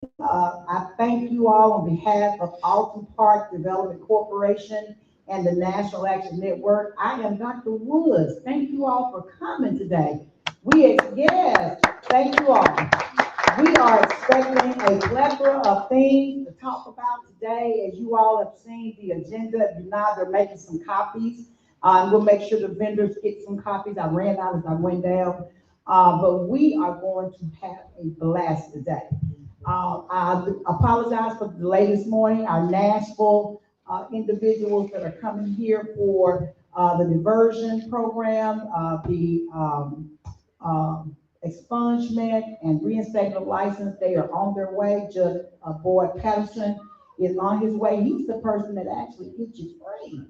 I thank you all on behalf of Alton Park Development Corporation and the National Action Network. I am Dr. Woods. Thank you all for coming today. Yes, thank you all. We are expecting a plethora of things to talk about today. As you all have seen the agenda, if you're not, they're making some copies. We'll make sure the vendors get some copies. I ran out as I went down. But we are going to have a blast today. I apologize for the delay this morning. Our Nashville individuals that are coming here for the diversion program, the expungement and reinstatement of license, they are on their way. Judge Boyd Patterson is on his way. He's the person that actually gets you free.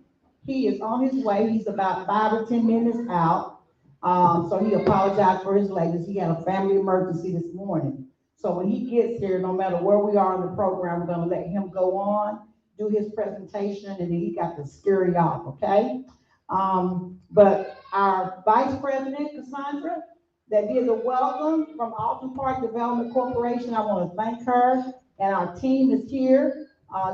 He is on his way. He's about 5 or 10 minutes out. So he apologized for his lateness. He had a family emergency this morning. So when he gets here, no matter where we are in the program, we're going to let him go on, do his presentation, and then he got to scurry off, okay? But our Vice President, Cassandra, that did the welcome from Alton Park Development Corporation, I want to thank her, and our team is here.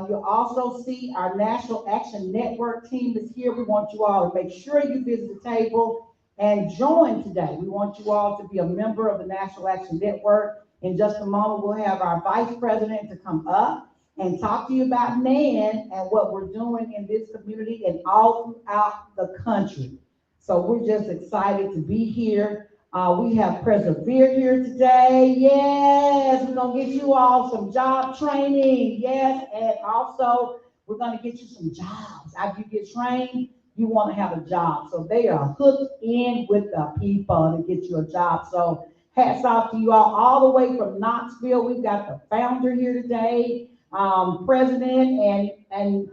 You'll also see our National Action Network team is here. We want you all to make sure you visit the table and join today. We want you all to be a member of the National Action Network. In just a moment, we'll have our Vice President to come up and talk to you about NAN and what we're doing in this community and all throughout the country. So we're just excited to be here. We have Persevere here today. Yes, we're going to get you all some job training. Yes, and also we're going to get you some jobs. After you get trained, you want to have a job. So they are hooked in with the people to get you a job. So hats off to you all the way from Knoxville. We've got the founder here today, president, and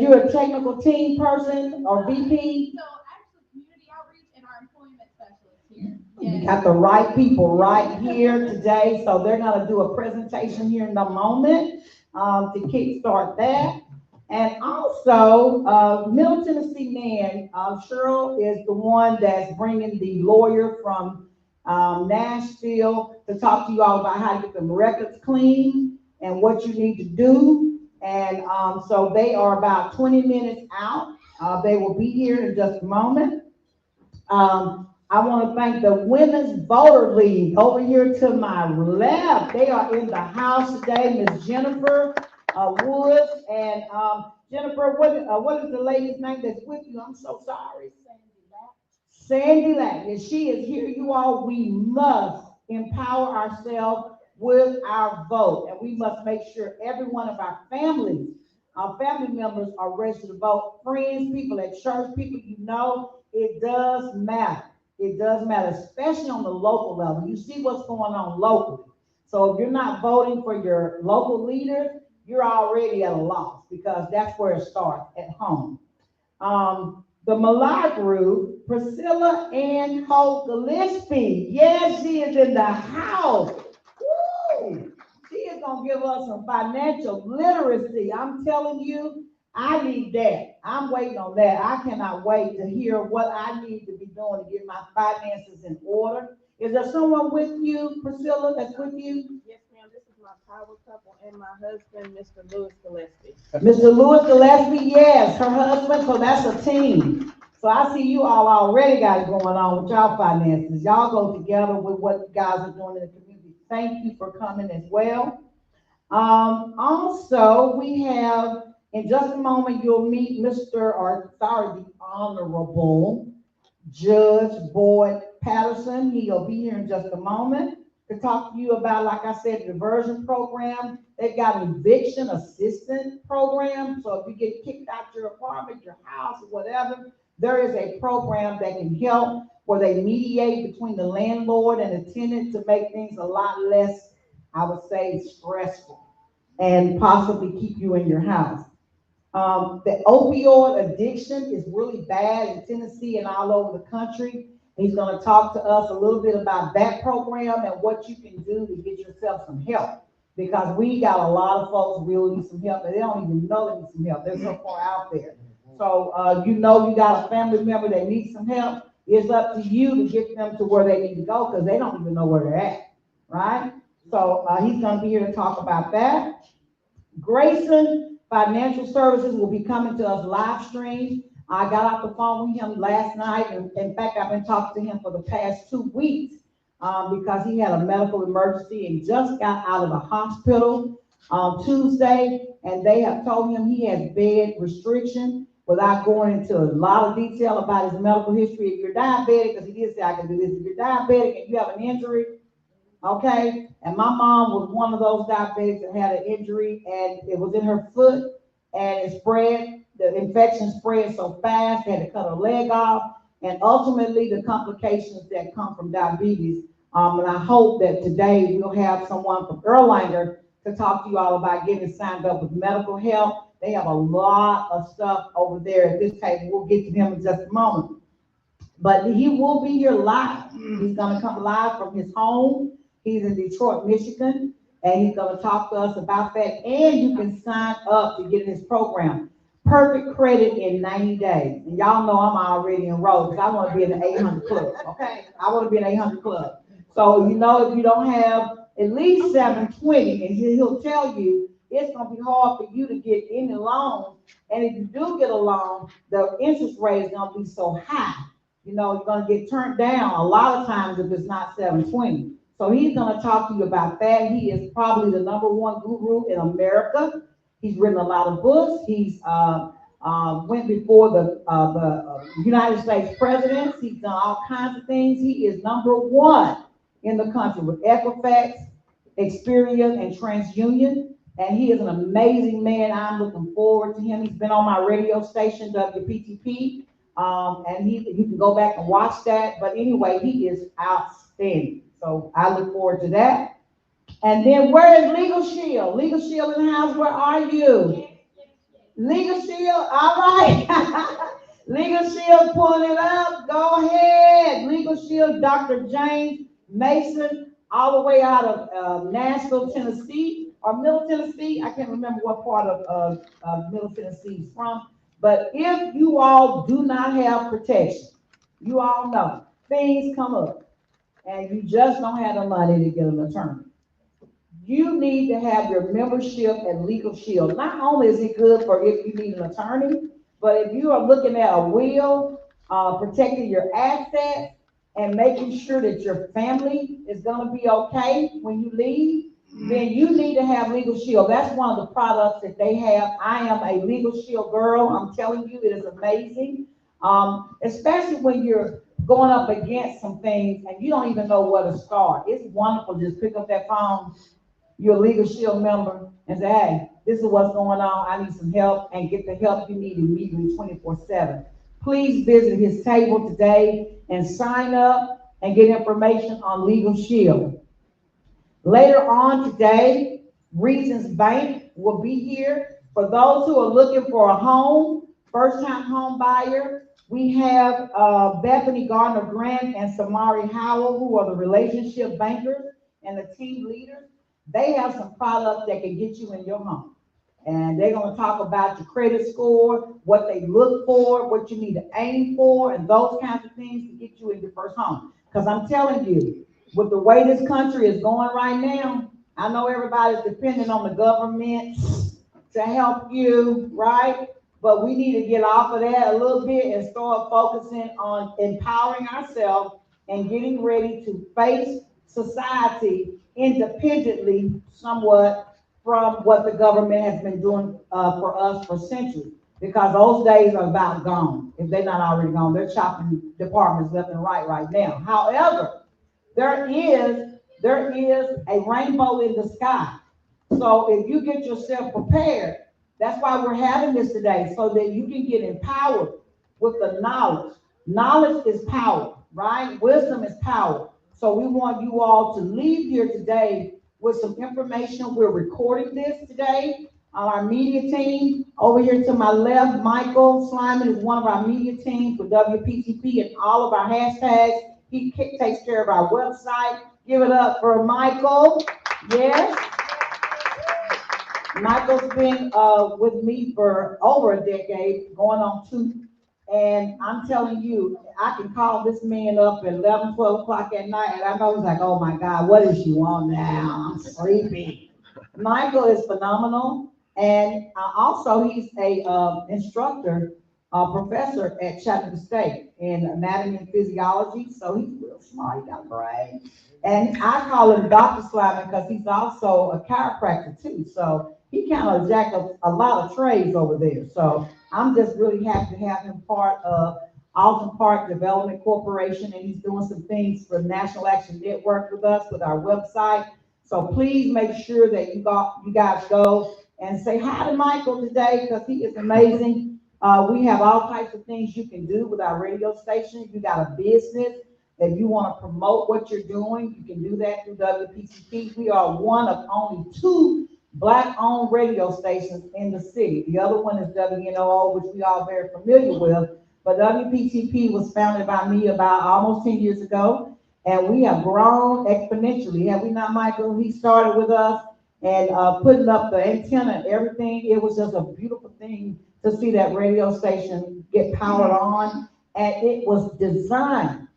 you're a technical team person or VP? So actually community outreach and our employment specialist here. Yes. You got the right people right here today. So they're going to do a presentation here in a moment to kickstart that. And also, Middle Tennessee Man, Sheryl is the one that's bringing the lawyer from Nashville to talk to you all about how to get them records clean and what you need to do. And so they are about 20 minutes out. They will be here in just a moment. I want to thank the Women's Voter League over here to my left. They are in the house today, Miss Jennifer Woods. And Jennifer, what is the lady's name that's with you? I'm so sorry. Sandy Lack, and she is here. You all, we must empower ourselves with our vote, and we must make sure every one of our family members are registered to vote. Friends, people at church, people you know, it does matter. It does matter, especially on the local level. You see what's going on locally. So if you're not voting for your local leader, you're already at a loss because that's where it starts, at home. The Miliare group, Priscilla and Gillespie. Yes, she is in the house. Woo! She is going to give us some financial literacy. I'm telling you, I need that. I'm waiting on that. I cannot wait to hear what I need to be doing to get my finances in order. Is there someone with you, Priscilla, that's with you? Yes, ma'am. This is my power couple and my husband, Mr. Lewis Gillespie. Mr. Lewis Gillespie, yes, her husband, so that's a team. So I see you all already got it going on with y'all finances. Y'all go together with what you guys are doing in the community. Thank you for coming as well. Also, we have, in just a moment, you'll meet the Honorable Judge Boyd Patterson. He'll be here in just a moment to talk to you about, like I said, the diversion program. They've got an eviction assistance program. So if you get kicked out your apartment, your house, or whatever, there is a program that can help where they mediate between the landlord and the tenant to make things a lot less, I would say, stressful and possibly keep you in your house. The opioid addiction is really bad in Tennessee and all over the country. He's going to talk to us a little bit about that program and what you can do to get yourself some help. Because we got a lot of folks who really need some help, and they don't even know they need some help. They're so far out there. So you know you got a family member that needs some help. It's up to you to get them to where they need to go because they don't even know where they're at, right? So he's going to be here to talk about that. Grayson Financial Services will be coming to us live stream. I got off the phone with him last night, and in fact, I've been talking to him for the past 2 weeks because he had a medical emergency and just got out of the hospital on Tuesday, and they have told him he has bed restriction. Without going into a lot of detail about his medical history, if you're diabetic, because he did say I can do this, if you're diabetic and you have an injury, okay, and my mom was one of those diabetics that had an injury, and it was in her foot, and it spread, the infection spread so fast, they had to cut her leg off, and ultimately the complications that come from diabetes. And I hope that today we'll have someone from Erlanger to talk to you all about getting signed up with medical help. They have a lot of stuff over there at this table. We'll get to him in just a moment. But he will be here live. He's going to come live from his home. He's in Detroit, Michigan, and he's going to talk to us about that. And you can sign up to get in his program. Perfect credit in 90 days. And y'all know I'm already enrolled because I want to be in the 800 club, okay? I want to be in the 800 club. So, you know, if you don't have at least 720, and he'll tell you, it's going to be hard for you to get any loan. And if you do get a loan, the interest rate is going to be so high. You know, you're going to get turned down a lot of times if it's not 720. So he's going to talk to you about that. He is probably the #1 guru in America. He's written a lot of books. He's went before the United States presidents. He's done all kinds of things. He is #1 in the country with Equifax, Experian, and TransUnion. And he is an amazing man. I'm looking forward to him. He's been on my radio station, WPTP, and you can go back and watch that. But anyway, he is outstanding. So I look forward to that. And then where is Legal Shield? Legal Shield in the house, where are you? Legal Shield, all right. Legal Shield pulling it up. Go ahead. Legal Shield, Dr. James Mason, all the way out of Nashville, Tennessee. Or Middle Tennessee, I can't remember what part of Middle Tennessee he's from. But if you all do not have protection, you all know things come up and you just don't have the money to get an attorney. You need to have your membership at Legal Shield. Not only is it good for if you need an attorney, but if you are looking at a will, protecting your assets and making sure that your family is going to be okay when you leave, then you need to have Legal Shield. That's one of the products that they have. I am a Legal Shield girl. I'm telling you, it is amazing. Especially when you're going up against some things and you don't even know where to start. It's wonderful to just pick up that phone, you're a Legal Shield member, and say, hey, this is what's going on. I need some help, and get the help you need immediately 24/7. Please visit his table today and sign up and get information on Legal Shield. Later on today, Reasons Bank will be here. For those who are looking for a home, first-time home buyer, we have Bethany Gardner Grant and Samari Howell, who are the relationship bankers and the team leaders. They have some products that can get you in your home. And they're going to talk about your credit score, what they look for, what you need to aim for, and those kinds of things to get you in your first home. Because I'm telling you, with the way this country is going right now, I know everybody's depending on the government to help you, right? But we need to get off of that a little bit and start focusing on empowering ourselves and getting ready to face society independently somewhat from what the government has been doing for us for centuries. Because those days are about gone. If they're not already gone, they're chopping departments left and right now. However, there is a rainbow in the sky. So if you get yourself prepared, that's why we're having this today, so that you can get empowered with the knowledge. Knowledge is power, right? Wisdom is power. So we want you all to leave here today with some information. We're recording this today. Our media team over here to my left, Michael Slyman is one of our media teams for WPTP and all of our hashtags. He takes care of our website. Give it up for Michael. Yes. Michael's been with me for over a decade, going on 2, And I'm telling you, I can call this man up at 11, 12 o'clock at night, and I know he's like, oh my God, what is she on now? I'm sleepy. Michael is phenomenal. And also he's a instructor, professor at Chattanooga State in anatomy and physiology. So he's real smart, he got a brain. And I call him Dr. Slavin because he's also a chiropractor too. So he kind of jacked up a lot of trades over there. So I'm just really happy to have him part of Alton Park Development Corporation, and he's doing some things for National Action Network with us with our website. So please make sure that you guys go and say hi to Michael today because he is amazing. We have all types of things you can do with our radio station. If you got a business, if you want to promote what you're doing, you can do that through WPTP. We are one of only 2 Black-owned radio stations in the city. The other one is WNOO, which we all very familiar with. But WPTP was founded by me about almost 10 years ago, and we have grown exponentially. Have we not, Michael? He started with us and putting up the antenna and everything. It was just a beautiful thing to see that radio station get powered on, and it was designed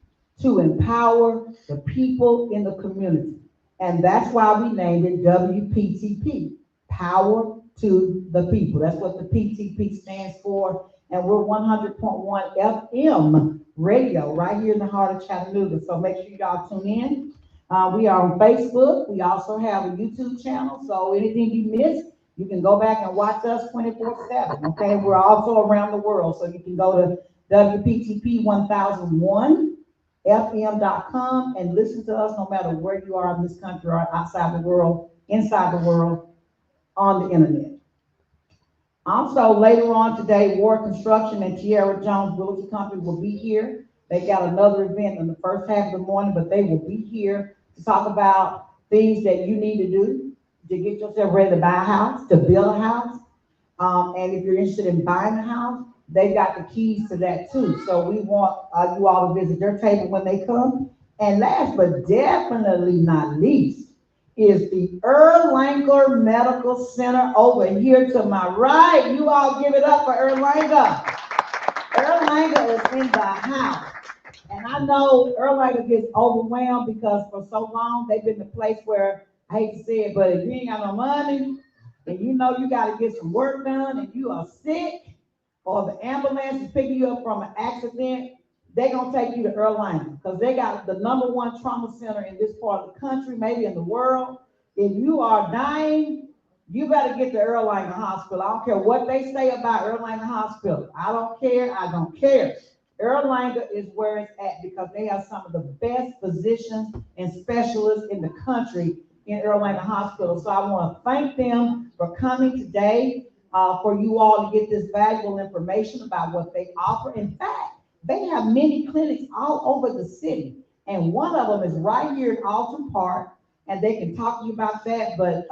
to empower the people in the community. And that's why we named it WPTP, Power to the People. That's what the PTP stands for. And we're 100.1 FM radio right here in the heart of Chattanooga. So make sure y'all tune in. We are on Facebook. We also have a YouTube channel. So anything you missed, you can go back and watch us 24/7. Okay, we're also around the world. So you can go to WPTP 1001. FM.com and listen to us no matter where you are in this country or outside the world, inside the world, on the internet. Also, later on today, Ward Construction and Tierra Jones Realty Company will be here. They got another event in the first half of the morning, but they will be here to talk about things that you need to do to get yourself ready to buy a house, to build a house. And if you're interested in buying a house, they got the keys to that too. So we want you all to visit their table when they come. And last but definitely not least is the Erlanger Medical Center over here to my right. You all give it up for Erlanger. Erlanger is in the house. And I know Erlanger gets overwhelmed because for so long they've been the place where, I hate to say it, but if you ain't got no money and you know you got to get some work done and you are sick, or the ambulance is picking you up from an accident, they're going to take you to Erlanger because they got the #1 trauma center in this part of the country, maybe in the world. If you are dying, you better get to Erlanger Hospital. I don't care what they say about Erlanger Hospital. I don't care. I don't care. Erlanger is where it's at because they have some of the best physicians and specialists in the country in Erlanger Hospital. So I want to thank them for coming today. For you all to get this valuable information about what they offer. In fact, they have many clinics all over the city, and one of them is right here in Alton Park, and they can talk to you about that, but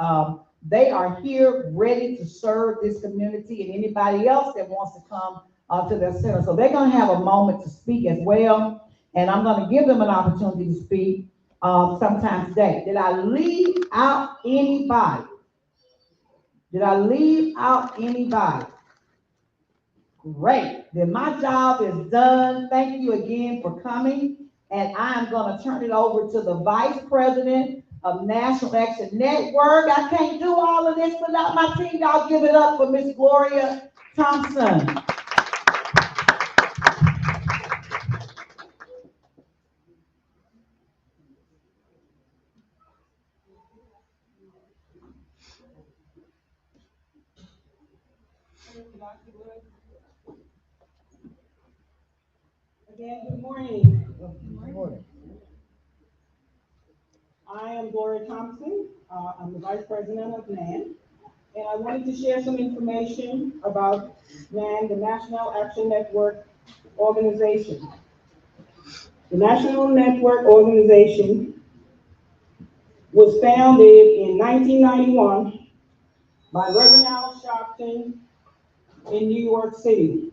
they are here ready to serve this community and anybody else that wants to come to their center. So they're going to have a moment to speak as well, and I'm going to give them an opportunity to speak sometime today. Did I leave out anybody? Did I leave out anybody? Great. Then my job is done. Thank you again for coming. And I am going to turn it over to the Vice President of National Action Network. I can't do all of this without my team. Y'all give it up for Miss Gloria Thompson. Again, good morning. Good morning. I am Gloria Thompson. I'm the Vice President of NAN, and I wanted to share some information about NAN, the National Action Network organization. The National Network organization was founded in 1991 by Reverend Al Sharpton in New York City.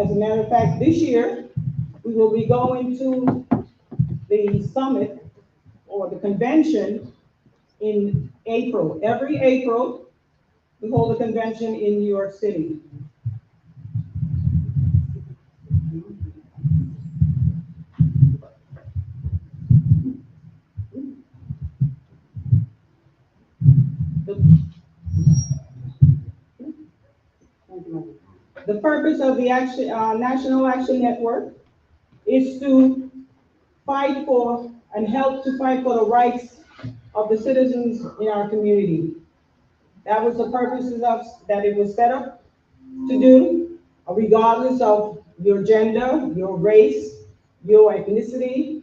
As a matter of fact, this year, we will be going to the summit or the convention in April. Every April, we hold a convention in New York City. The purpose of the National Action Network is to fight for and help to fight for the rights of the citizens in our community. That was the purposes of that it was set up to do, regardless of your gender, your race, your ethnicity,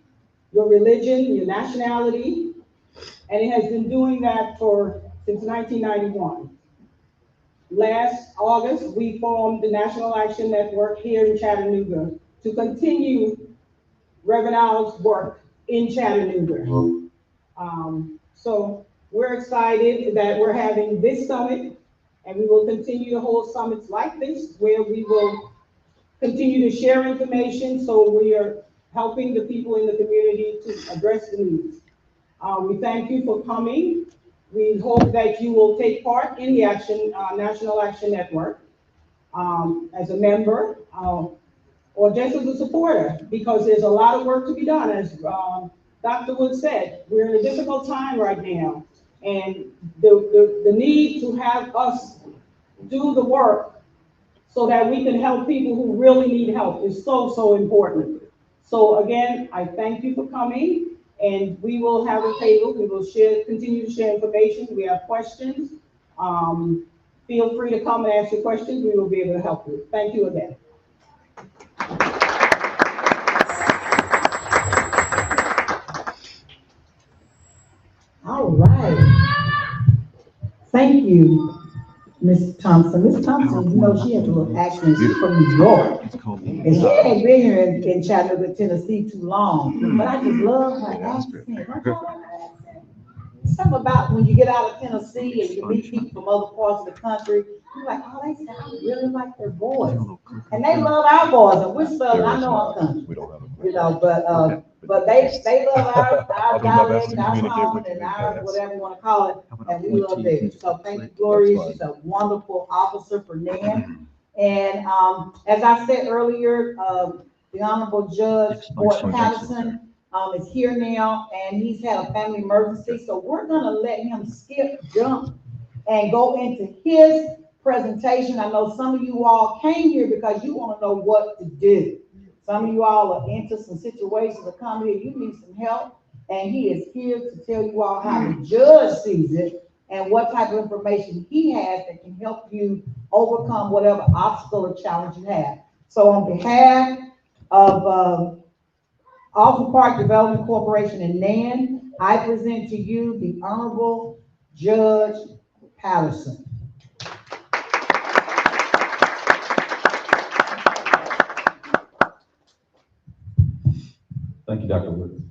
your religion, your nationality, and it has been doing that since 1991. Last August, we formed the National Action Network here in Chattanooga to continue Reverend Al's work in Chattanooga. So we're excited that we're having this summit, and we will continue to hold summits like this where we will continue to share information, so we are helping the people in the community to address the needs. We thank you for coming. We hope that you will take part in the National Action Network as a member or just as a supporter, because there's a lot of work to be done. As Dr. Wood said, we're in a difficult time right now, and the need to have us do the work so that we can help people who really need help is so important. So again, I thank you for coming, and we will have a table. We will continue to share information. We have questions. Feel free to come and ask your questions. We will be able to help you. Thank you again. All right. Thank you, Ms. Thompson. Ms. Thompson, you know, she has a little accent. She's from New York. And she ain't been here in Chattanooga, Tennessee too long. But I just love her accent. Don't y'all like her accent? Something about when you get out of Tennessee and you meet people from other parts of the country, you're like, oh, they sound really like their voice. And they love our voice. And we're Southern. I know I'm country. You know, but they love our dialect, our tone, and our whatever you want to call it, and we love theirs. So thank you, Gloria. She's a wonderful officer for NAN. And as I said earlier, the Honorable Judge Patterson is here now, and he's had a family emergency. So we're gonna let him jump, and go into his presentation. I know some of you all came here because you want to know what to do. Some of you all are into some situations that come here, you need some help, and he is here to tell you all how the judge sees it and what type of information he has that can help you overcome whatever obstacle or challenge you have. So on behalf of Alton Park Development Corporation and NAN, I present to you the Honorable Judge Patterson. Thank you, Dr. Wood.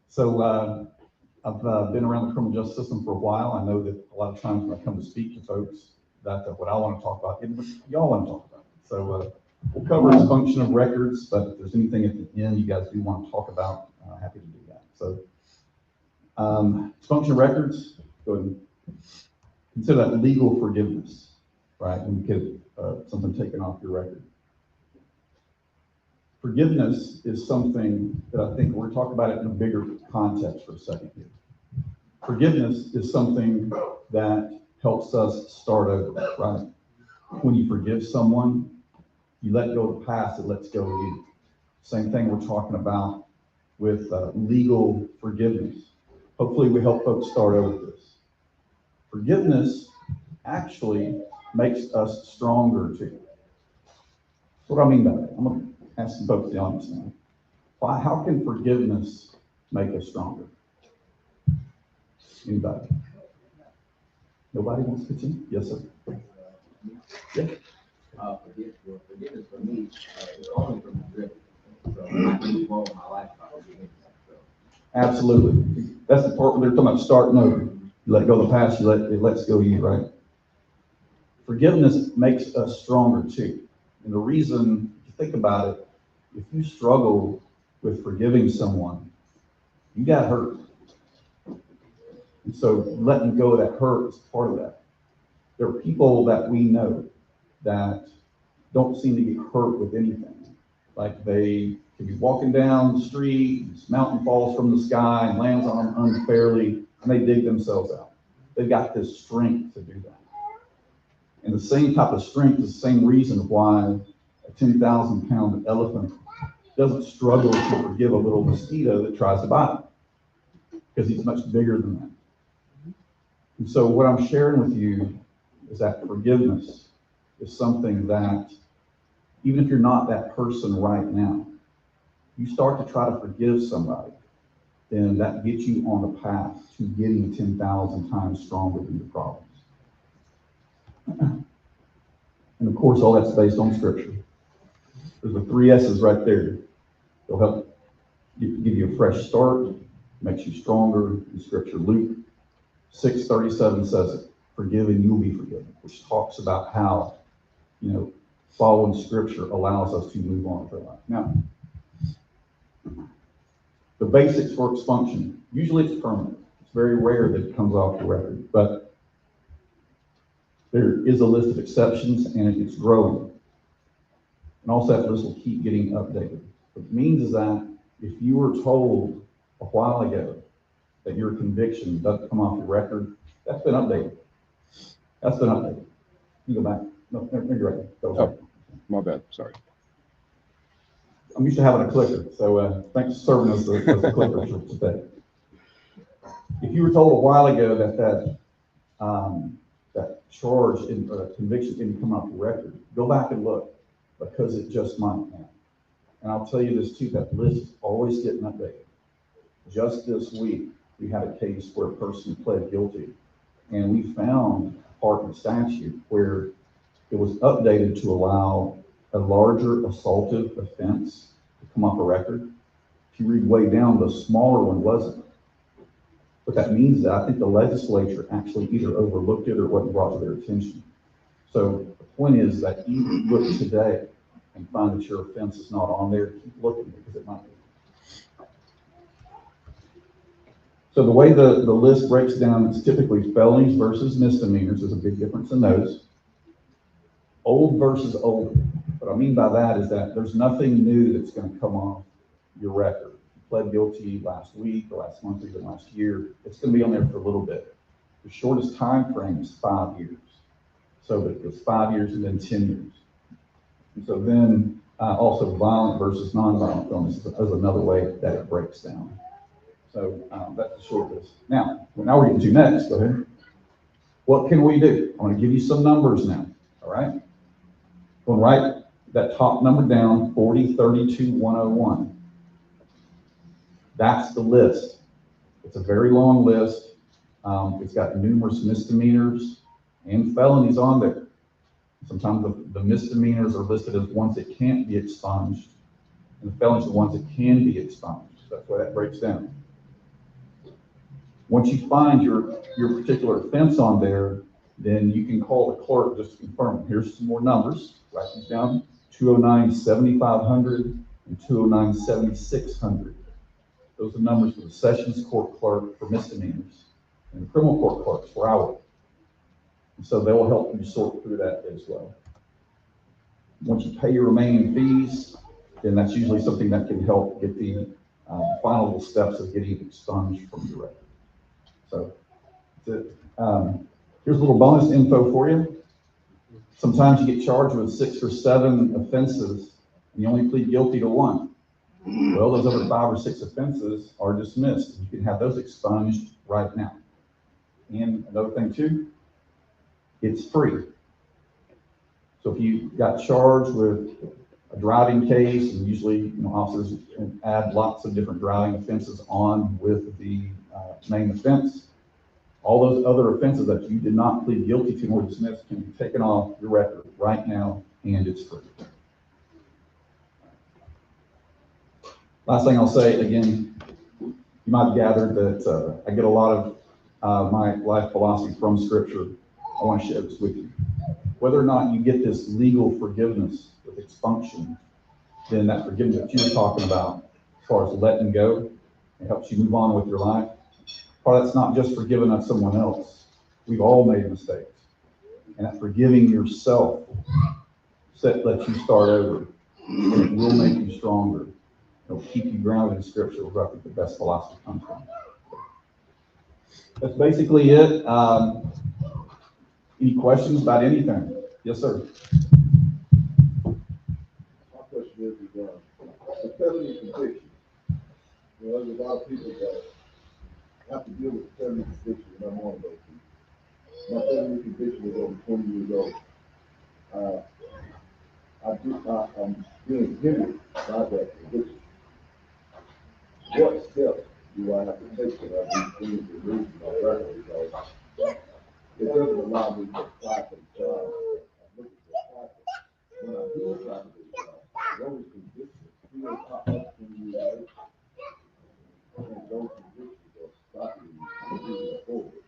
So I've been around the criminal justice system for a while. I know that a lot of times when I come to speak to folks, that's what I want to talk about, and what y'all want to talk about. So we'll cover the function of records, but if there's anything at the end you guys do want to talk about, happy to do that. So function of records, go ahead and consider that legal forgiveness, right? When you get something taken off your record. Forgiveness is something that I think we're talking about it in a bigger context for a second here. Forgiveness is something that helps us start over, right? When you forgive someone, you let go of the past, it lets go of you. Same thing we're talking about with legal forgiveness. Hopefully we help folks start over with this. Forgiveness actually makes us stronger too. What do I mean by that? I'm going to ask some folks to be honest now. How can forgiveness make us stronger? Anybody? Nobody wants to continue? Yes, sir. Yeah. Forgiveness for me is only from the grip. So I can move on with my life by forgiveness. Absolutely. That's the part where they're talking about starting over. You let go of the past, it lets go of you, right? Forgiveness makes us stronger too. And the reason, if you think about it, if you struggle with forgiving someone, you got hurt. And so letting go of that hurt is part of that. There are people that we know that don't seem to get hurt with anything. Like they could be walking down the street, this mountain falls from the sky and lands on them unfairly, and they dig themselves out. They've got this strength to do that. And the same type of strength is the same reason why a 10,000-pound elephant doesn't struggle to forgive a little mosquito that tries to bite him, because he's much bigger than that. And so what I'm sharing with you is that forgiveness is something that, even if you're not that person right now, you start to try to forgive somebody, then that gets you on the path to getting 10,000 times stronger than your problems. And of course, all that's based on Scripture. There's the 3 S's right there. They'll help give you a fresh start, makes you stronger in Scripture. Luke 6:37 says it, forgive and you'll be forgiven, which talks about how, following Scripture allows us to move on with our life. Now, the basics for its function, usually it's permanent. It's very rare that it comes off the record, but there is a list of exceptions and it's growing. And also that list will keep getting updated. What it means is that if you were told a while ago that your conviction doesn't come off your record, that's been updated. That's been updated. You go back. No, you're right. Oh, my bad. Sorry. I'm used to having a clicker, so thanks for serving as the clicker today. If you were told a while ago that charge or conviction didn't come off the record, go back and look, because it just might now. And I'll tell you this too, that list is always getting updated. Just this week, we had a case where a person pled guilty, and we found part of the statute where it was updated to allow a larger assaultive offense to come off a record. If you read way down, the smaller one wasn't. What that means is that I think the legislature actually either overlooked it or wasn't brought to their attention. So the point is that you look today and find that your offense is not on there, keep looking, because it might be. So the way the list breaks down, it's typically felonies versus misdemeanors. There's a big difference in those. Old versus older. What I mean by that is that there's nothing new that's going to come off your record. You pled guilty last week or last month or even last year, it's going to be on there for a little bit. The shortest time frame is 5 years. So it was 5 years and then 10 years. And so then also violent versus nonviolent felonies is another way that it breaks down. So that's the short list. Now we're getting to next. Go ahead. What can we do? I'm going to give you some numbers now. All right. Going to write that top number down, 40-32-101. That's the list. It's a very long list. It's got numerous misdemeanors and felonies on there. Sometimes the misdemeanors are listed as ones that can't be expunged, and the felonies are ones that can be expunged. That's why that breaks down. Once you find your particular offense on there, then you can call the clerk just to confirm. Here's some more numbers. Write these down. 209-7500 and 209-7600. Those are numbers for the Sessions Court clerk for misdemeanors and the criminal court clerks for our. And so they will help you sort through that as well. Once you pay your remaining fees, then that's usually something that can help get the final steps of getting expunged from your record. So here's a little bonus info for you. Sometimes you get charged with 6 or 7 offenses and you only plead guilty to 1. Well, those other 5 or 6 offenses are dismissed. You can have those expunged right now. And another thing too, it's free. So if you got charged with a driving case, and usually officers add lots of different driving offenses on with the main offense, all those other offenses that you did not plead guilty to or dismissed can be taken off your record right now, and it's free. Last thing I'll say, again, you might have gathered that I get a lot of my life philosophy from Scripture. I want to share this with you. Whether or not you get this legal forgiveness with expunction, then that forgiveness that you were talking about, as far as letting go, it helps you move on with your life. Part that's not just forgiving of someone else. We've all made mistakes. And that forgiving yourself lets you start over. And it will make you stronger. It'll keep you grounded in Scripture, where I think the best philosophy comes from. That's basically it. Any questions about anything? Yes, sir. My question is, the felony conviction. You know, there's a lot of people that have to deal with felony conviction, and I'm one of those people. My felony conviction is over 20 years old. I'm being hindered by that conviction. What steps do I have to take to have these things removed from my record? Because it doesn't allow me to apply for the job. I'm looking to apply for. When I do apply for the job, those convictions still pop up 20 years later. And those convictions are stopping me from moving forward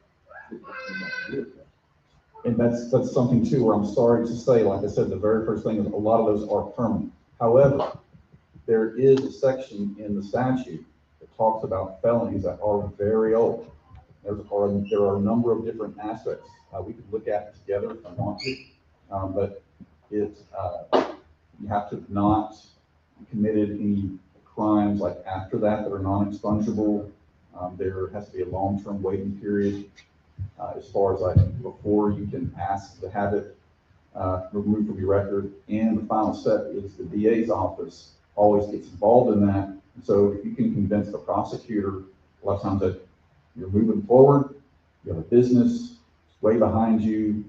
in my business. And that's something too, where I'm sorry to say, like I said, the very first thing is a lot of those are permanent. However, there is a section in the statute that talks about felonies that are very old. There are a number of different aspects we could look at together if I want to, but you have to have not committed any crimes like after that are non-expungible. There has to be a long-term waiting period as far as like before you can ask to have it removed from your record. And the final step is the DA's office always gets involved in that. And so if you can convince the prosecutor, a lot of times that you're moving forward, you have a business, it's way behind you,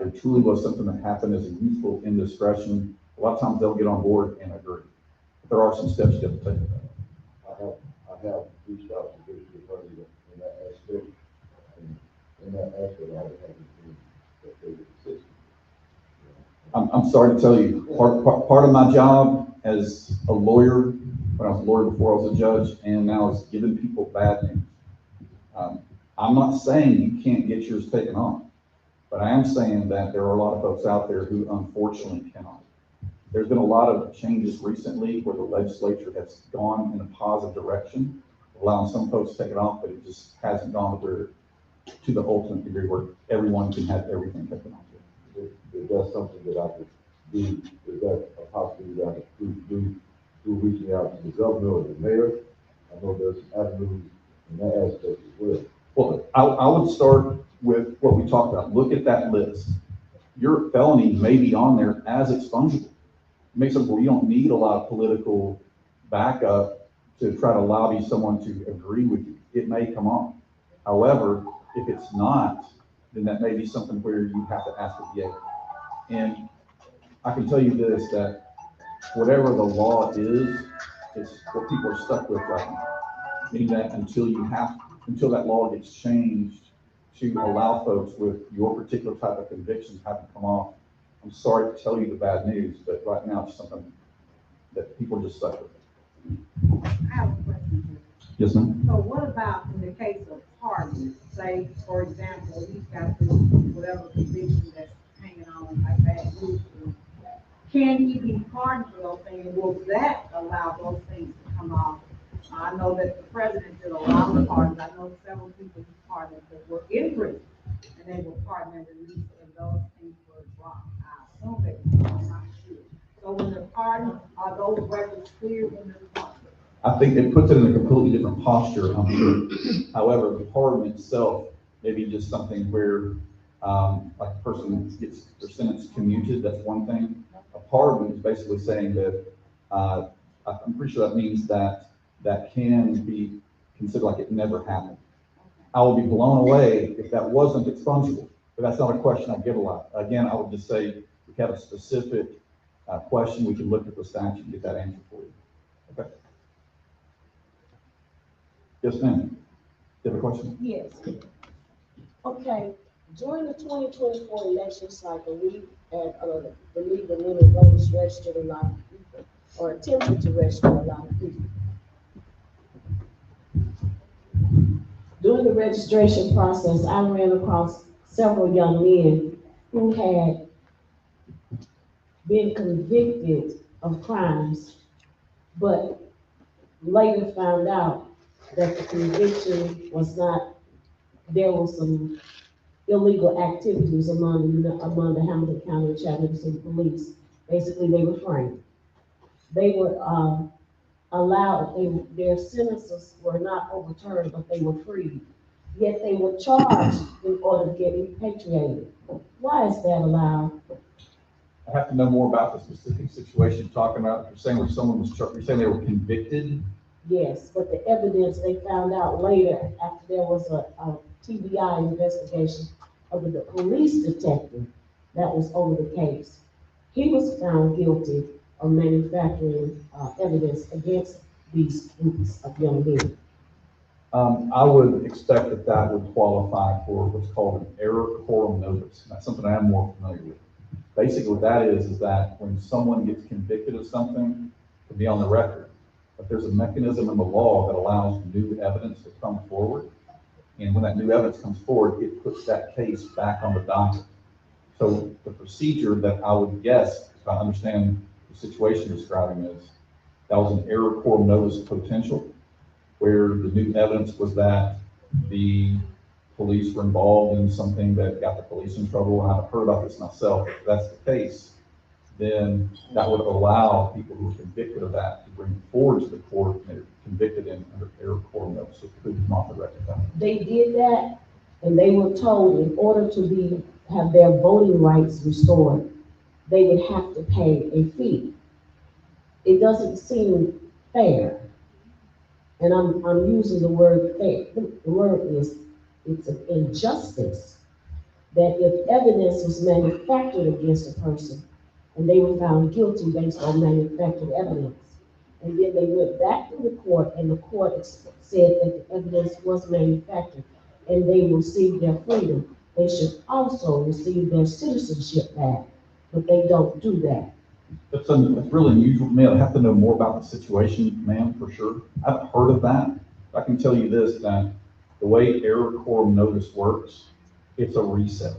it truly was something that happened as a youthful indiscretion, a lot of times they'll get on board and agree. But there are some steps you have to take. I have reached out to this attorney in that aspect, and in that aspect, I would have to that they would assist me. I'm sorry to tell you, part of my job as a lawyer, when I was a lawyer before I was a judge, and now is giving people bad news. I'm not saying you can't get yours taken off, but I am saying that there are a lot of folks out there who unfortunately cannot. There's been a lot of changes recently where the legislature has gone in a positive direction, allowing some folks to take it off, but it just hasn't gone to the ultimate degree where everyone can have everything taken off. Is that something that I could do? Is that a possibility that I could do through reaching out to the governor or the mayor? I know there's avenues in that aspect as well. Well, I would start with what we talked about. Look at that list. Your felony may be on there as expungible. It makes it where you don't need a lot of political backup to try to lobby someone to agree with you. It may come on. However, if it's not, then that may be something where you have to ask the DA. And I can tell you this, that whatever the law is, it's what people are stuck with right now. Meaning that until that law gets changed to allow folks with your particular type of convictions have to come off. I'm sorry to tell you the bad news, but right now it's something that people are just stuck with. I have a question. Yes, ma'am? So what about in the case of pardon? Say, for example, he's got this whatever conviction that's hanging on like that. Can he be pardoned for those things? Will that allow those things to come off? I know that the president did a lot of pardons. I know several people he pardoned that were in prison, and they were pardoned and released, and those things were dropped. I assume they were, I'm not sure. So when they're pardoned, are those records cleared in the department? I think it puts it in a completely different posture, I'm sure. However, the pardon itself may be just something where, like a person gets their sentence commuted, that's one thing. A pardon is basically saying that, I'm pretty sure that means that can be considered like it never happened. I would be blown away if that wasn't expungible, but that's not a question I get a lot. Again, I would just say, if we have a specific question, we can look at the statute and get that answer for you. Okay. Yes, ma'am. You have a question? Yes. Okay, during the 2024 election cycle, we believe the little voters registered a lot of people, or attempted to register a lot of people. During the registration process, I ran across several young men who had been convicted of crimes, but later found out that the conviction was not, there was some illegal activities among the Hamilton County and Chattanooga City Police. Basically, they were framed. They were allowed, their sentences were not overturned, but they were freed. Yet they were charged in order to get repatriated. Why is that allowed? I have to know more about the specific situation you're talking about. You're saying where someone was, you're saying they were convicted? Yes, but the evidence they found out later after there was a TBI investigation of the police detective that was over the case. He was found guilty of manufacturing evidence against these groups of young men. I would expect that that would qualify for what's called an error quorum notice. And that's something I am more familiar with. Basically what that is that when someone gets convicted of something, it can be on the record, but there's a mechanism in the law that allows new evidence to come forward. And when that new evidence comes forward, it puts that case back on the docket. So the procedure that I would guess, if I understand the situation you're describing, is that was an error quorum notice potential, where the new evidence was that the police were involved in something that got the police in trouble. And I've heard about this myself. If that's the case, then that would allow people who were convicted of that to bring forward to the court and they're convicted in under error quorum notice. So it could come off the record. They did that, and they were told in order to have their voting rights restored, they would have to pay a fee. It doesn't seem fair. And I'm using the word fair. The word is, it's an injustice that if evidence was manufactured against a person and they were found guilty based on manufactured evidence, and then they went back to the court and the court said that the evidence was manufactured and they received their freedom, they should also receive their citizenship back, but they don't do that. That's really unusual to me. I have to know more about the situation, ma'am, for sure. I've heard of that. I can tell you this, that the way error quorum notice works, it's a reset.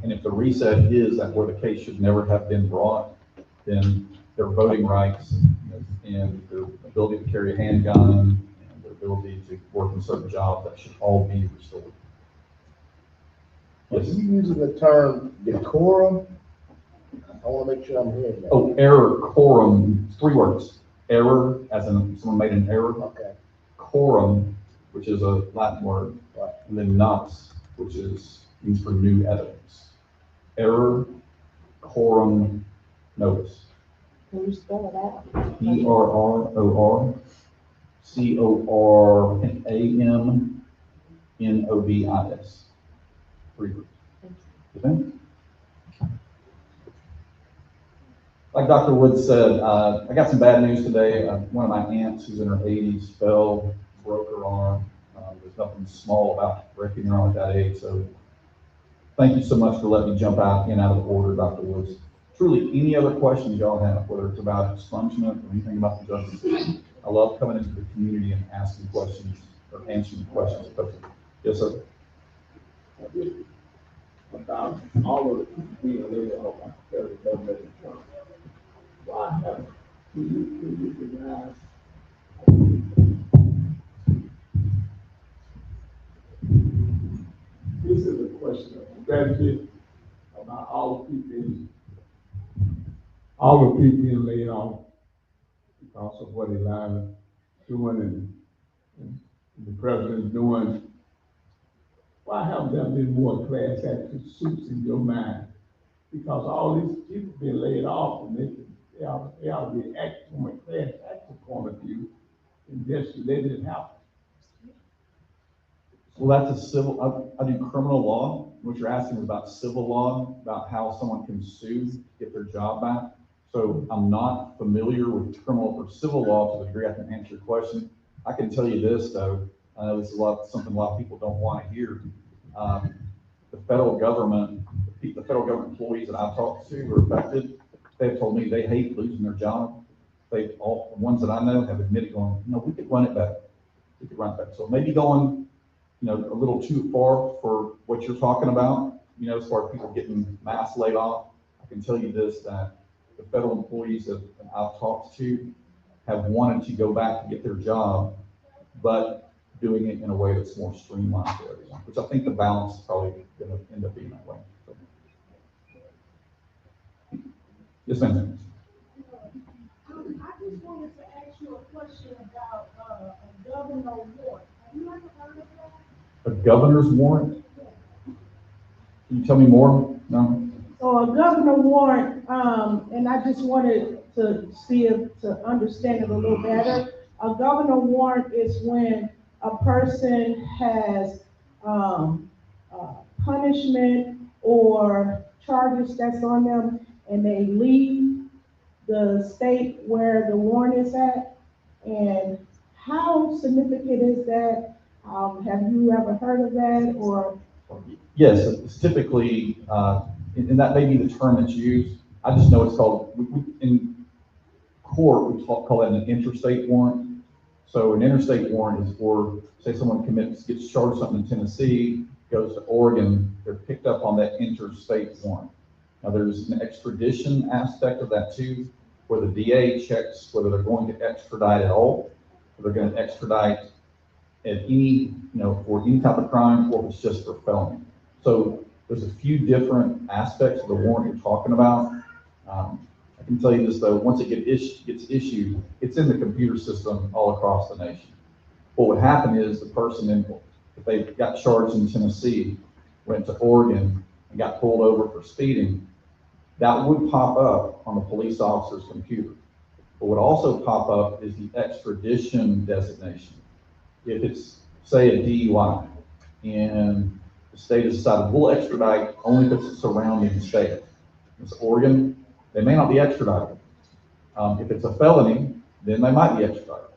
And if the reset is that where the case should never have been brought, then their voting rights and their ability to carry a handgun and their ability to work in certain jobs, that should all be restored. Are Yes. you using the term decorum? I want to make sure I'm hearing that. Oh, error quorum, 3 words. Error, as in someone made an error. Okay. Quorum, which is a Latin word, and then nux, which means for new evidence. Error quorum notice. Can you spell it out? ERRORCORAMNODIS. 3 words. Okay? Like Dr. Wood said, I got some bad news today. One of my aunts, who's in her 80s, fell, broke her arm. There's nothing small about breaking her arm at that age. So thank you so much for letting me jump out of order, Dr. Woods. Truly, any other questions y'all have, whether it's about expungement or anything about the justice system, I love coming into the community and asking questions or answering questions. Yes, sir. About all of the people being laid off by the federal government in Trump. Why haven't you denied? This is a question of strategy about all the people being laid off because of what Elijah doing and the president doing. Why haven't there been more class action suits in your mind? Because all these people being laid off and they ought to be acting from a class action point of view and just let it happen. Well, that's a civil, I do criminal law. What you're asking is about civil law, about how someone can sue to get their job back. So I'm not familiar with criminal or civil law to the degree I can answer your question. I can tell you this though, I know this is something a lot of people don't want to hear. The federal government employees that I've talked to are affected. They've told me they hate losing their job. The ones that I know have admitted going, we could run it better. We could run it better. So maybe going, a little too far for what you're talking about, as far as people getting mass laid off. I can tell you this, that the federal employees that I've talked to have wanted to go back to get their job, but doing it in a way that's more streamlined for everyone, which I think the balance is probably going to end up being that way. So. Yes, ma'am. I just wanted to ask you a question about a governor's warrant. Have you ever heard of that? A governor's warrant? Can you tell me more? No? So a governor warrant, and I just wanted to to understand it a little better. A governor warrant is when a person has, punishment or charges that's on them, and they leave the state where the warrant is at. And how significant is that? Have you ever heard of that, or? Yes, it's typically, and that may be the term that's used. I just know it's called, in court, we call that an interstate warrant. So an interstate warrant is for, say someone gets charged with something in Tennessee, goes to Oregon, they're picked up on that interstate warrant. Now there's an extradition aspect of that too, where the DA checks whether they're going to extradite at all, or they're going to extradite at any, for any type of crime, or if it's just for felony. So there's a few different aspects of the warrant you're talking about. I can tell you this though, once it gets issued, it's in the computer system all across the nation. What would happen is the person, if they got charged in Tennessee, went to Oregon and got pulled over for speeding, that would pop up on the police officer's computer. What would also pop up is the extradition designation. If it's, say, a DUI, and the state has decided we'll extradite only if it's a surrounding state. If it's Oregon, they may not be extradited. If it's a felony, then they might be extradited.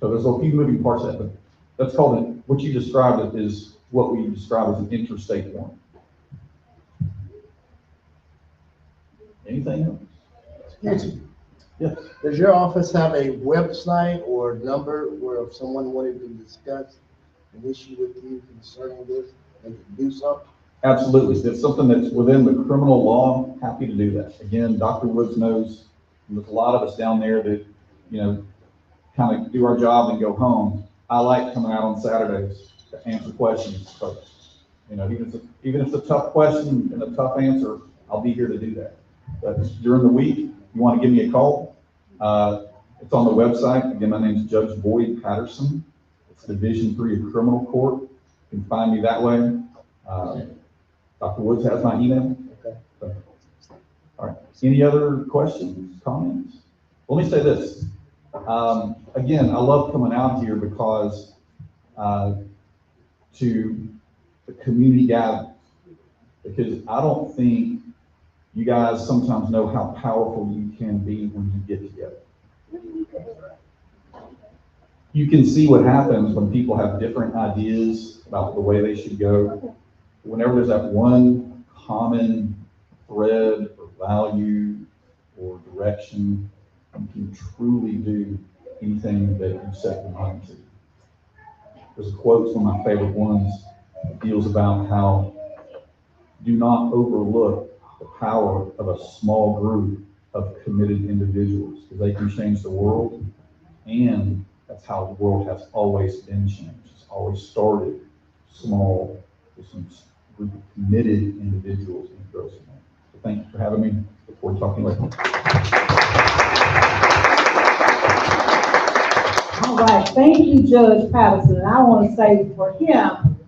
So there's a few moving parts of that, but that's called, what you described is what we describe as an interstate warrant. Anything else? Excuse me. Yes. Does your office have a website or number where if someone wanted to discuss an issue with you concerning this, they can do something? Absolutely. If it's something that's within the criminal law, happy to do that. Again, Dr. Woods knows there's a lot of us down there that, kind of do our job and go home. I like coming out on Saturdays to answer questions for folks. Even if it's a tough question and a tough answer, I'll be here to do that. But during the week, you want to give me a call. It's on the website. Again, my name is Judge Boyd Patterson. It's Division III of Criminal Court. You can find me that way. Dr. Woods has my email. Okay. So, all right. Any other questions, comments? Let me say this. Again, I love coming out here because to the community gatherings, because I don't think you guys sometimes know how powerful you can be when you get together. You can see what happens when people have different ideas about the way they should go. Whenever there's that one common thread or value or direction, you can truly do anything that you set your mind to. There's a quote, it's one of my favorite ones, that deals about how do not overlook the power of a small group of committed individuals, because they can change the world, and that's how the world has always been changed. It's always started small with some group of committed individuals and grows from there. So thank you for having me. Look forward to talking later. All right, thank you, Judge Patterson. And I want to say for him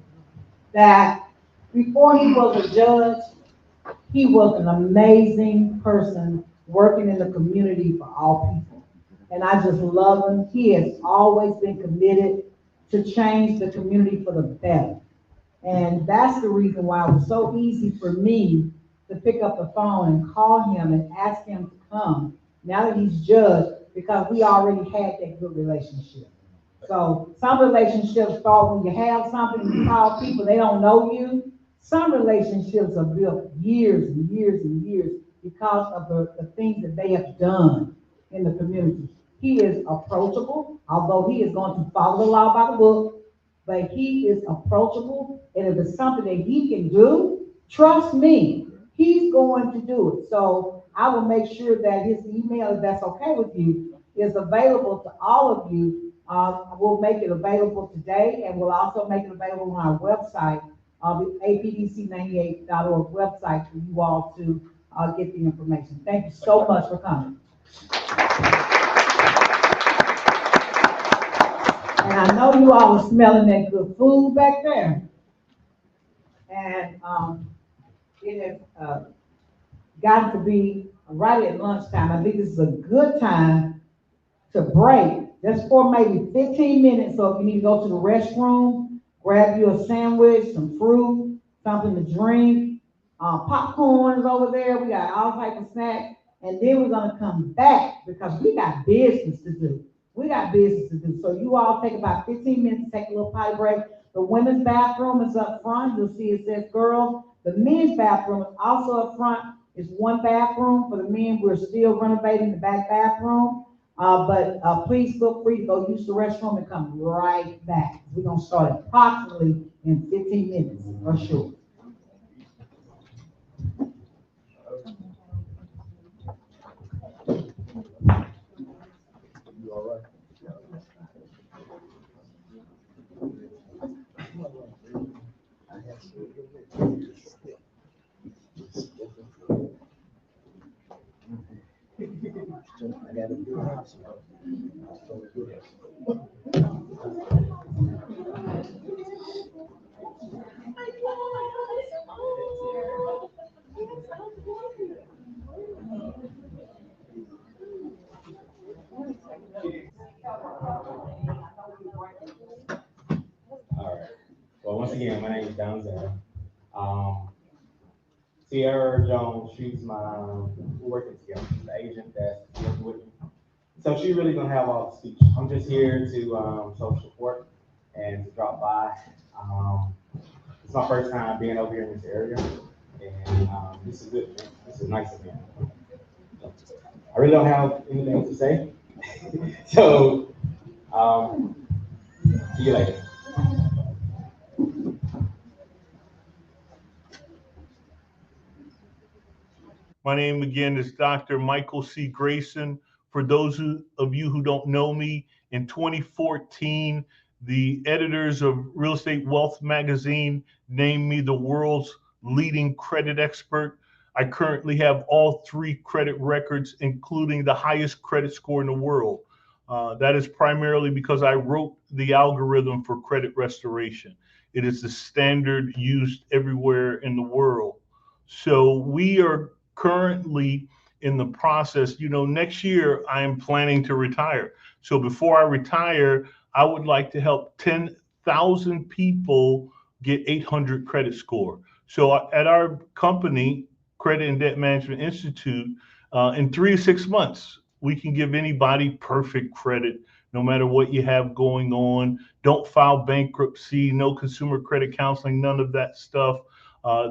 that before he was a judge, he was an amazing person working in the community for all people. And I just love him. He has always been committed to change the community for the better. And that's the reason why it was so easy for me to pick up the phone and call him and ask him to come now that he's judged, because we already had that good relationship. So some relationships start when you have something and you call people, they don't know you. Some relationships are built years and years and years because of the things that they have done in the community. He is approachable, although he is going to follow the law by the book, but he is approachable, and if it's something that he can do, trust me, he's going to do it. So I will make sure that his email, if that's okay with you, is available to all of you. We'll make it available today, and we'll also make it available on our website, the APDC98.org website, for you all to get the information. Thank you so much for coming. And I know you all are smelling that good food back there. And it has, gotten to be right at lunchtime. I think this is a good time to break, just for maybe 15 minutes. So if you need to go to the restroom, grab you a sandwich, some fruit, something to drink, popcorn is over there. We got all types of snacks. And then we're gonna come back because we got business to do. We got business to do. So you all take about 15 minutes, take a little potty break. The women's bathroom is up front. You'll see it says girls. The men's bathroom is also up front. It's one bathroom for the men. We're still renovating the back bathroom. But please feel free to go use the restroom and come right back. We're gonna start approximately in 15 minutes for sure. You all right? I gotta do house. All right. Well, once again, my name is Donzel. Tierra Jones, she's we're working together. She's the agent that's working with me. So she's really gonna have all the speech. I'm just here to show support and to drop by. It's my first time being over here in this area, and this is good. Man. This is a nice event. I really don't have anything to say, so see you later. My name again is Dr. Michael C. Grayson. For those of you who don't know me, in 2014, the editors of Real Estate Wealth magazine named me the world's leading credit expert. I currently have all 3 credit records, including the highest credit score in the world. That is primarily because I wrote the algorithm for credit restoration. It is the standard used everywhere in the world. So we are currently in the process. Next year I am planning to retire. So before I retire, I would like to help 10,000 people get 800 credit score. So at our company, Credit and Debt Management Institute, in 3 to 6 months, we can give anybody perfect credit, no matter what you have going on. Don't file bankruptcy, no consumer credit counseling, none of that stuff.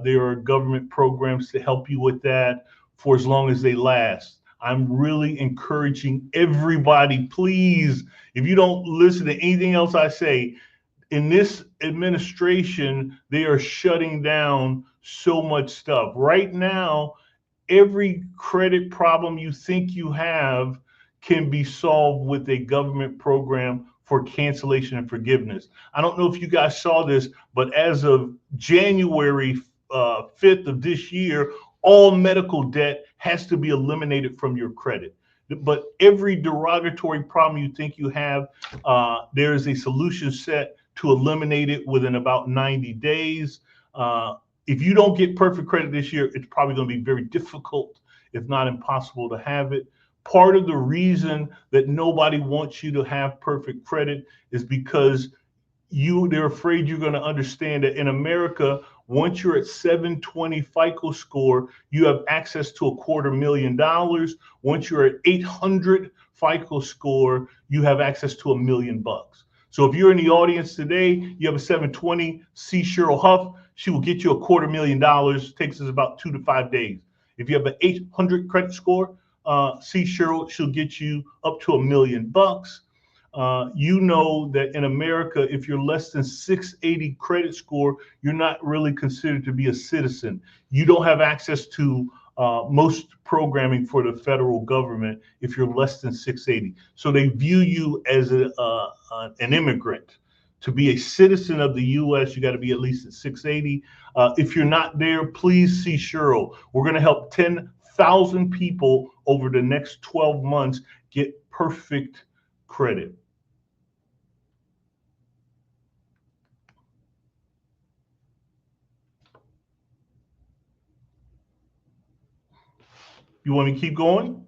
There are government programs to help you with that for as long as they last. I'm really encouraging everybody, please, if you don't listen to anything else I say, in this administration, they are shutting down so much stuff. Right now, every credit problem you think you have can be solved with a government program for cancellation and forgiveness. I don't know if you guys saw this, but as of January 5th of this year, all medical debt has to be eliminated from your credit. But every derogatory problem you think you have, there is a solution set to eliminate it within about 90 days. If you don't get perfect credit this year, it's probably going to be very difficult, if not impossible, to have it. Part of the reason that nobody wants you to have perfect credit is because they're afraid you're going to understand that in America, once you're at 720 FICO score, you have access to $250,000. Once you're at 800 FICO score, you have access to $1 million. So if you're in the audience today, you have a 720, see Sheryl Huff, she will get you $250,000. Takes us about 2 to 5 days. If you have an 800 credit score, see Sheryl, she'll get you up to $1 million. You know that in America, if you're less than 680 credit score, you're not really considered to be a citizen. You don't have access to most programming for the federal government if you're less than 680. So they view you as an immigrant. To be a citizen of the U.S., you got to be at least at 680. If you're not there, please see Sheryl. We're going to help 10,000 people over the next 12 months get perfect credit. You want me to keep going?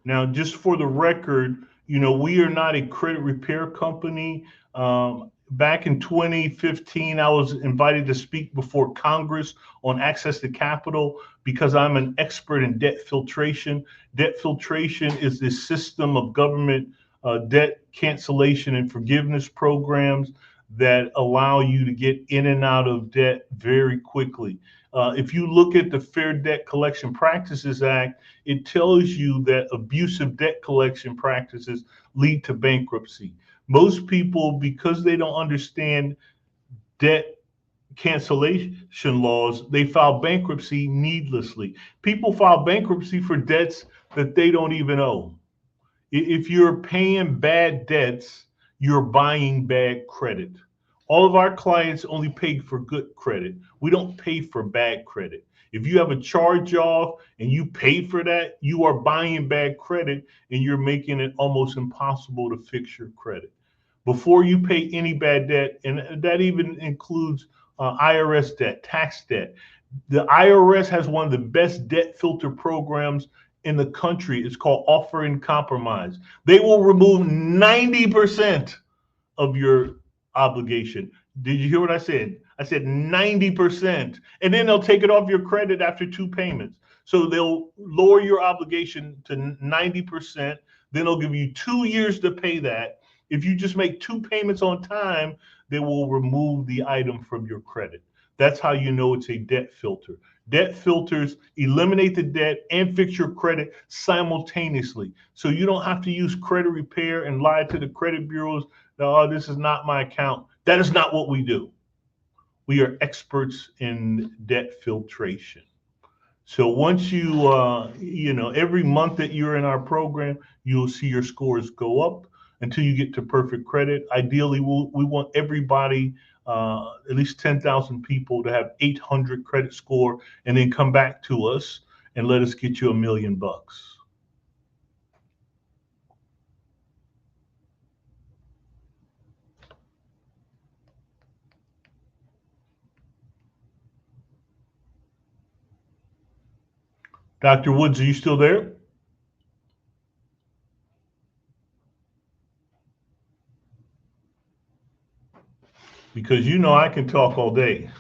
Now, just for the record, we are not a credit repair company. Back in 2015, I was invited to speak before Congress on access to capital because I'm an expert in debt filtration. Debt filtration is the system of government debt cancellation and forgiveness programs that allow you to get in and out of debt very quickly. If you look at the Fair Debt Collection Practices Act, it tells you that abusive debt collection practices lead to bankruptcy. Most people, because they don't understand debt cancellation laws, they file bankruptcy needlessly. People file bankruptcy for debts that they don't even owe. If you're paying bad debts, you're buying bad credit. All of our clients only pay for good credit. We don't pay for bad credit. If you have a charge off and you pay for that, you are buying bad credit and you're making it almost impossible to fix your credit. Before you pay any bad debt, and that even includes IRS debt, tax debt. The IRS has one of the best debt filter programs in the country. It's called Offer in Compromise. They will remove 90% of your obligation. Did you hear what I said? I said 90%. And then they'll take it off your credit after 2 payments. So they'll lower your obligation to 90%. Then they'll give you 2 years to pay that. If you just make 2 payments on time, they will remove the item from your credit. That's how you know it's a debt filter. Debt filters eliminate the debt and fix your credit simultaneously. So you don't have to use credit repair and lie to the credit bureaus. No, this is not my account. That is not what we do. We are experts in debt filtration. So once you, every month that you're in our program, you'll see your scores go up until you get to perfect credit. Ideally, we want everybody, at least 10,000 people, to have 800 credit score and then come back to us and let us get you $1 million. Dr. Woods, are you still there? Because I can talk all day.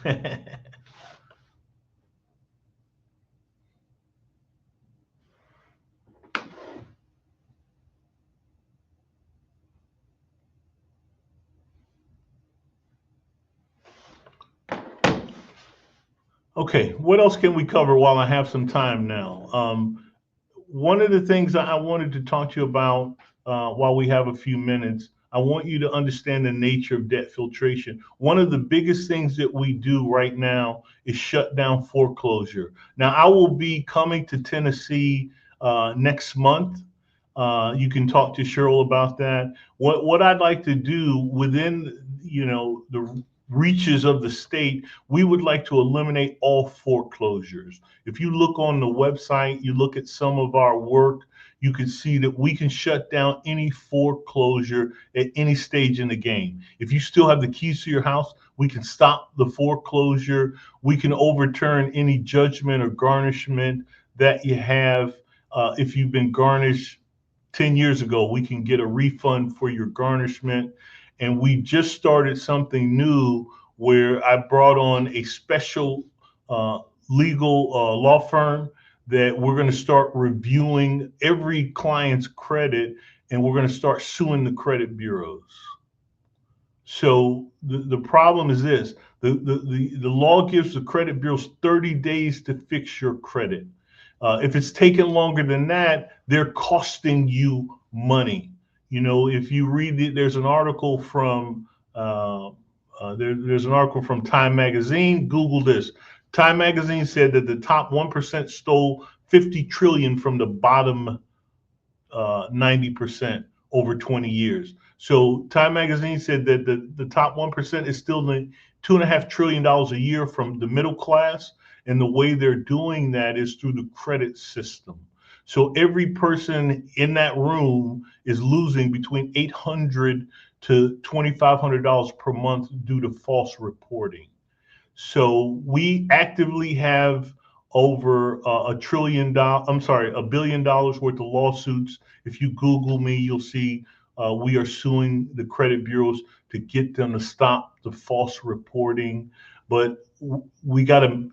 Okay, what else can we cover while I have some time now? One of the things that I wanted to talk to you about while we have a few minutes, I want you to understand the nature of debt filtration. One of the biggest things that we do right now is shut down foreclosure. Now, I will be coming to Tennessee next month. You can talk to Sheryl about that. What I'd like to do within, the reaches of the state, we would like to eliminate all foreclosures. If you look on the website, you look at some of our work, you can see that we can shut down any foreclosure at any stage in the game. If you still have the keys to your house, we can stop the foreclosure. We can overturn any judgment or garnishment that you have. If you've been garnished 10 years ago, we can get a refund for your garnishment. And we just started something new where I brought on a special legal law firm that we're going to start reviewing every client's credit, and we're going to start suing the credit bureaus. So the problem is this: the law gives the credit bureaus 30 days to fix your credit. If it's taken longer than that, they're costing you money. If you read there's an article from there's an article from Time Magazine. Google this. Time Magazine said that the top 1% stole 50 trillion from the bottom 90% over 20 years. So Time Magazine said that the top 1% is still $2.5 trillion a year from the middle class. And the way they're doing that is through the credit system. So every person in that room is losing between $800 to $2,500 per month due to false reporting. So we actively have over $1 billion worth of lawsuits. If you Google me, you'll see we are suing the credit bureaus to get them to stop the false reporting. But we got to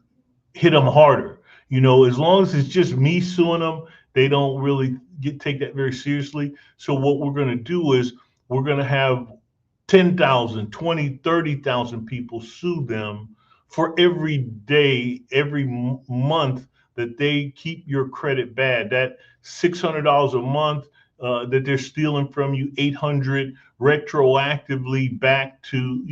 hit them harder. You know, as long as it's just me suing them, they don't really take that very seriously. So what we're going to do is we're going to have 10,000, 20, 30,000 people sue them for every day, every month that they keep your credit bad. That $600 a month that they're stealing from you, 800 retroactively back to,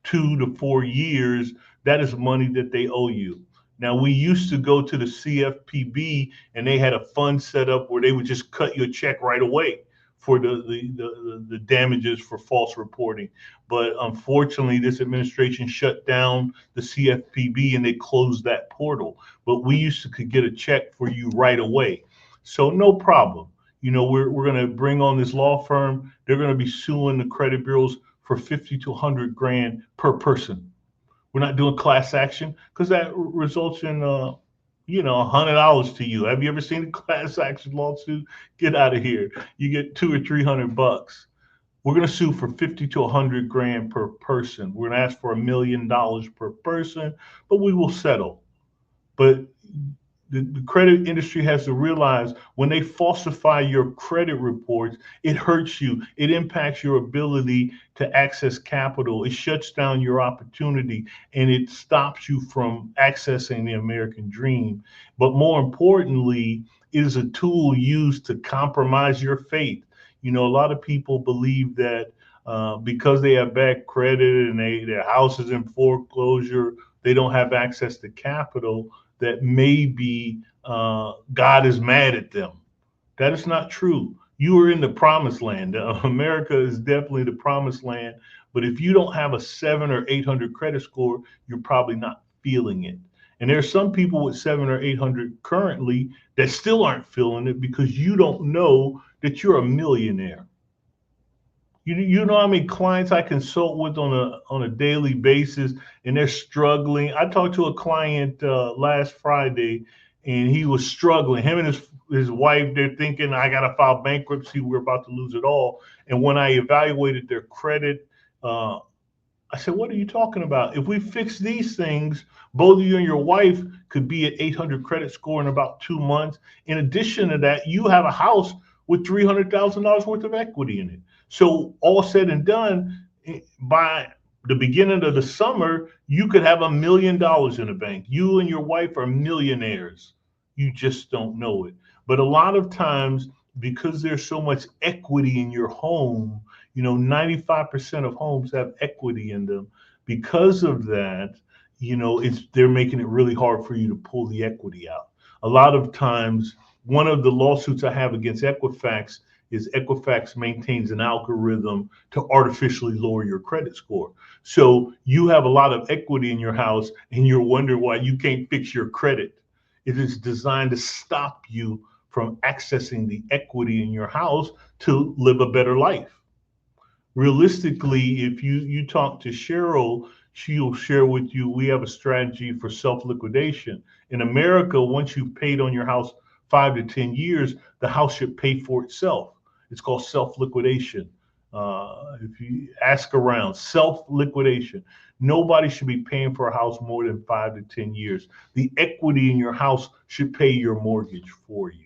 2 to 4 years, that is money that they owe you. Now, we used to go to the CFPB and they had a fund set up where they would just cut you a check right away for the damages for false reporting. But unfortunately, this administration shut down the CFPB and they closed that portal. But we used to could get a check for you right away. So no problem. You know, we're going to bring on this law firm. They're going to be suing the credit bureaus for 50 to 100 grand per person. We're not doing class action because that results in, $100 to you. Have you ever seen a class action lawsuit? Get out of here. You get $200 or $300. We're going to sue for 50 to 100 grand per person. We're going to ask for $1 million per person, but we will settle. But the credit industry has to realize when they falsify your credit reports, it hurts you. It impacts your ability to access capital. It shuts down your opportunity and it stops you from accessing the American dream. But more importantly, it is a tool used to compromise your faith. You know, a lot of people believe that because they have bad credit and their house is in foreclosure, they don't have access to capital, that maybe God is mad at them. That is not true. You are in the promised land. America is definitely the promised land. But if you don't have a 700 or 800 credit score, you're probably not feeling it. And there are some people with 700 or 800 currently that still aren't feeling it because you don't know that you're a millionaire. You know how many clients I consult with on a daily basis, and they're struggling. I talked to a client last Friday, and he was struggling. Him and his wife, they're thinking, I got to file bankruptcy. We're about to lose it all. And when I evaluated their credit, I said, what are you talking about? If we fix these things, both of you and your wife could be at 800 credit score in about 2 months. In addition to that, you have a house with $300,000 worth of equity in it. So all said and done, by the beginning of the summer, you could have $1 million in the bank. You and your wife are millionaires. You just don't know it. But a lot of times, because there's so much equity in your home, 95% of homes have equity in them. Because of that, they're making it really hard for you to pull the equity out. A lot of times, one of the lawsuits I have against Equifax is Equifax maintains an algorithm to artificially lower your credit score. So you have a lot of equity in your house and you're wondering why you can't fix your credit. It is designed to stop you from accessing the equity in your house to live a better life. Realistically, if you talk to Sheryl, she'll share with you, we have a strategy for self-liquidation. In America, once you've paid on your house 5 to 10 years, the house should pay for itself. It's called self-liquidation. If you ask around, self-liquidation. Nobody should be paying for a house more than 5 to 10 years. The equity in your house should pay your mortgage for you.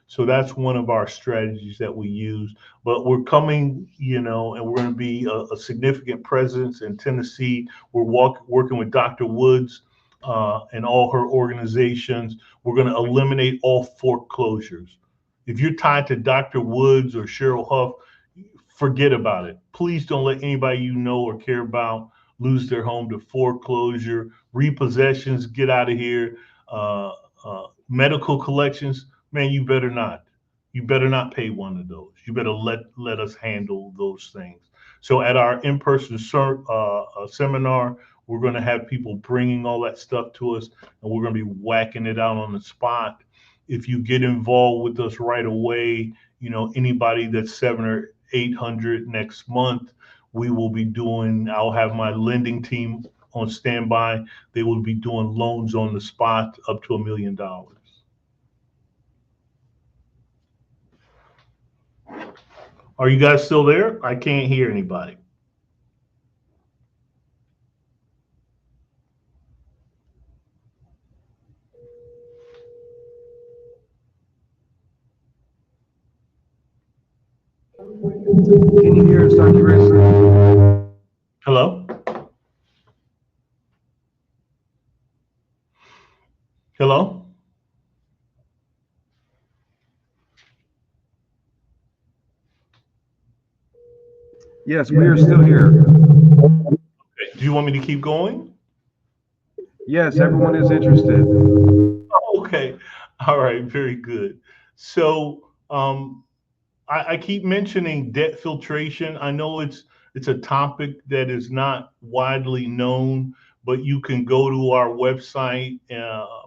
So that's one of our strategies that we use. But we're coming, and we're going to be a significant presence in Tennessee. We're working with Dr. Woods and all her organizations. We're going to eliminate all foreclosures. If you're tied to Dr. Woods or Sheryl Huff, forget about it. Please don't let anybody you know or care about lose their home to foreclosure, repossessions, get out of here, medical collections. Man, you better not. You better not pay one of those. You better let us handle those things. So at our in-person seminar, we're going to have people bringing all that stuff to us, and we're going to be whacking it out on the spot. If you get involved with us right away, anybody that's 700 or 800 next month. We will be doing, I'll have my lending team on standby. They will be doing loans on the spot up to $1 million. Are you guys still there? I can't hear anybody. Can you hear us, Dr. Grayson? Hello? Hello? Yes, we are still here. Okay. Do you want me to keep going? Yes, everyone is interested. Okay. All right. Very good. So I keep mentioning debt filtration. I know it's a topic that is not widely known, but you can go to our website,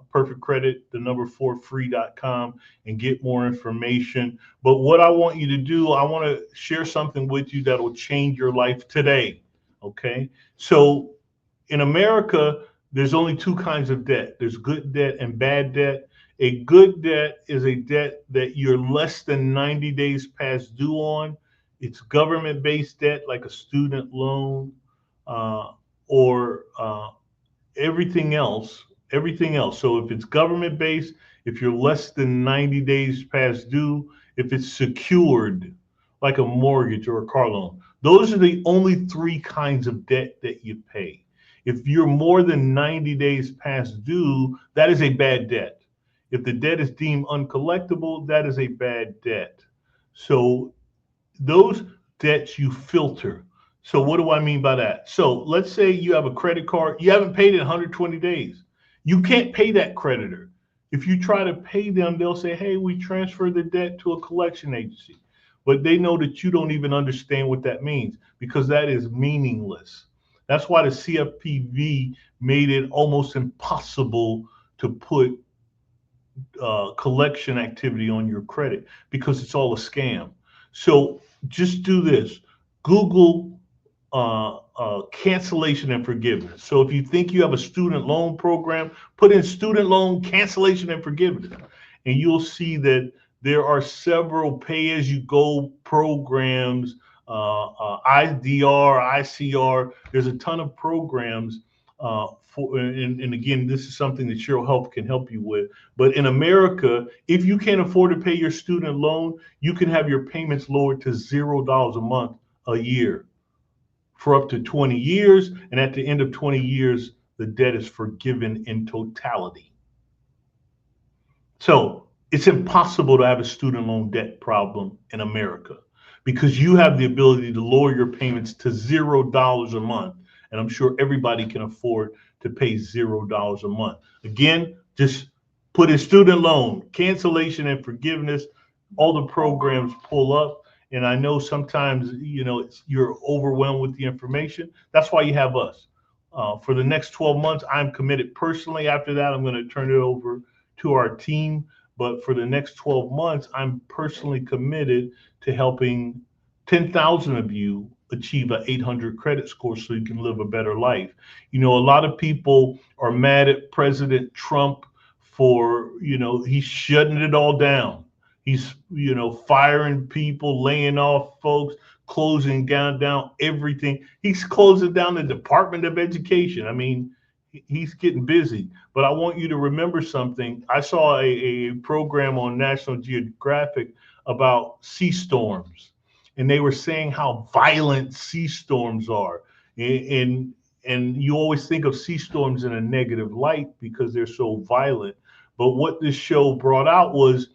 Perfect Credit, the number 4free.com, and get more information. But what I want you to do, I want to share something with you that will change your life today. Okay. So in America, there's only two kinds of debt. There's good debt and bad debt. A good debt is a debt that you're less than 90 days past due on. It's government-based debt like a student loan or everything else. Everything else. So if it's government-based, if you're less than 90 days past due, if it's secured like a mortgage or a car loan, those are the only three kinds of debt that you pay. If you're more than 90 days past due, that is a bad debt. If the debt is deemed uncollectible, that is a bad debt. So those debts you filter. So what do I mean by that? So let's say you have a credit card, you haven't paid it 120 days. You can't pay that creditor. If you try to pay them, they'll say, hey, we transfer the debt to a collection agency. But they know that you don't even understand what that means because that is meaningless. That's why the CFPB made it almost impossible to put collection activity on your credit because it's all a scam. So just do this. Google cancellation and forgiveness. So if you think you have a student loan program, put in student loan cancellation and forgiveness, and you'll see that there are several pay-as-you-go programs, IDR, ICR. There's a ton of programs and again, this is something that Sheryl Health can help you with. But in America, if you can't afford to pay your student loan, you can have your payments lowered to $0 a month a year for up to 20 years. And at the end of 20 years, the debt is forgiven in totality. So it's impossible to have a student loan debt problem in America because you have the ability to lower your payments to $0 a month. And I'm sure everybody can afford to pay $0 a month. Again, just put in student loan, cancellation and forgiveness. All the programs pull up. And I know sometimes, you're overwhelmed with the information. That's why you have us. For the next 12 months, I'm committed personally. After that, I'm going to turn it over to our team. But for the next 12 months, I'm personally committed to helping 10,000 of you achieve an 800 credit score so you can live a better life. A lot of people are mad at President Trump for, he's shutting it all down. He's, firing people, laying off folks, closing down everything. He's closing down the Department of Education. I mean, he's getting busy. But I want you to remember something. I saw a program on National Geographic about sea storms. And they were saying how violent sea storms are. And you always think of sea storms in a negative light because they're so violent. But what this show brought out was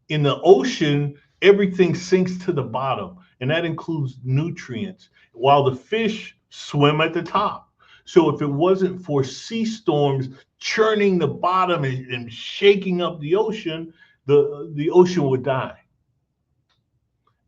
in the ocean, everything sinks to the bottom, and that includes nutrients, while the fish swim at the top. So if it wasn't for sea storms churning the bottom and shaking up the ocean, the ocean would die.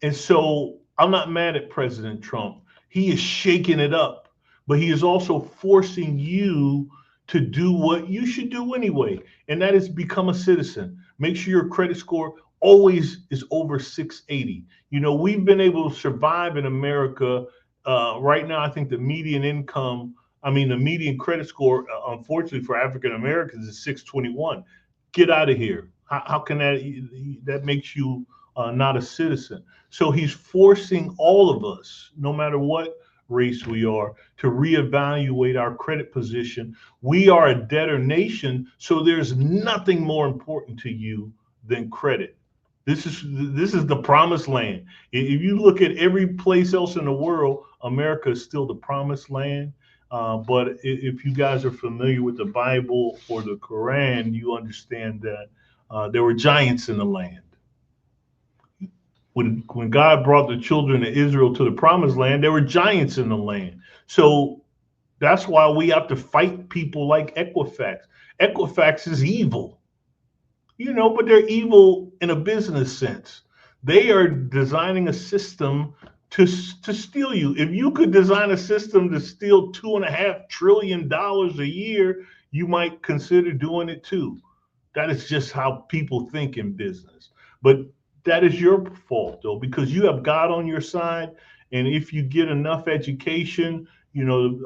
And so I'm not mad at President Trump. He is shaking it up, but he is also forcing you to do what you should do anyway. And that is become a citizen. Make sure your credit score always is over 680. You know, we've been able to survive in America. Right now, I think the median income, the median credit score, unfortunately for African Americans, is 621. Get out of here. How can that makes you not a citizen? So he's forcing all of us, no matter what race we are, to reevaluate our credit position. We are a debtor nation, so there's nothing more important to you than credit. This is the promised land. If you look at every place else in the world, America is still the promised land. But if you guys are familiar with the Bible or the Quran, you understand that there were giants in the land. When God brought the children of Israel to the promised land, there were giants in the land. So that's why we have to fight people like Equifax. Equifax is evil, but they're evil in a business sense. They are designing a system to steal you. If you could design a system to steal $2.5 trillion a year, you might consider doing it too. That is just how people think in business. But that is your fault, though, because you have God on your side. And if you get enough education,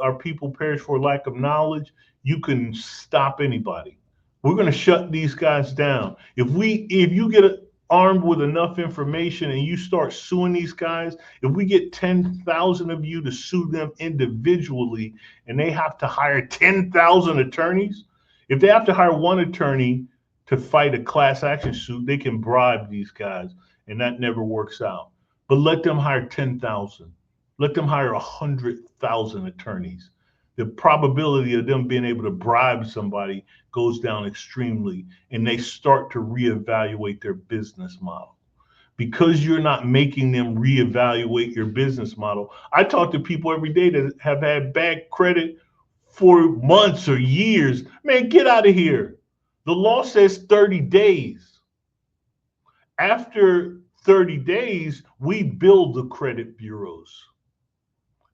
our people perish for lack of knowledge, you can stop anybody. We're going to shut these guys down. If you get armed with enough information and you start suing these guys, if we get 10,000 of you to sue them individually and they have to hire 10,000 attorneys, if they have to hire one attorney to fight a class action suit, they can bribe these guys, and that never works out. But let them hire 10,000. Let them hire 100,000 attorneys. The probability of them being able to bribe somebody goes down extremely, and they start to reevaluate their business model. Because you're not making them reevaluate your business model. I talk to people every day that have had bad credit for months or years. Man, get out of here. The law says 30 days. After 30 days, we build the credit bureaus.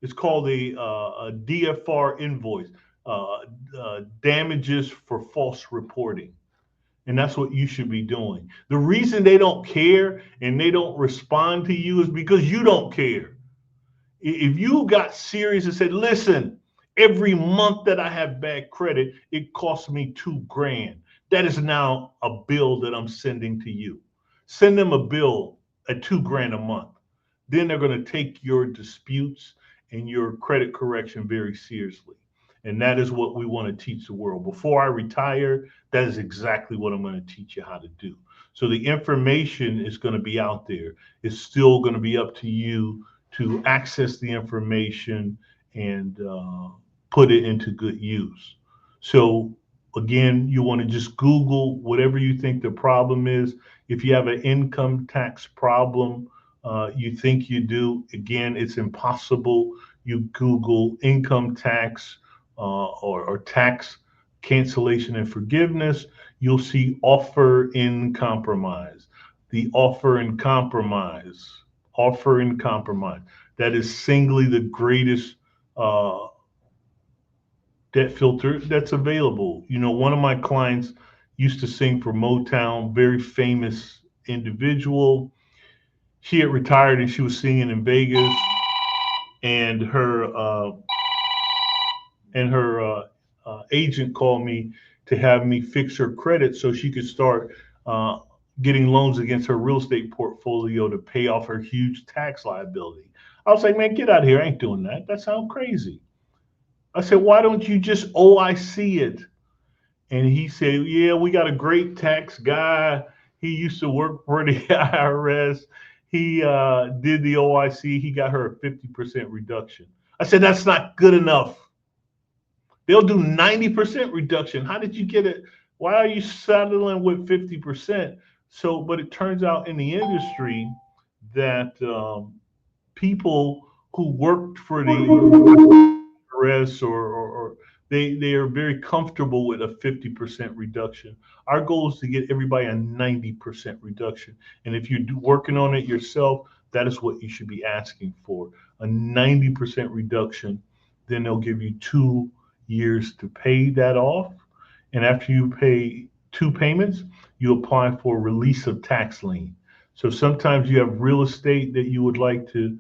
It's called a DFR invoice, damages for false reporting. And that's what you should be doing. The reason they don't care and they don't respond to you is because you don't care. If you got serious and said, listen, every month that I have bad credit, it costs me $2,000. That is now a bill that I'm sending to you. Send them a bill at $2,000 a month. Then they're going to take your disputes and your credit correction very seriously. And that is what we want to teach the world. Before I retire, that is exactly what I'm going to teach you how to do. So the information is going to be out there. It's still going to be up to you to access the information and put it into good use. So again, you want to just Google whatever you think the problem is. If you have an income tax problem, you think you do, again, it's impossible. You Google income tax or tax cancellation and forgiveness, you'll see offer in compromise. The offer in compromise. That is singly the greatest debt filter that's available. One of my clients used to sing for Motown, very famous individual. She had retired and she was singing in Vegas, and her agent called me to have me fix her credit so she could start getting loans against her real estate portfolio to pay off her huge tax liability. I was like, man, get out of here. I ain't doing that. That sounds crazy. I said, why don't you just OIC it? And he said, yeah, we got a great tax guy. He used to work for the IRS. He did the OIC. He got her a 50% reduction. I said, that's not good enough. They'll do 90% reduction. How did you get it? Why are you settling with 50%? So, but it turns out in the industry that people who worked for the IRS or they are very comfortable with a 50% reduction. Our goal is to get everybody a 90% reduction. And if you're working on it yourself, that is what you should be asking for, a 90% reduction. Then they'll give you 2 years to pay that off. And after you pay 2 payments, you apply for release of tax lien. So sometimes you have real estate that you would like to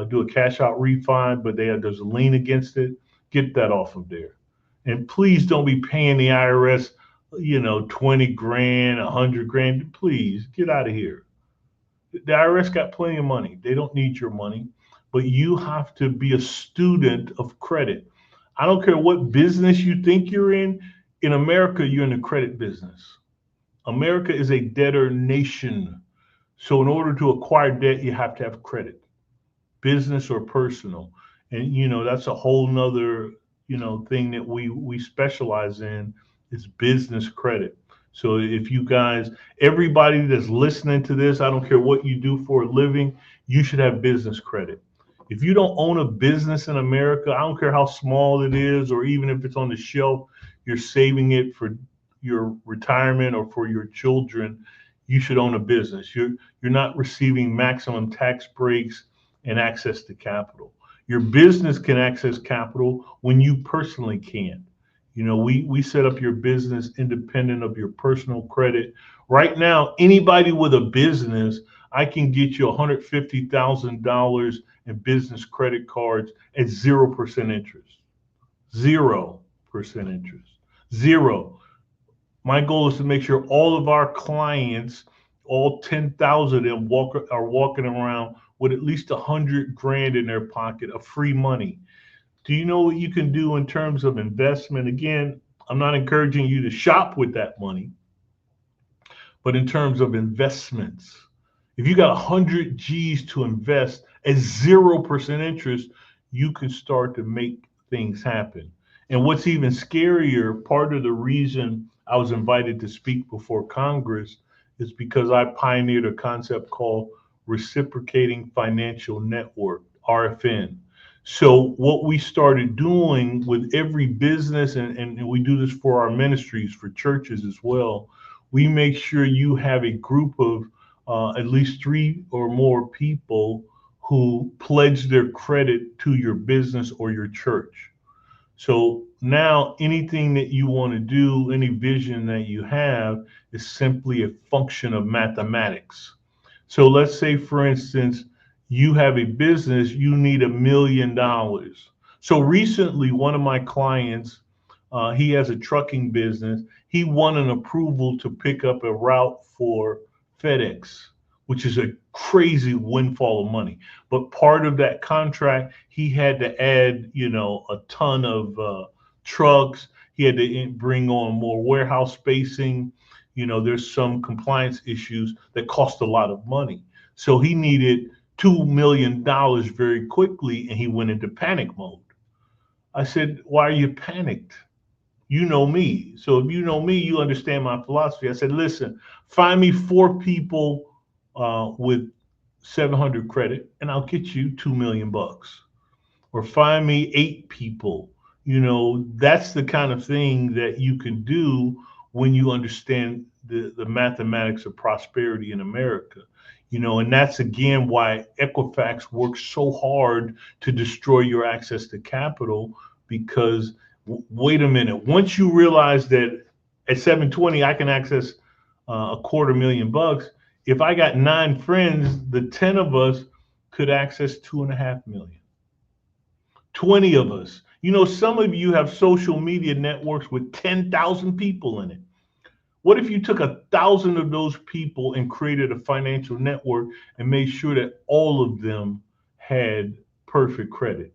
do a cash out refi, but there's a lien against it. Get that off of there. And please don't be paying the IRS, 20 grand, 100 grand. Please get out of here. The IRS got plenty of money. They don't need your money, but you have to be a student of credit. I don't care what business you think you're in. In America, you're in the credit business. America is a debtor nation. So in order to acquire debt, you have to have credit, business or personal. And, that's a whole nother, thing that we specialize in is business credit. So if you guys, everybody that's listening to this, I don't care what you do for a living, you should have business credit. If you don't own a business in America, I don't care how small it is, or even if it's on the shelf, you're saving it for your retirement or for your children, you should own a business. You're not receiving maximum tax breaks and access to capital. Your business can access capital when you personally can't. We set up your business independent of your personal credit. Right now, anybody with a business, I can get you $150,000 in business credit cards at 0% interest. 0% interest. Zero. My goal is to make sure all of our clients, all 10,000 of them are walking around with at least 100 grand in their pocket of free money. Do you know what you can do in terms of investment? Again, I'm not encouraging you to shop with that money, but in terms of investments, if you got 100 G's to invest at 0% interest, you can start to make things happen. And what's even scarier, part of the reason I was invited to speak before Congress is because I pioneered a concept called Reciprocating Financial Network, RFN. So what we started doing with every business, and we do this for our ministries, for churches as well, we make sure you have a group of at least 3 or more people who pledge their credit to your business or your church. So now anything that you want to do, any vision that you have, is simply a function of mathematics. So let's say, for instance, you have a business, you need $1 million. So recently, one of my clients, he has a trucking business. He won an approval to pick up a route for FedEx, which is a crazy windfall of money. But part of that contract, he had to add, a ton of trucks. He had to bring on more warehouse spacing. There's some compliance issues that cost a lot of money. So he needed $2 million very quickly, and he went into panic mode. I said, why are you panicked? You know me. So if you know me, you understand my philosophy. I said, listen, find me 4 people with 700 credit, and I'll get you $2 million. Or find me 8 people. That's the kind of thing that you can do when you understand the mathematics of prosperity in America. And that's again why Equifax works so hard to destroy your access to capital, because wait a minute, once you realize that at 720 I can access $250,000, if I got 9 friends, the 10 of us could access 2.5 million. 20 of us. Some of you have social media networks with 10,000 people in it. What if you took 1,000 of those people and created a financial network and made sure that all of them had perfect credit?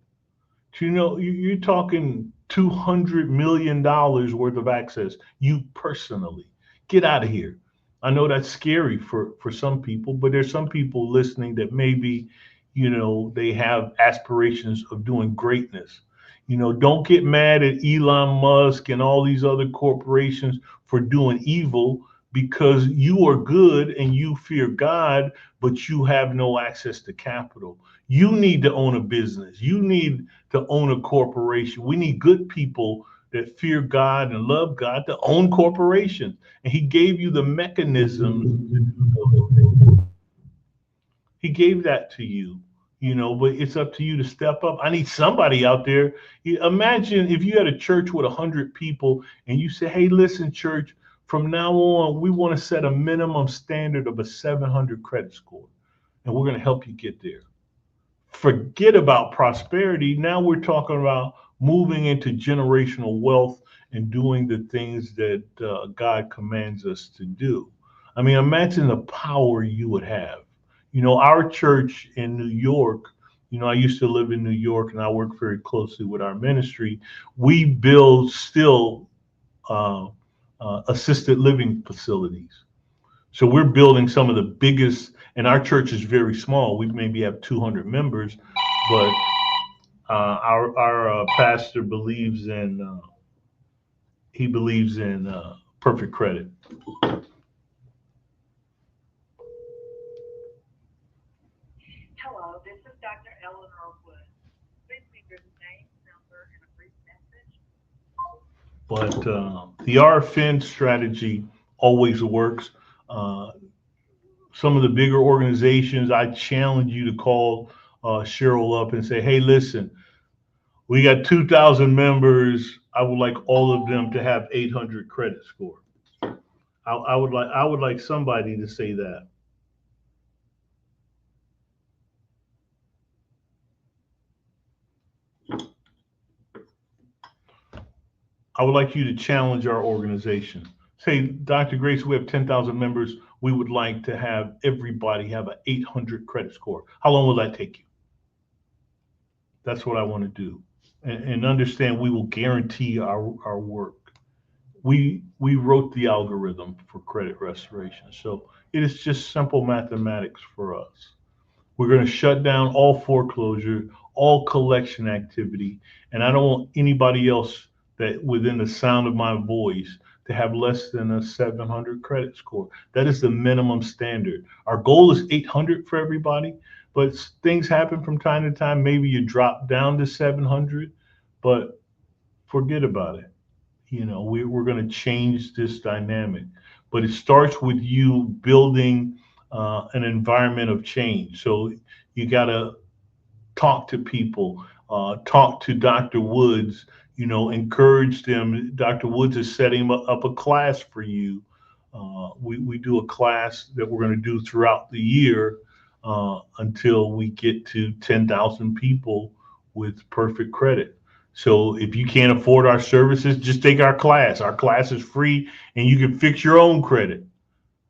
You're talking $200 million worth of access, you personally. Get out of here. I know that's scary for some people, but there's some people listening that maybe, they have aspirations of doing greatness. Don't get mad at Elon Musk and all these other corporations for doing evil, because you are good and you fear God, but you have no access to capital. You need to own a business. You need to own a corporation. We need good people that fear God and love God to own corporations. And he gave you the mechanisms. He gave that to you. But it's up to you to step up. I need somebody out there. Imagine if you had a church with 100 people and you say, hey, listen, church, From now on, we want to set a minimum standard of a 700 credit score, and we're going to help you get there. Forget about prosperity. Now we're talking about moving into generational wealth and doing the things that God commands us to do. I mean, imagine the power you would have. You know, our church in New York, you know, I used to live in New York and I work very closely with our ministry. We build still assisted living facilities. So we're building some of the biggest, and our church is very small. We maybe have 200 members, but our pastor believes in perfect credit. Hello, this is Dr. Elenora Wood. Please leave your name, number, and a brief message. But the RFN strategy always works. Some of the bigger organizations, I challenge you to call Sheryl up and say, hey, listen, we got 2,000 members. I would like all of them to have 800 credit score. I would like somebody to say that. I would like you to challenge our organization. Say, Dr. Grace, we have 10,000 members. We would like to have everybody have an 800 credit score. How long will that take you? That's what I want to do. And understand we will guarantee our work. We wrote the algorithm for credit restoration. So it is just simple mathematics for us. We're going to shut down all foreclosure, all collection activity. And I don't want anybody else that within the sound of my voice to have less than a 700 credit score. That is the minimum standard. Our goal is 800 for everybody, but things happen from time to time. Maybe you drop down to 700, but forget about it. You know, we're going to change this dynamic, but it starts with you building an environment of change. So you got to talk to people, talk to Dr. Woods, you know, encourage them. Dr. Woods is setting up a class for you. We do a class that we're going to do throughout the year until we get to 10,000 people with perfect credit. So if you can't afford our services, just take our class. Our class is free and you can fix your own credit.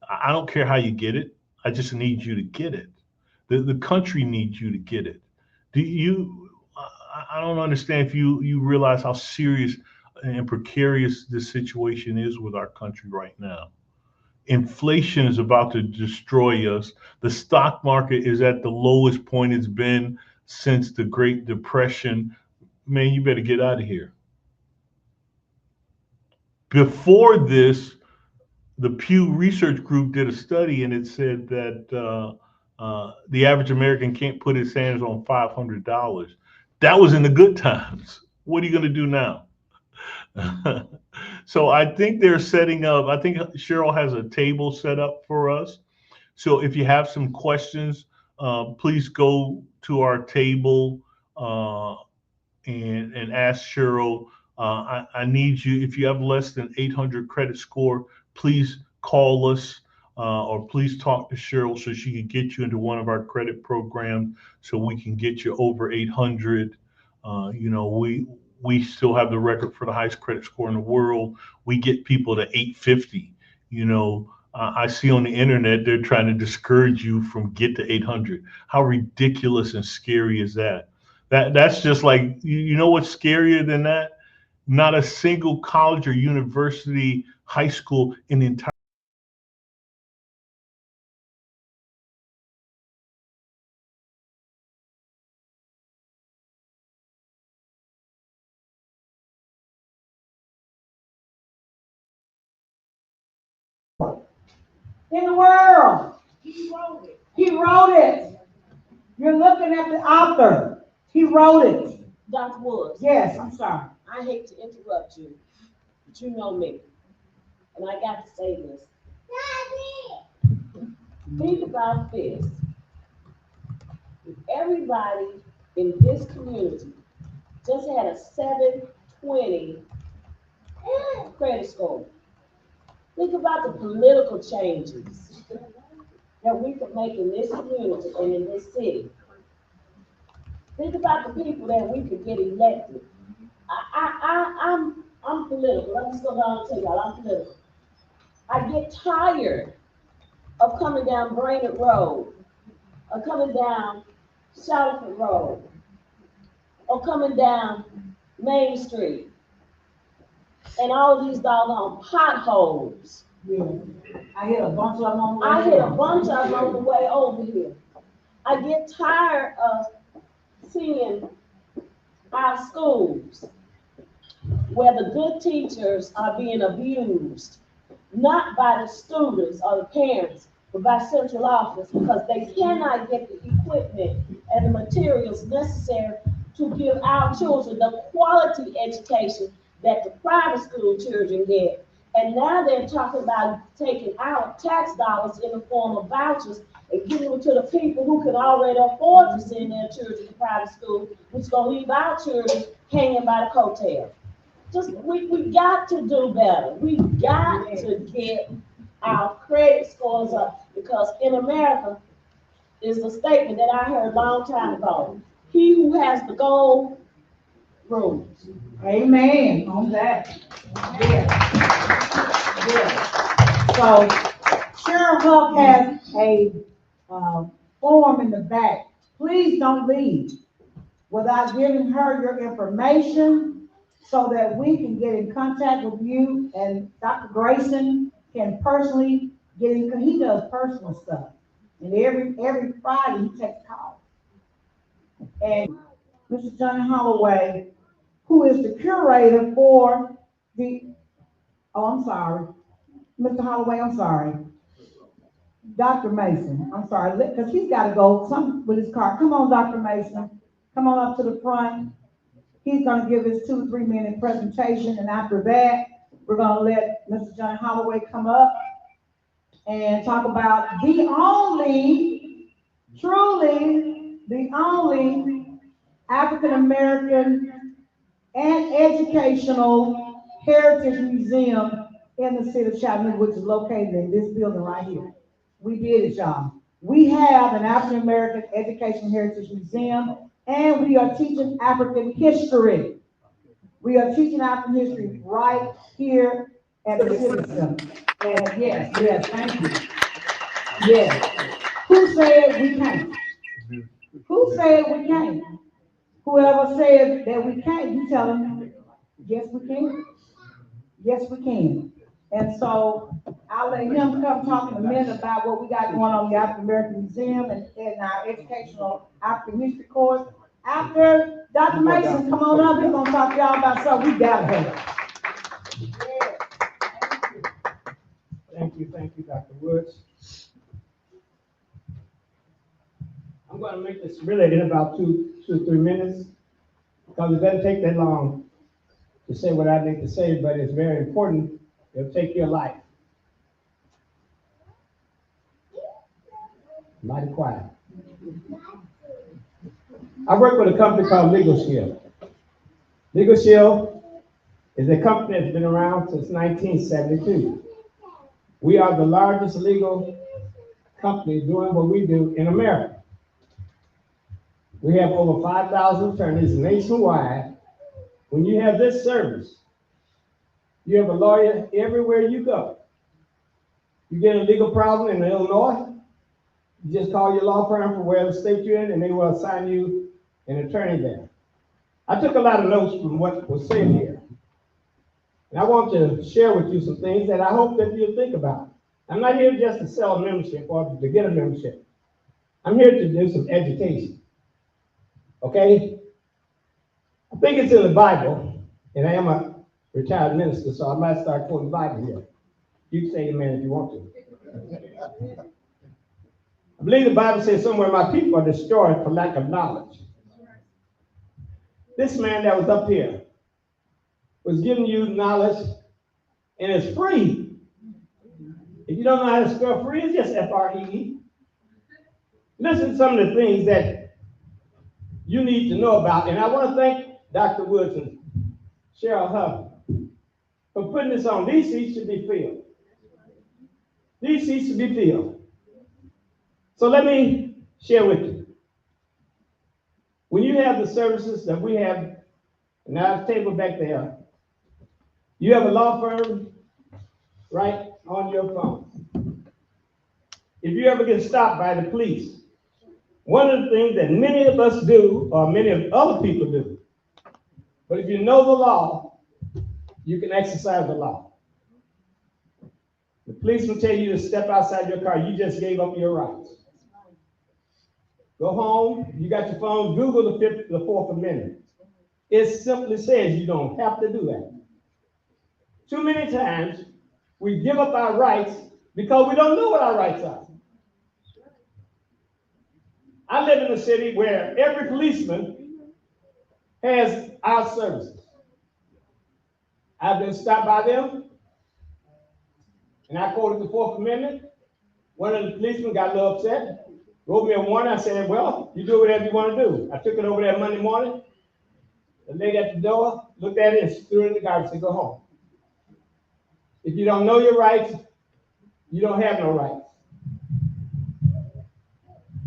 I don't care how you get it. I just need you to get it. The country needs you to get it. I don't understand if you realize how serious and precarious this situation is with our country right now. Inflation is about to destroy us. The stock market is at the lowest point it's been since the Great Depression. Man, you better get out of here. Before this, the Pew Research Group did a study and it said that the average American can't put his hands on $500. That was in the good times. What are you going to do now? So I think they're setting up, I think Sheryl has a table set up for us. So if you have some questions, please go to our table and ask Sheryl. I need you, if you have less than 800 credit score, please call us or please talk to Sheryl so she can get you into one of our credit programs so we can get you over 800. You know, we still have the record for the highest credit score in the world. We get people to 850. You know, I see on the internet, they're trying to discourage you from get to 800. How ridiculous and scary is that? That's just like, you know what's scarier than that? Not a single college or university, high school in the entire in the world. He wrote it. He wrote it. You're looking at the author. He wrote it. Dr. Woods. Yes, I'm sorry. I hate to interrupt you, but you know me. And I got to say this. Think about this. If everybody in this community just had a 720 credit score, Think about the political changes that we could make in this community and in this city. Think about the people that we could get elected. I'm political. Let me just go down and tell y'all, I'm political. I get tired of coming down Brainerd Road, or coming down Shalford Road, or coming down Main Street, and all of these doggone potholes. Yeah. I hit a bunch of them on the way. I hit a bunch of them on the way over here. I get tired of seeing our schools where the good teachers are being abused, not by the students or the parents, but by central office, because they cannot get the equipment and the materials necessary to give our children the quality education that the private school children get. And now they're talking about taking our tax dollars in the form of vouchers and giving them to the people who can already afford to send their children to private school, which is gonna leave our children hanging by the coattail. We got to do better. We got to get our credit scores up, because in America is a statement that I heard a long time ago. He who has the gold rules. Amen on that. Yeah. Yeah. So Sheryl Huff has a form in the back. Please don't leave without giving her your information so that we can get in contact with you, and Dr. Grayson can personally get in, because he does personal stuff. And every Friday he takes calls. And Mr. Johnny Holloway, who is the curator for I'm sorry, Mr. Holloway, I'm sorry. Dr. Mason, I'm sorry, because he's got to go with his car. Come on, Dr. Mason, come on up to the front. He's gonna give his 2 to 3 minute presentation, and after that, we're gonna let Mr. Johnny Holloway come up and talk about truly the only African-American and educational heritage museum in the city of Chattanooga, which is located in this building right here. We did it, y'all. We have an African-American Education Heritage Museum, and we are teaching African history. We are teaching African history right here at the City Center. And yes, thank you. Yes. Who said we can't? Who said we can't? Whoever said that we can't, you tell them, yes, we can. Yes, we can. And so I'll let him come talk in a minute about what we got going on in the African American Museum and our educational African history course. After Dr. Mason, come on up, he's gonna talk to y'all about something we gotta have. Thank you, Dr. Woods. I'm gonna make this really in about 2 to 3 minutes, because it doesn't take that long to say what I need to say, but it's very important. It'll take your life. Mighty quiet. I work with a company called Legal Shield. Legal Shield is a company that's been around since 1972. We are the largest legal company doing what we do in America. We have over 5,000 attorneys nationwide. When you have this service, you have a lawyer everywhere you go. You get a legal problem in Illinois, you just call your law firm for wherever state you're in, and they will assign you an attorney there. I took a lot of notes from what was said here. And I want to share with you some things that I hope that you'll think about. I'm not here just to sell a membership or to get a membership. I'm here to do some education. Okay? I think it's in the Bible, and I am a retired minister, so I might start quoting the Bible here. You can say amen if you want to. I believe the Bible says somewhere, my people are destroyed for lack of knowledge. This man that was up here was giving you knowledge, and it's free. If you don't know how to spell free, it's just F-R-E-E. Listen to some of the things that you need to know about. And I want to thank Dr. Woods and Sheryl Huff for putting this on. These seats should be filled. These seats should be filled. So let me share with you. When you have the services that we have, and our table back there, you have a law firm right on your phone. If you ever get stopped by the police, one of the things that many of us do, or many of other people do, but if you know the law, you can exercise the law. The police will tell you to step outside your car. You just gave up your rights. Go home. You got your phone. Google the Fourth Amendment. It simply says you don't have to do that. Too many times we give up our rights because we don't know what our rights are. I live in a city where every policeman has our services. I've been stopped by them, and I quoted the Fourth Amendment. One of the policemen got a little upset, wrote me a warning. I said, well, you do whatever you want to do. I took it over there Monday morning. The lady at the door looked at it and threw it in the garbage and said, go home. If you don't know your rights, you don't have no rights.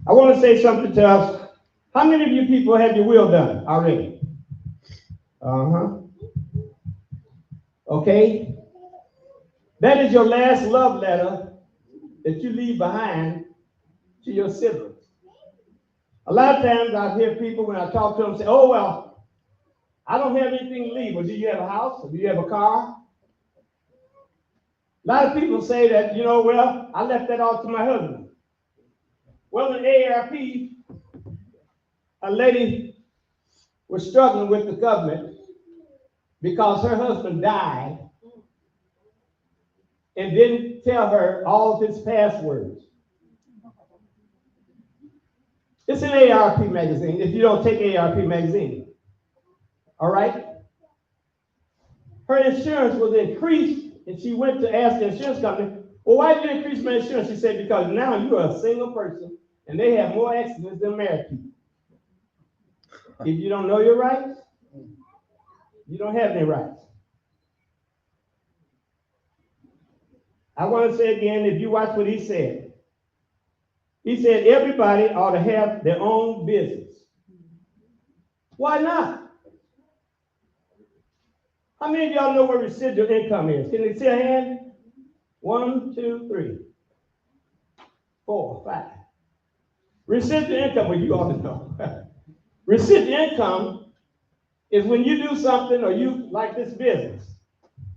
I want to say something to us. How many of you people have your will done already? Okay. That is your last love letter that you leave behind to your siblings. A lot of times I hear people when I talk to them say, oh, well, I don't have anything to leave. Well, do you have a house? Or do you have a car? A lot of people say that, well, I left that all to my husband. Well, in AARP, a lady was struggling with the government because her husband died and didn't tell her all of his passwords. It's an AARP magazine, if you don't take AARP magazine. All right? Her insurance was increased, and she went to ask the insurance company, well, why did you increase my insurance? She said, because now you are a single person, and they have more accidents than married people. If you don't know your rights, you don't have any rights. I want to say again, if you watch what he said everybody ought to have their own business. Why not? How many of y'all know what residual income is? Can you see a hand? 1, 2, 3, 4, 5. Residual income, well, you ought to know. Residual income is when you do something, or you, like this business,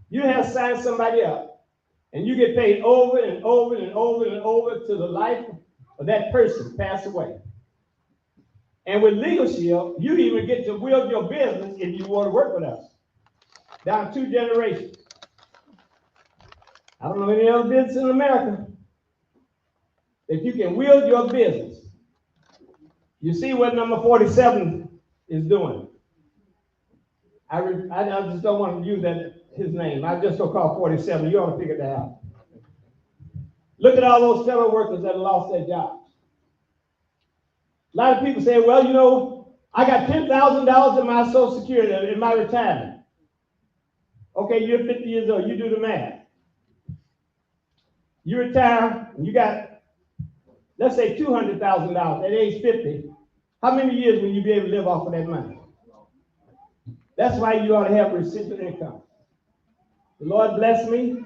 you have signed somebody up, and you get paid over and over and over and over to the life of that person pass away. And with Legal Shield, you even get to build your business if you want to work with us. Down 2 generations. I don't know any other business in America that you can wield your business. You see what number 47 is doing. I just don't want to use his name. I just don't call 47. You ought to figure that out. Look at all those federal workers that lost their jobs. A lot of people say, well, I got $10,000 in my Social Security in my retirement. Okay, you're 50 years old. You do the math. You retire, and you got, let's say, $200,000 at age 50. How many years will you be able to live off of that money? That's why you ought to have residual income. The Lord bless me.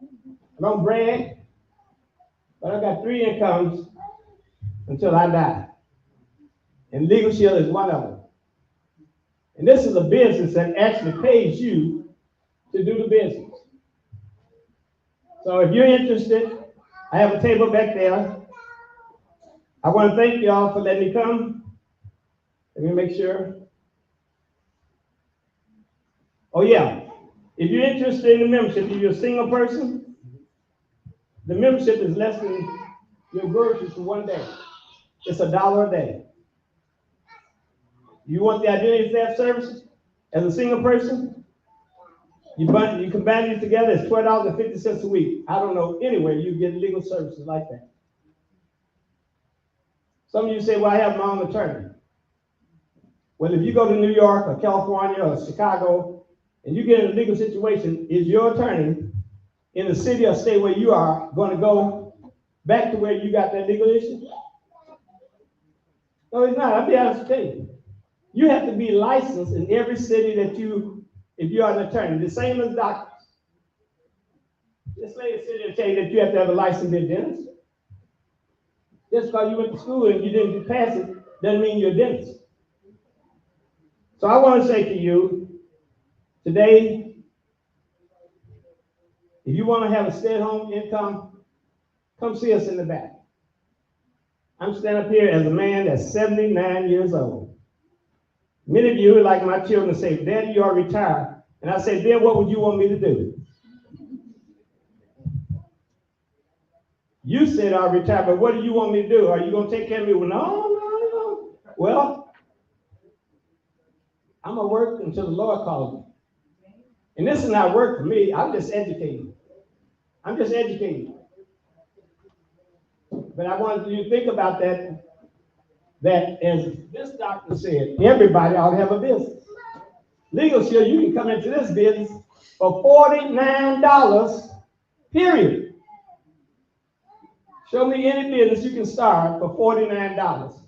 I don't brag, but I got 3 incomes until I die. And Legal Shield is one of them. And this is a business that actually pays you to do the business. So if you're interested, I have a table back there. I want to thank y'all for letting me come. Let me make sure. Oh yeah, if you're interested in the membership, if you're a single person, the membership is less than your groceries for one day. It's $1 a day. You want the identity theft services as a single person? You combine these together, it's $12.50 a week. I don't know anywhere you get legal services like that. Some of you say, well, I have my own attorney. Well, if you go to New York or California or Chicago and you get in a legal situation, is your attorney in the city or state where you are going to go back to where you got that legal issue? No, it's not. I'll be honest with you. You have to be licensed in every city that if you are an attorney, the same as doctors. This lady said to tell you that you have to have a license to be a dentist. Just because you went to school and you didn't pass it doesn't mean you're a dentist. So I want to say to you today, if you want to have a stay-at-home income, come see us in the back. I'm standing up here as a man that's 79 years old. Many of you, like my children, say, Daddy, you are retired. And I say, then what would you want me to do? You said I'll retire, but what do you want me to do? Are you going to take care of me? Well, no. Well, I'm going to work until the Lord calls me. And this is not work for me. I'm just educating. But I want you to think about that as this doctor said, everybody ought to have a business. Legal Shield, you can come into this business for $49, period. Show me any business you can start for $49.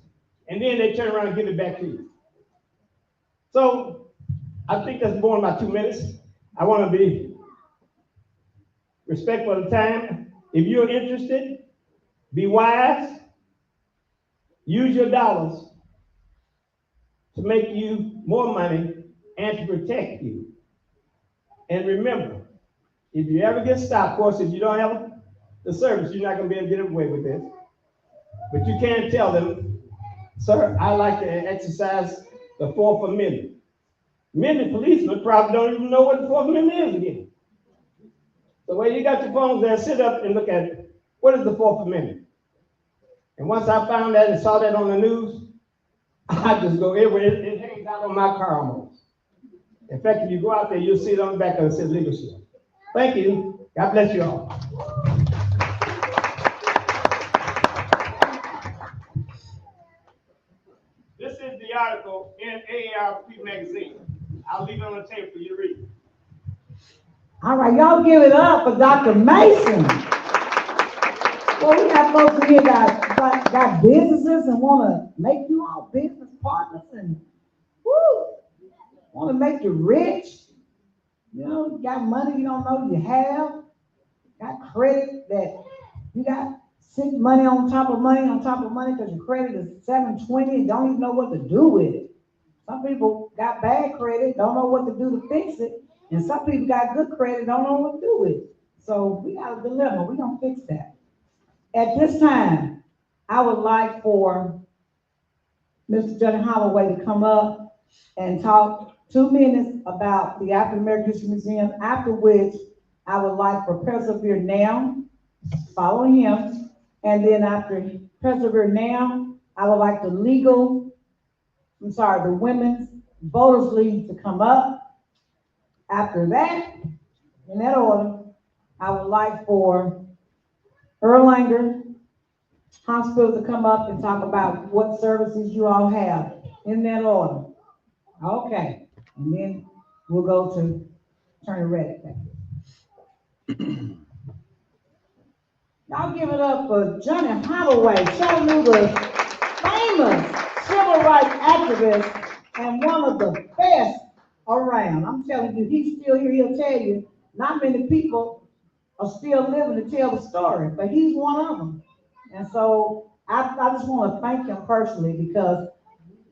And then they turn around and give it back to you. So I think that's more than about 2 minutes. I want to be respectful of the time. If you're interested, be wise. Use your dollars to make you more money and to protect you. And remember, if you ever get stopped, of course, if you don't have the service, you're not going to be able to get away with this. But you can tell them, sir, I like to exercise the Fourth Amendment. Many policemen probably don't even know what the Fourth Amendment is again. So when you got your phones there, sit up and look at it. What is the Fourth Amendment? And once I found that and saw that on the news, I just go everywhere. It hangs out on my car almost. In fact, if you go out there, you'll see it on the back of it says Legal Shield. Thank you. God bless you all. This is the article in AARP magazine. I'll leave it on the table for you to read. All right, y'all give it up for Dr. Mason. Well, we have folks in here got businesses and want to make you all business partners and want to make you rich. You know, you got money you don't know you have. Got credit that you got money on top of money because your credit is 720 and don't even know what to do with it. Some people got bad credit, don't know what to do to fix it. And some people got good credit, don't know what to do with it. So we got a dilemma. We're going to fix that. At this time, I would like for Mr. Johnny Holloway to come up and talk 2 minutes about the African American History Museum, after which I would like for Persevere now, follow him, and then after Persevere now, I would like the Women's Voters League to come up. After that, in that order, I would like for Erlanger Hospital to come up and talk about what services you all have, in that order. Okay, and then we'll go to Attorney Redditt. Y'all give it up for Johnny Holloway, Chattanooga's famous civil rights activist and one of the best around. I'm telling you, he's still here. He'll tell you, not many people are still living to tell the story, but he's one of them. And so I just want to thank him personally, because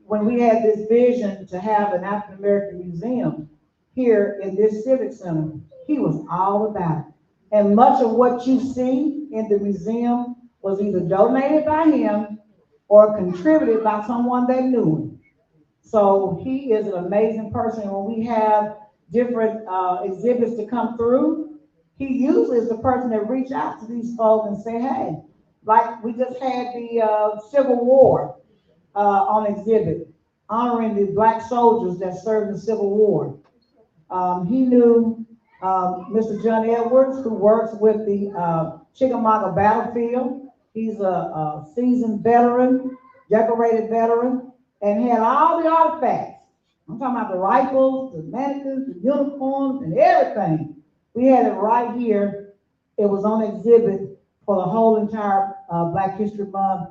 when we had this vision to have an African American museum here in this civic center, he was all about it. And much of what you see in the museum was either donated by him or contributed by someone that knew him. So he is an amazing person. When we have different exhibits to come through, he usually is the person that reach out to these folks and say, hey, like we just had the Civil War on exhibit, honoring the Black soldiers that served in the Civil War. He knew Mr. John Edwards, who works with the Chickamauga battlefield. He's a seasoned veteran, decorated veteran, and had all the artifacts. I'm talking about the rifles, the mannequins, the uniforms, and everything. We had it right here It was on exhibit for the whole entire, Black History Month.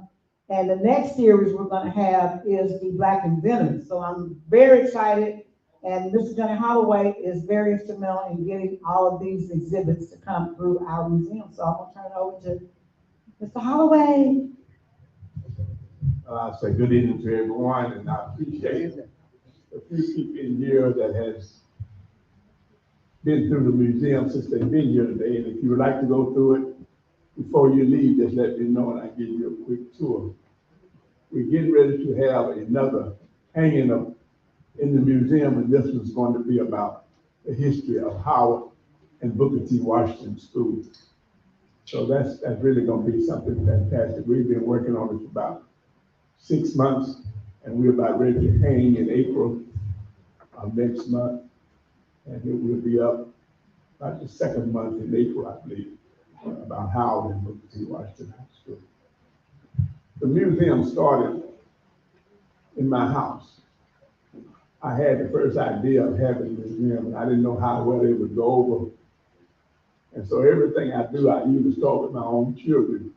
And the next series we're gonna have is the Black Inventors. So I'm very excited. And Mr. Johnny Holloway is very instrumental in getting all of these exhibits to come through our museum. So I'm gonna turn it over to Mr. Holloway. I say good evening to everyone, and I appreciate the few people in here that has been through the museum since they've been here today. And if you would like to go through it before you leave, just let me know and I'll give you a quick tour. We're getting ready to have another hanging up in the museum, and this was going to be about the history of Howell and Booker T. Washington School. So that's really going to be something fantastic. We've been working on it for about 6 months, and we're about ready to hang in April of next month. And it will be up about the second month in April, I believe, about Howell and Booker T. Washington School. The museum started in my house. I had the first idea of having a museum, and I didn't know how well it would go over. And so everything I do, I usually start with my own children.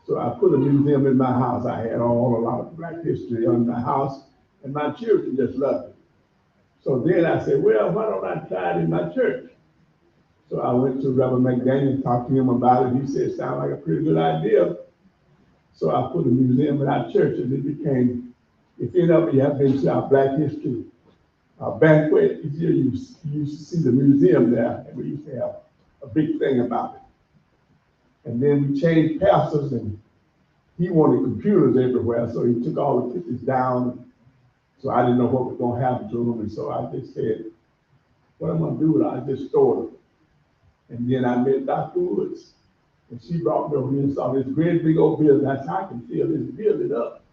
So I put a museum in my house. I had a lot of Black history in my house, and my children just loved it. So then I said, well, why don't I try it in my church? So I went to Reverend McDaniel, talked to him about it. He said, it sounded like a pretty good idea. So I put a museum in our church, and it became, if any of you have been to our Black history banquet, you used to see the museum there, and we used to have a big thing about it. And then we changed pastors, and he wanted computers everywhere, so he took all the pictures down. So I didn't know what was going to happen to them, and so I just said, what I'm going to do with it, I just stored it. And then I met Dr. Woods, and she brought me over here and saw this great big old building. I said, I can fill this building up.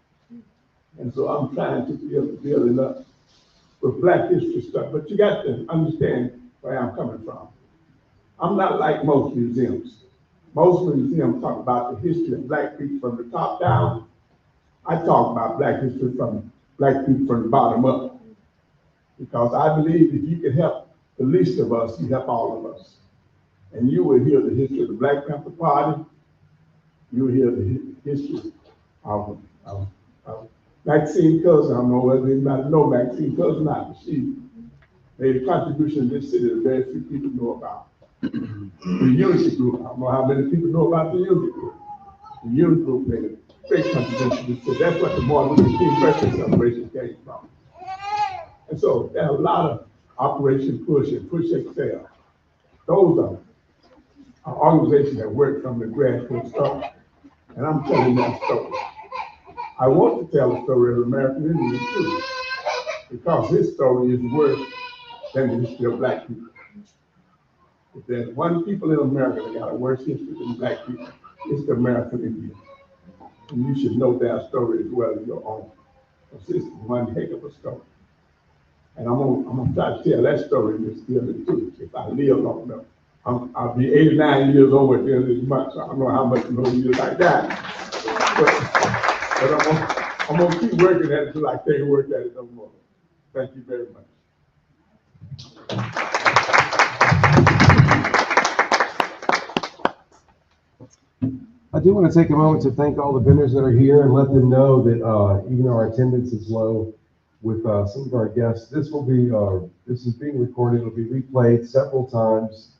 And so I'm trying to fill the building up with Black history stuff, but you got to understand where I'm coming from. I'm not like most museums. Most museums talk about the history of Black people from the top down. I talk about Black history from Black people from the bottom up. Because I believe if you can help the least of us, you help all of us. And you will hear the history of the Black Panther Party. You will hear the history of Maxine Cousin. I don't know whether anybody know Maxine Cousin or not, but she made a contribution in this city that very few people know about. The Unity Group, I don't know how many people know about the Unity Group. The Unity Group made a great contribution to this city. That's what the Martin Luther King birthday celebration came from. And so there are a lot of Operation Push and Push Excel. Those are organizations that work from the grassroots up. And I'm telling that story. I want to tell the story of American Indian too, because his story is worse than the history of Black people. If there's one people in America that got a worse history than Black people, it's the American Indian. And you should know their story as well as your own. Because it's one heck of a story. And I'm gonna try to tell that story in this building too, if I live long enough. I'll be 89 years old at the end of this month, so I don't know how much more years like that. But I'm gonna keep working at it until I can't work at it no more. Thank you very much. I do want to take a moment to thank all the vendors that are here and let them know that even though our attendance is low with some of our guests, this is being recorded. It'll be replayed several times,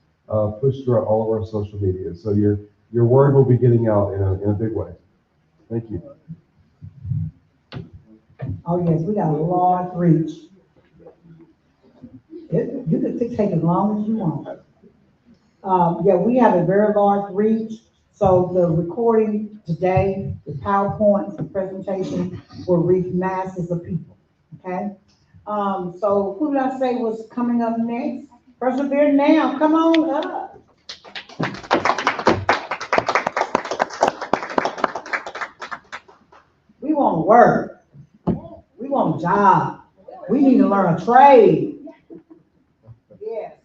pushed throughout all of our social media. So your word will be getting out in a big way. Thank you. Oh yes, we got a large reach. You can take as long as you want. Yeah, we have a very large reach. So the recording today, the PowerPoints, the presentation will reach masses of people, okay? So who did I say was coming up next? Persevere now, come on up. We want work. We want a job. We need to learn a trade. Yes.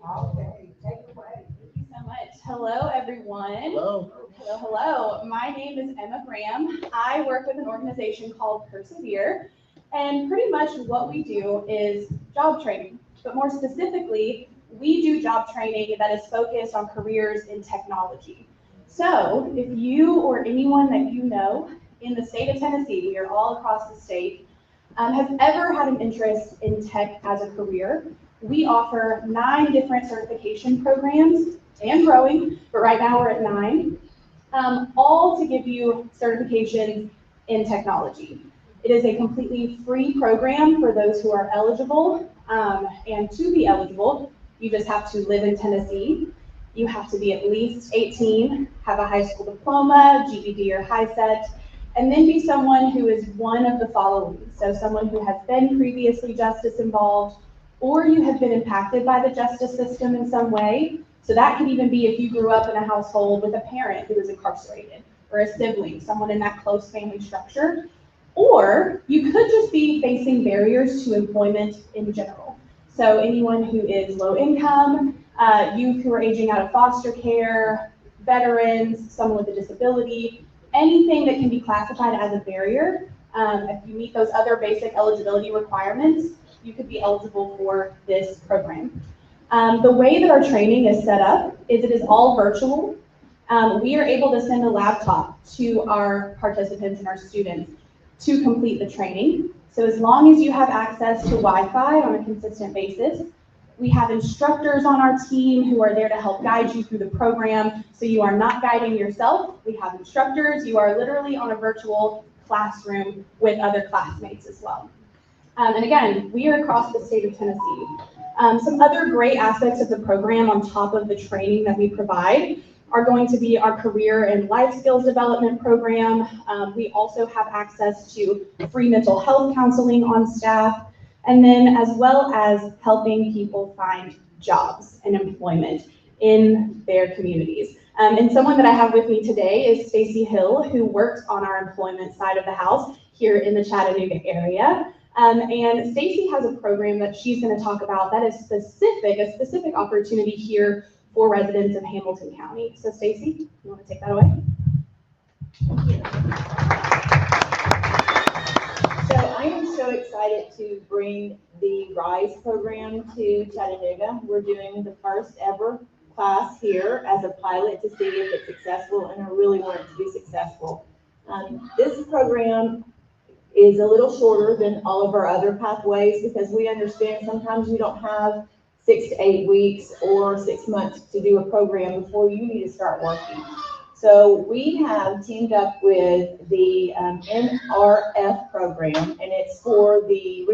Okay, take it away. Thank you so much. Hello, everyone. Hello. Hello, hello. My name is Emma Graham. I work with an organization called Persevere, and pretty much what we do is job training. But more specifically, we do job training that is focused on careers in technology. So if you or anyone that you know in the state of Tennessee, we are all across the state, has ever had an interest in tech as a career, we offer 9 different certification programs and growing, but right now we're at 9, all to give you certifications in technology. It is a completely free program for those who are eligible, and to be eligible, you just have to live in Tennessee. You have to be at least 18, have a high school diploma, GED or high set, and then be someone who is one of the following. So someone who has been previously justice involved, or you have been impacted by the justice system in some way. So that could even be if you grew up in a household with a parent who was incarcerated, or a sibling, someone in that close family structure. Or you could just be facing barriers to employment in general. So anyone who is low income, youth who are aging out of foster care, veterans, someone with a disability, anything that can be classified as a barrier. If you meet those other basic eligibility requirements, you could be eligible for this program. The way that our training is set up is it is all virtual. We are able to send a laptop to our participants and our students to complete the training. So as long as you have access to Wi-Fi on a consistent basis, we have instructors on our team who are there to help guide you through the program. So you are not guiding yourself. We have instructors. You are literally on a virtual classroom with other classmates as well. And again, we are across the state of Tennessee. Some other great aspects of the program on top of the training that we provide are going to be our career and life skills development program. We also have access to free mental health counseling on staff, and then as well as helping people find jobs and employment in their communities. And someone that I have with me today is Stacy Hill, who works on our employment side of the house here in the Chattanooga area. And Stacy has a program that she's going to talk about that is a specific opportunity here for residents of Hamilton County. So Stacy, you want to take that away? Thank you. So I am so excited to bring the RISE program to Chattanooga. We're doing the first ever class here as a pilot to see if it's successful, and I really want it to be successful. This program is a little shorter than all of our other pathways because we understand sometimes you don't have 6 to 8 weeks or 6 months to do a program before you need to start working. So we have teamed up with the NRF program, and it's for the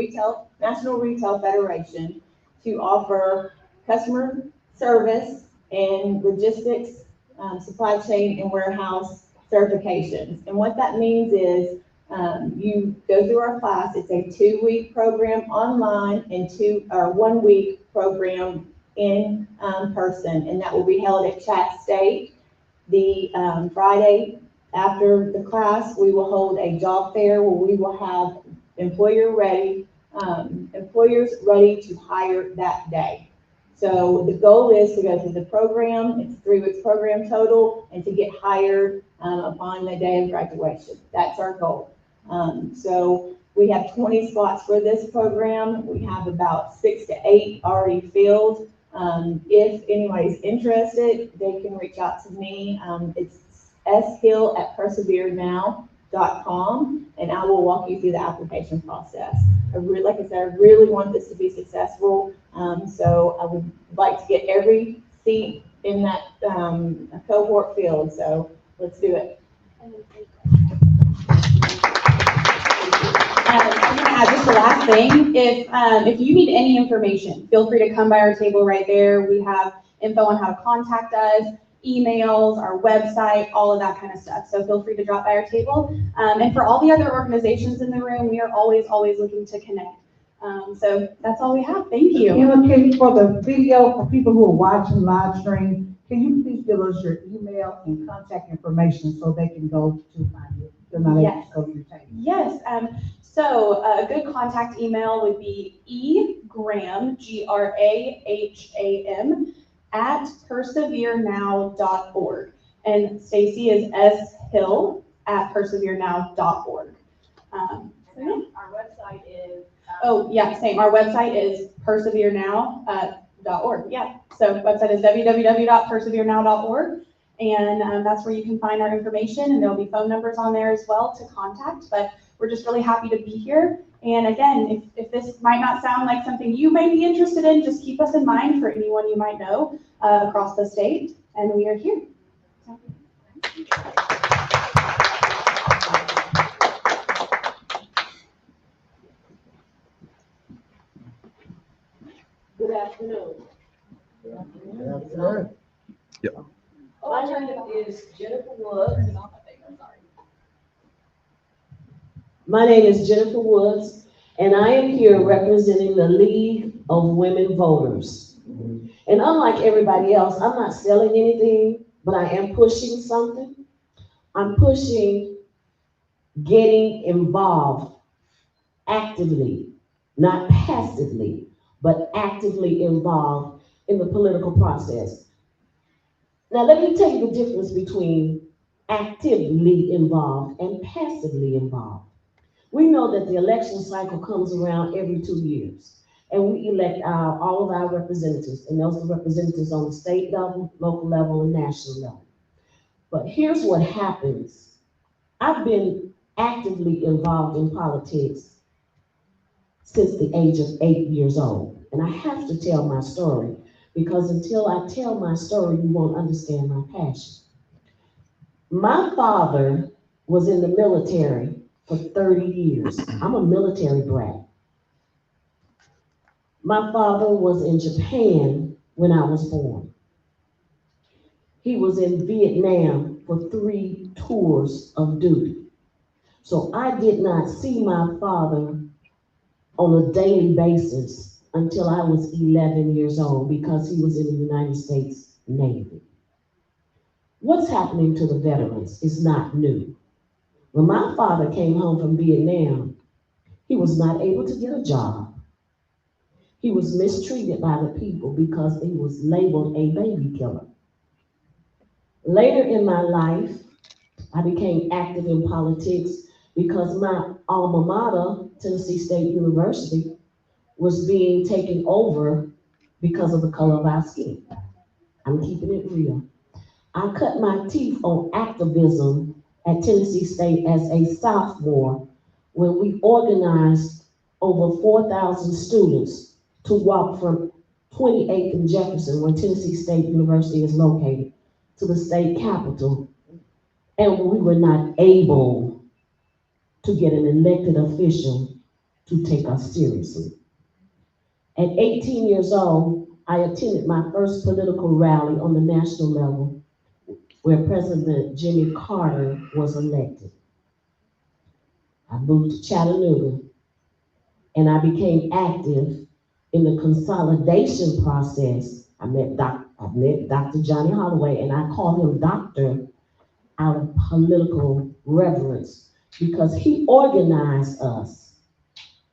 National Retail Federation to offer customer service and logistics, supply chain and warehouse certifications. And what that means is you go through our class. It's a 2-week program online and 1 week program in person, and that will be held at Chat State. The Friday after the class, we will hold a job fair where we will have employers ready to hire that day. So the goal is to go through the program. It's a 3 weeks program total, and to get hired upon the day of graduation. That's our goal. So we have 20 spots for this program. We have about 6 to 8 already filled. If anybody's interested, they can reach out to me. It's shill@perseverenow.com, and I will walk you through the application process. Like I said, I really want this to be successful. So I would like to get every seat in that cohort filled. So let's do it. I'm going to add just the last thing. If you need any information, feel free to come by our table right there. We have info on how to contact us, emails, our website, all of that kind of stuff. So feel free to drop by our table. And for all the other organizations in the room, we are always looking to connect. So that's all we have. Thank you. Can you, for the video, for people who are watching live stream, can you please give us your email and contact information so they can go to find you? Yes. Yes. So a good contact email would be egraham, GRAHAM, @perseverenow.org. And Stacy is shill @perseverenow.org. Our website is... Our website is perseverenow.org. .org, yeah. So website is www.perseverenow.org. And that's where you can find our information, and there'll be phone numbers on there as well to contact. But we're just really happy to be here. And again, if this might not sound like something you may be interested in, just keep us in mind for anyone you might know across the state. And we are here. Good afternoon. Good afternoon. My name is Jennifer Woods. My name is Jennifer Woods, and I am here representing the League of Women Voters. And unlike everybody else, I'm not selling anything, but I am pushing something. I'm pushing getting involved actively, not passively, but actively involved in the political process. Now, let me tell you the difference between actively involved and passively involved. We know that the election cycle comes around every 2 years, and we elect all of our representatives, and those are representatives on the state level, local level, and national level. But here's what happens. I've been actively involved in politics since the age of 8 years old, and I have to tell my story, because until I tell my story, you won't understand my passion. My father was in the military for 30 years. I'm a military brat. My father was in Japan when I was born. He was in Vietnam for 3 tours of duty. So I did not see my father on a daily basis until I was 11 years old, because he was in the United States Navy. What's happening to the veterans is not new. When my father came home from Vietnam, he was not able to get a job. He was mistreated by the people because he was labeled a baby killer. Later in my life, I became active in politics because my alma mater, Tennessee State University, was being taken over because of the color of our skin. I'm keeping it real. I cut my teeth on activism at Tennessee State as a sophomore when we organized over 4,000 students to walk from 28th and Jefferson, where Tennessee State University is located, to the state capitol. And we were not able to get an elected official to take us seriously. At 18 years old, I attended my first political rally on the national level, where President Jimmy Carter was elected. I moved to Chattanooga, and I became active in the consolidation process. I met Dr. Johnny Holloway, and I called him doctor out of political reverence, because he organized us.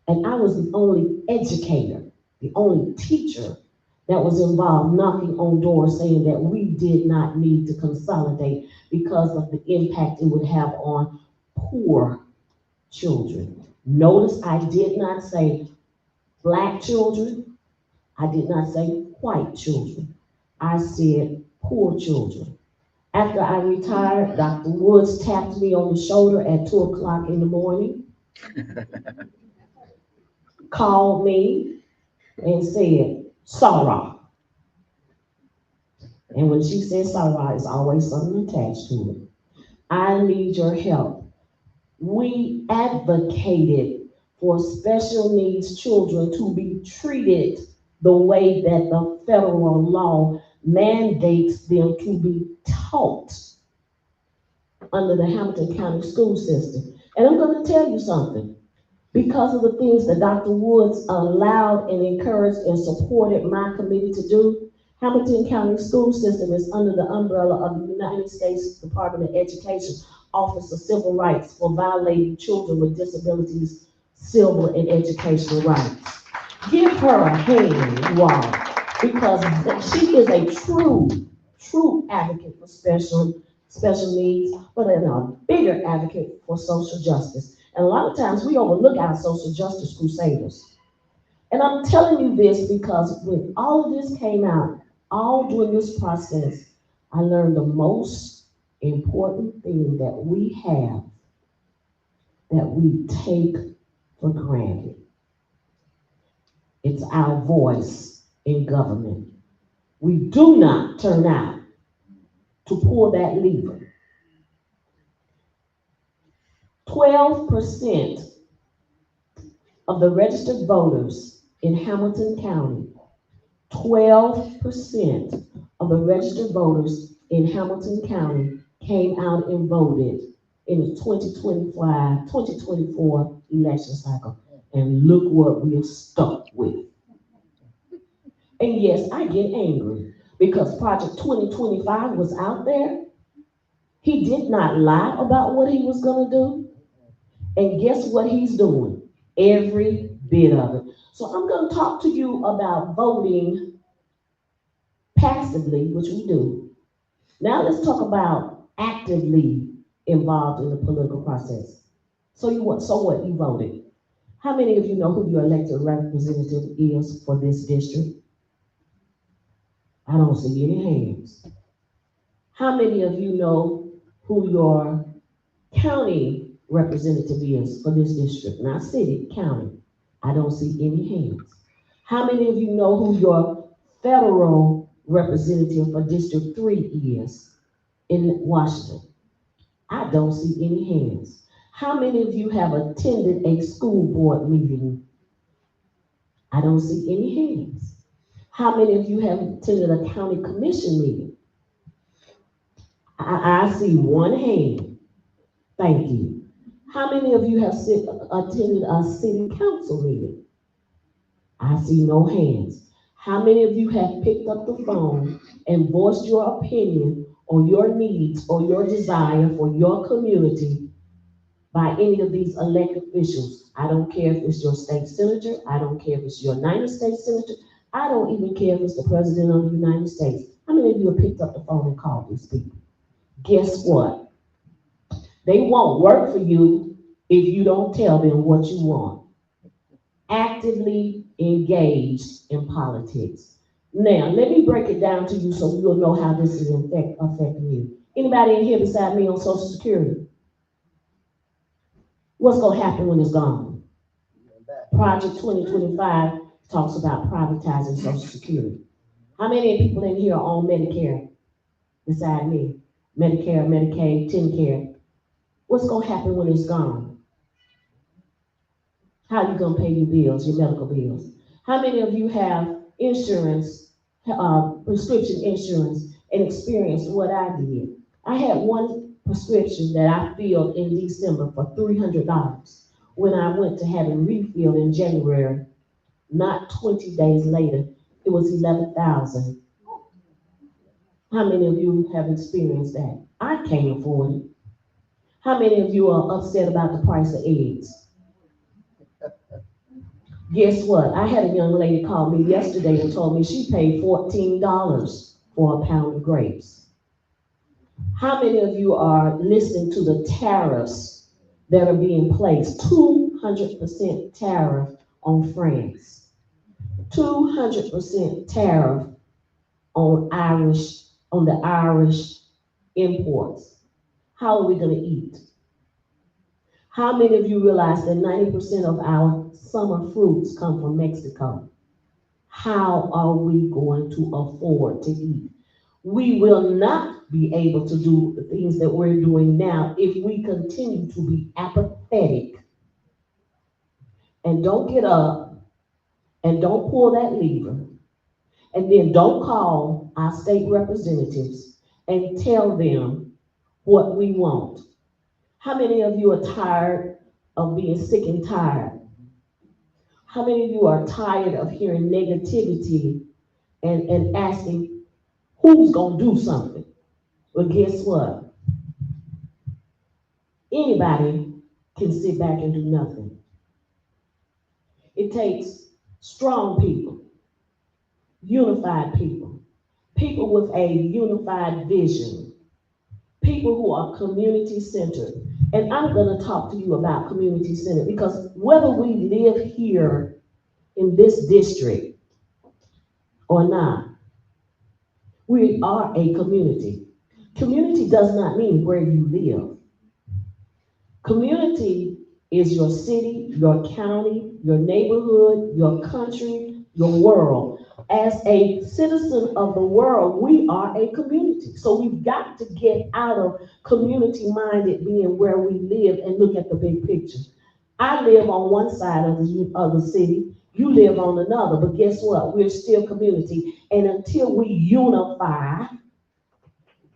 And I was the only educator, the only teacher that was involved knocking on doors saying that we did not need to consolidate because of the impact it would have on poor children. Notice I did not say Black children. I did not say white children. I said poor children. After I retired, Dr. Woods tapped me on the shoulder at 2 o'clock in the morning, called me and said, Sarah. And when she says Sarah, there's always something attached to it. I need your help. We advocated for special needs children to be treated the way that the federal law mandates them to be taught under the Hamilton County school system. And I'm going to tell you something. Because of the things that Dr. Woods allowed and encouraged and supported my committee to do, Hamilton County school system is under the umbrella of the United States Department of Education Office of Civil Rights for violating children with disabilities, civil and educational rights. Give her a hand, you all, because she is a true advocate for special needs, but a bigger advocate for social justice. And a lot of times we overlook our social justice crusaders. And I'm telling you this because when all of this came out, all during this process, I learned the most important thing that we have that we take for granted. It's our voice in government. We do not turn out to pull that lever. 12% of the registered voters in Hamilton County, 12% of the registered voters in Hamilton County came out and voted in the 2024 election cycle. And look what we are stuck with. And yes, I get angry because Project 2025 was out there. He did not lie about what he was going to do. And guess what he's doing? Every bit of it. So I'm going to talk to you about voting passively, which we do. Now let's talk about actively involved in the political process. So what? You voted. How many of you know who your elected representative is for this district? I don't see any hands. How many of you know who your county representative is for this district? Not city, county. I don't see any hands. How many of you know who your federal representative for District 3 is in Washington? I don't see any hands. How many of you have attended a school board meeting? I don't see any hands. How many of you have attended a county commission meeting? I see one hand. Thank you. How many of you have attended a city council meeting? I see no hands. How many of you have picked up the phone and voiced your opinion or your needs or your desire for your community by any of these elected officials? I don't care if it's your state senator. I don't care if it's your United States senator. I don't even care if it's the president of the United States. How many of you have picked up the phone and called these people? Guess what? They won't work for you if you don't tell them what you want. Actively engaged in politics. Now, let me break it down to you so you'll know how this is affecting you. Anybody in here beside me on Social Security? What's going to happen when it's gone? Project 2025 talks about privatizing Social Security. How many people in here are on Medicare beside me? Medicare, Medicaid, TennCare. What's going to happen when it's gone? How are you going to pay your bills, your medical bills? How many of you have insurance, prescription insurance, and experienced what I did? I had one prescription that I filled in December for $300. When I went to have it refilled in January, not 20 days later, it was $11,000. How many of you have experienced that? I can't afford it. How many of you are upset about the price of eggs? Guess what? I had a young lady call me yesterday and told me she paid $14 for a pound of grapes. How many of you are listening to the tariffs that are being placed? 200% tariff on France. 200% tariff on the Irish imports. How are we going to eat? How many of you realize that 90% of our summer fruits come from Mexico? How are we going to afford to eat? We will not be able to do the things that we're doing now if we continue to be apathetic and don't get up and don't pull that lever and then don't call our state representatives and tell them what we want. How many of you are tired of being sick and tired? How many of you are tired of hearing negativity and asking who's going to do something? Well, guess what? Anybody can sit back and do nothing. It takes strong people, unified people, people with a unified vision, people who are community-centered. And I'm going to talk to you about community-centered because whether we live here in this district or not. We are a community. Community does not mean where you live. Community is your city, your county, your neighborhood, your country, your world. As a citizen of the world, we are a community. So we've got to get out of community-minded being where we live and look at the big picture. I live on one side of the city, you live on another, but guess what? We're still community. And until we unify,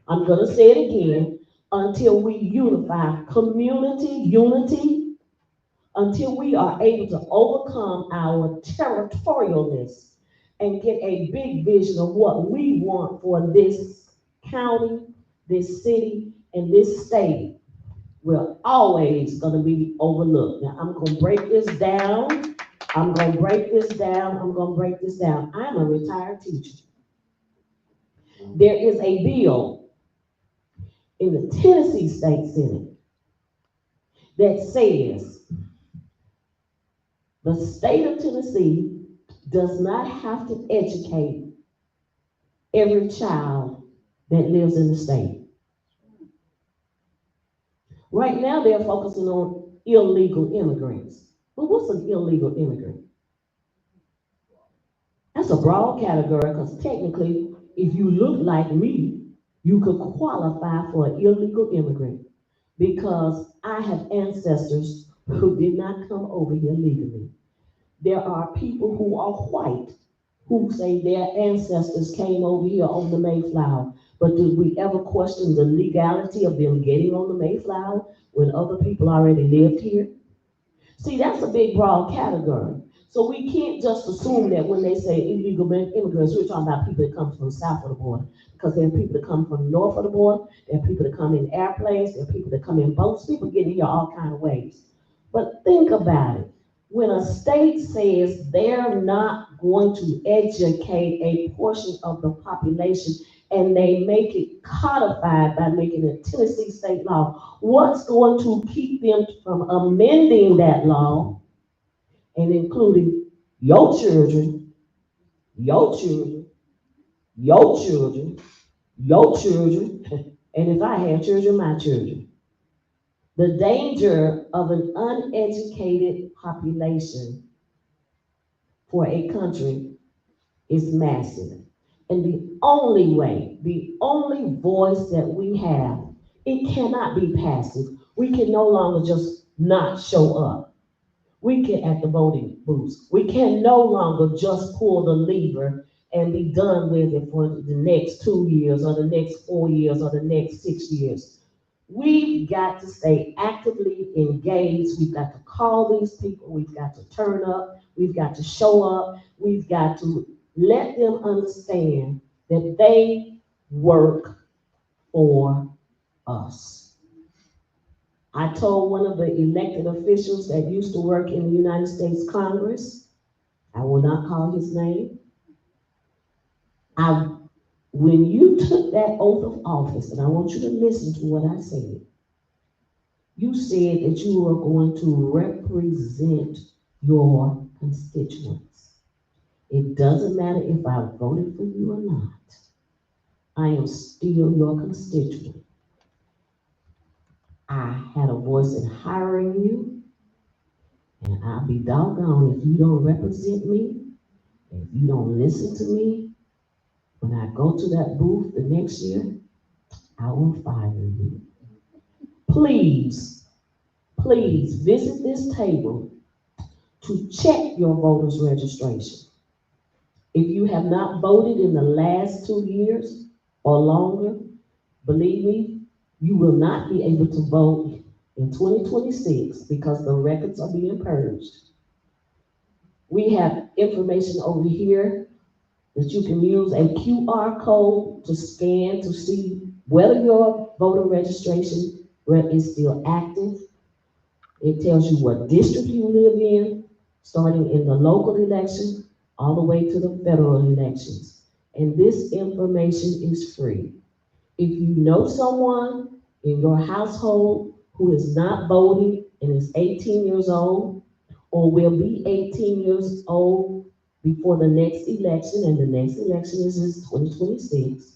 I'm going to say it again, until we unify unity, until we are able to overcome our territorialness and get a big vision of what we want for this county, this city, and this state, we're always going to be overlooked. Now, I'm going to break this down. I'm a retired teacher. There is a bill in the Tennessee State Senate that says the state of Tennessee does not have to educate every child that lives in the state. Right now, they're focusing on illegal immigrants. But what's an illegal immigrant? That's a broad category because technically, if you look like me, you could qualify for an illegal immigrant because I have ancestors who did not come over here legally. There are people who are white who say their ancestors came over here on the Mayflower. But did we ever question the legality of them getting on the Mayflower when other people already lived here? See, that's a big, broad category. So we can't just assume that when they say illegal immigrants, we're talking about people that come from south of the border. Because there are people that come from north of the border, there are people that come in airplanes, there are people that come in boats, people get here all kinds of ways. But think about it. When a state says they're not going to educate a portion of the population and they make it codified by making it Tennessee state law, what's going to keep them from amending that law and including your children, your children, your children, your children, and if I have children, my children? The danger of an uneducated population for a country is massive. And the only way, the only voice that we have, it cannot be passive. We can no longer just not show up. We can at the voting booths. We can no longer just pull the lever and be done with it for the next 2 years or the next 4 years or the next 6 years. We've got to stay actively engaged. We've got to call these people. We've got to turn up. We've got to show up. We've got to let them understand that they work for us. I told one of the elected officials that used to work in the United States Congress, I will not call his name, when you took that oath of office, and I want you to listen to what I said, you said that you were going to represent your constituents. It doesn't matter if I voted for you or not. I am still your constituent. I had a voice in hiring you, and I'll be doggone if you don't represent me, if you don't listen to me. When I go to that booth the next year, I will fire you. Please visit this table to check your voter's registration. If you have not voted in the last 2 years or longer, believe me, you will not be able to vote in 2026 because the records are being purged. We have information over here that you can use a QR code to scan to see whether your voter registration is still active. It tells you what district you live in, starting in the local election all the way to the federal elections. And this information is free. If you know someone in your household who is not voting and is 18 years old, or will be 18 years old before the next election, and the next election is 2026.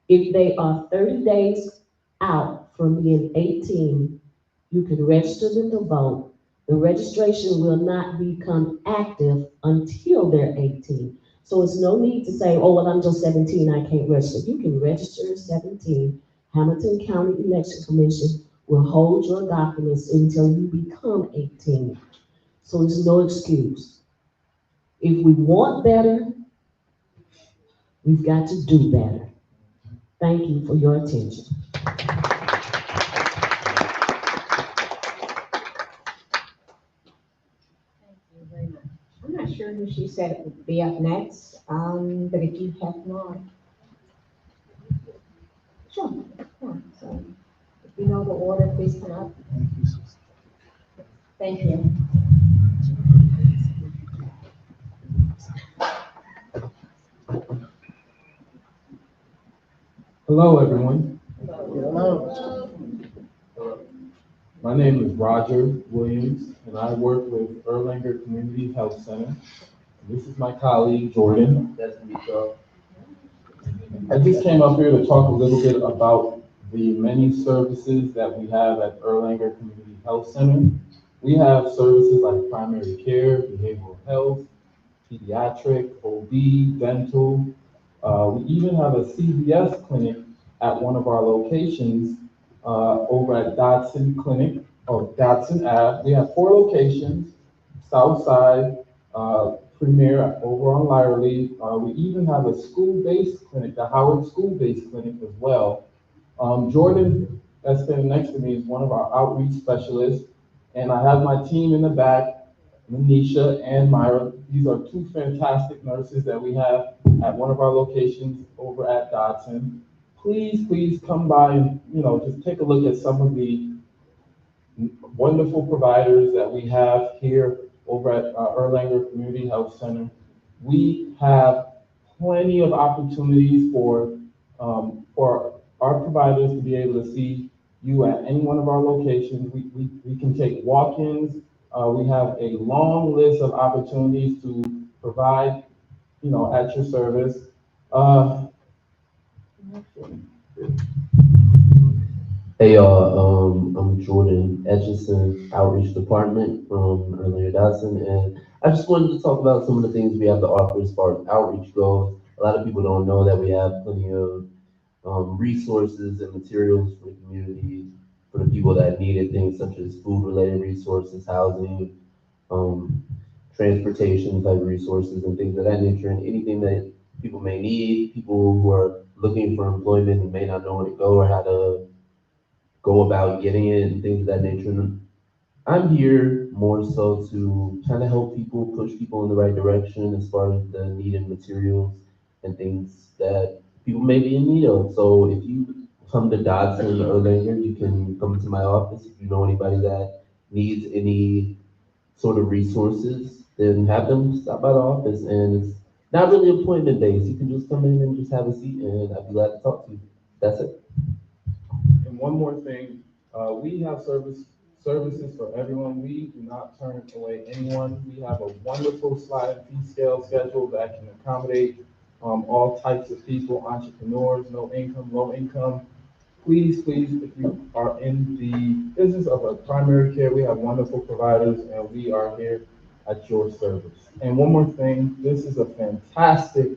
If they are 30 days out from being 18, you can register them to vote. The registration will not become active until they're 18. So it's no need to say, oh, well, I'm just 17, I can't register. You can register at 17. Hamilton County Election Commission will hold your documents until you become 18. So there's no excuse. If we want better, we've got to do better. Thank you for your attention. I'm not sure who she said it would be up next, but if you have not. Sure, yeah, so if you know the order, please come up. Thank you. Hello, everyone. Hello. My name is Roger Williams, and I work with Erlanger Community Health Center. And this is my colleague, Jordan. That's me, so. I just came up here to talk a little bit about the many services that we have at Erlanger Community Health Center. We have services like primary care, behavioral health, pediatric, OB, dental. We even have a CVS clinic at one of our locations over at Dodson Clinic, or Dodson Ave. We have 4 locations, Southside, Premier over on Lyerly. We even have a school-based clinic, the Howard school-based clinic as well. Jordan, that's standing next to me, is one of our outreach specialists. And I have my team in the back, Manisha and Myra. These are 2 fantastic nurses that we have at one of our locations over at Dodson. Please come by and, just take a look at some of the wonderful providers that we have here over at Erlanger Community Health Center. We have plenty of opportunities for our providers to be able to see you at any one of our locations. We can take walk-ins. We have a long list of opportunities to provide, at your service. Hey y'all, I'm Jordan Etchison, Outreach Department from Erlanger Dodson, and I just wanted to talk about some of the things we have to offer as far as outreach goes. A lot of people don't know that we have plenty of resources and materials for the community, for the people that needed things such as food-related resources, housing, transportation type resources, and things of that nature, and anything that people may need, people who are looking for employment and may not know where to go or how to go about getting it and things of that nature. And I'm here more so to kind of help people, push people in the right direction as far as the needed materials and things that people may be in need of. So if you come to Dodson or Erlanger, you can come to my office. If you know anybody that needs any sort of resources, then have them stop by the office. And it's not really appointment based. You can just come in and just have a seat, and I'd be glad to talk to you. That's it. And one more thing, we have services for everyone. We do not turn away anyone. We have a wonderful sliding fee scale schedule that can accommodate all types of people, entrepreneurs, no income, low income. Please, if you are in the business of a primary care, we have wonderful providers, and we are here at your service. And one more thing, this is a fantastic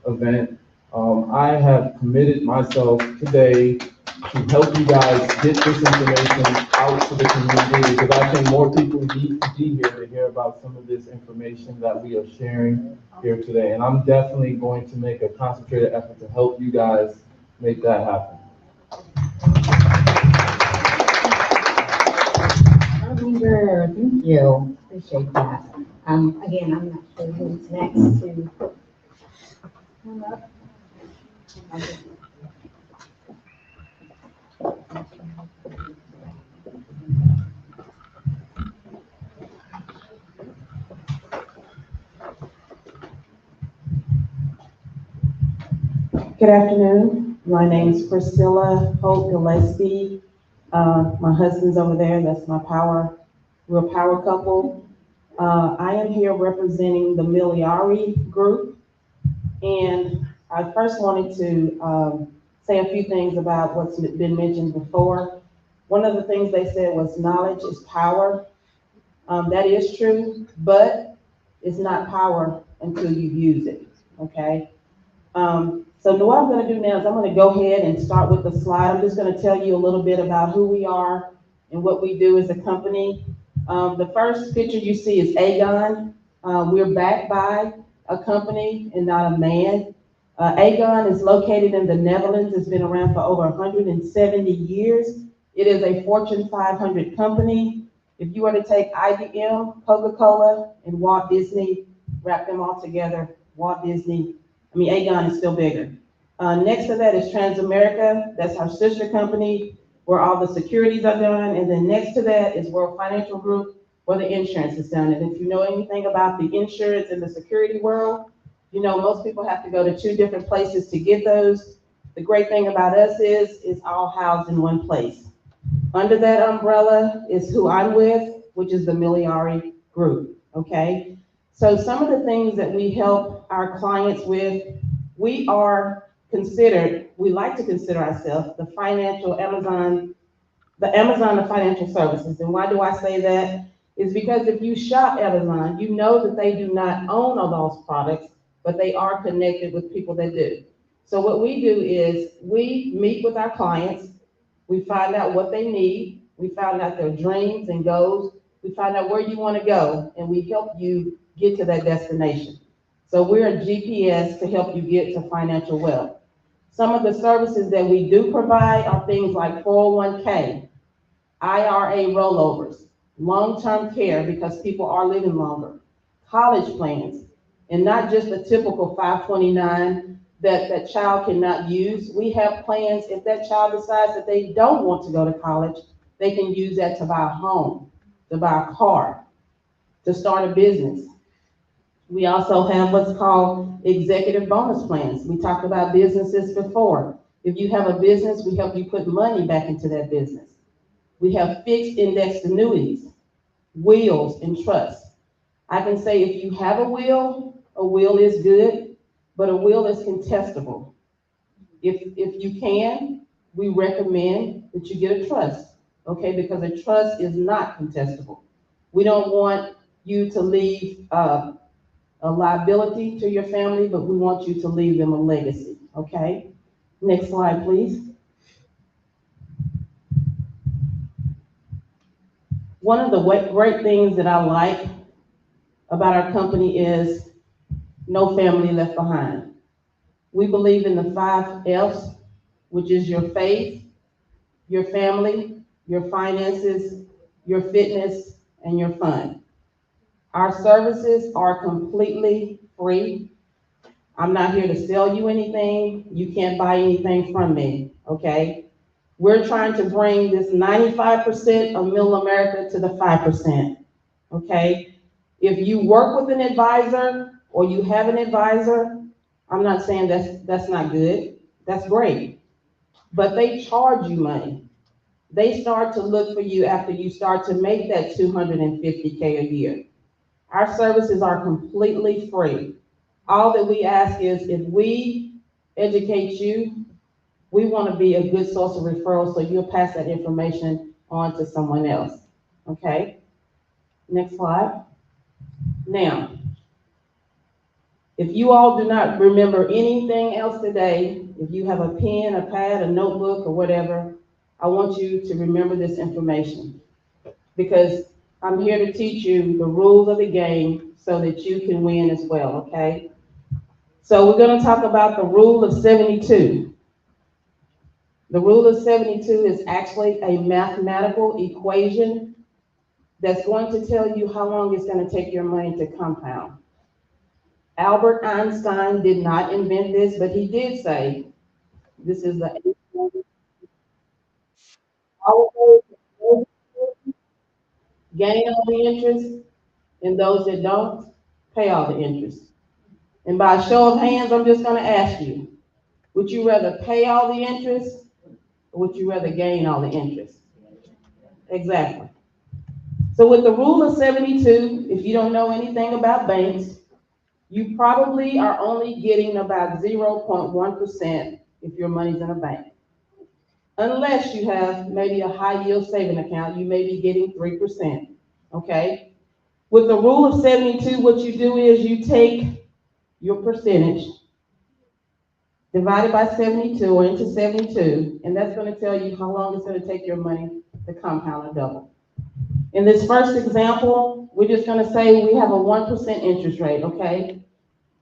event. I have committed myself today to help you guys get this information out to the community, because I think more people need to be here to hear about some of this information that we are sharing here today. And I'm definitely going to make a concentrated effort to help you guys make that happen. Thank you. Appreciate that. Again, I'm not sure who's next to come up. Good afternoon. My name is Priscilla Gillespie. My husband's over there. That's my real power couple. I am here representing the Miliare group, and I first wanted to say a few things about what's been mentioned before. One of the things they said was knowledge is power. That is true, but it's not power until you use it, okay? So what I'm gonna do now is I'm gonna go ahead and start with the slide. I'm just gonna tell you a little bit about who we are and what we do as a company. The first picture you see is Aegon. We're backed by a company and not a man. Aegon is located in the Netherlands. It's been around for over 170 years. It is a Fortune 500 company. If you were to take IBM, Coca-Cola, and Walt Disney, wrap them all together, Aegon is still bigger. Next to that is Transamerica. That's our sister company where all the securities are done. And then next to that is World Financial Group where the insurance is done. And if you know anything about the insurance in the security world, you know most people have to go to 2 different places to get those. The great thing about us is it's all housed in one place. Under that umbrella is who I'm with, which is the Miliare group, okay? So some of the things that we help our clients with, we like to consider ourselves the Amazon of financial services. And why do I say that? Is because if you shop Amazon, you know that they do not own all those products, but they are connected with people that do. So what we do is we meet with our clients, we find out what they need, we find out their dreams and goals, we find out where you want to go, and we help you get to that destination. So we're a GPS to help you get to financial wealth. Some of the services that we do provide are things like 401k, IRA rollovers, long-term care because people are living longer, college plans, and not just the typical 529 that child cannot use. We have plans if that child decides that they don't want to go to college, they can use that to buy a home, to buy a car, to start a business. We also have what's called executive bonus plans. We talked about businesses before. If you have a business, we help you put money back into that business. We have fixed indexed annuities, wills, and trusts. I can say if you have a will is good, but a will is contestable. If you can, we recommend that you get a trust, okay? Because a trust is not contestable. We don't want you to leave a liability to your family, but we want you to leave them a legacy, okay? Next slide, please. One of the great things that I like about our company is no family left behind. We believe in the 5 F's, which is your faith, your family, your finances, your fitness, and your fun. Our services are completely free. I'm not here to sell you anything. You can't buy anything from me, okay? We're trying to bring this 95% of middle America to the 5%, okay? If you work with an advisor or you have an advisor, I'm not saying that's not good. That's great. But they charge you money. They start to look for you after you start to make that $250K a year. Our services are completely free. All that we ask is if we educate you, we want to be a good source of referral so you'll pass that information on to someone else, okay? Next slide. Now, if you all do not remember anything else today, if you have a pen, a pad, a notebook, or whatever, I want you to remember this information because I'm here to teach you the rules of the game so that you can win as well, okay? So we're going to talk about the rule of 72. The rule of 72 is actually a mathematical equation that's going to tell you how long it's going to take your money to compound. Albert Einstein did not invent this, but he did say, this is the gain all the interest, and those that don't, pay all the interest. And by a show of hands, I'm just going to ask you, would you rather pay all the interest, or would you rather gain all the interest? Exactly. So with the rule of 72, if you don't know anything about banks, you probably are only getting about 0.1% if your money's in a bank. Unless you have maybe a high yield saving account, you may be getting 3%, okay? With the rule of 72, what you do is you take your percentage, divided by 72 or into 72, and that's going to tell you how long it's going to take your money to compound and double. In this first example, we're just going to say we have a 1% interest rate, okay?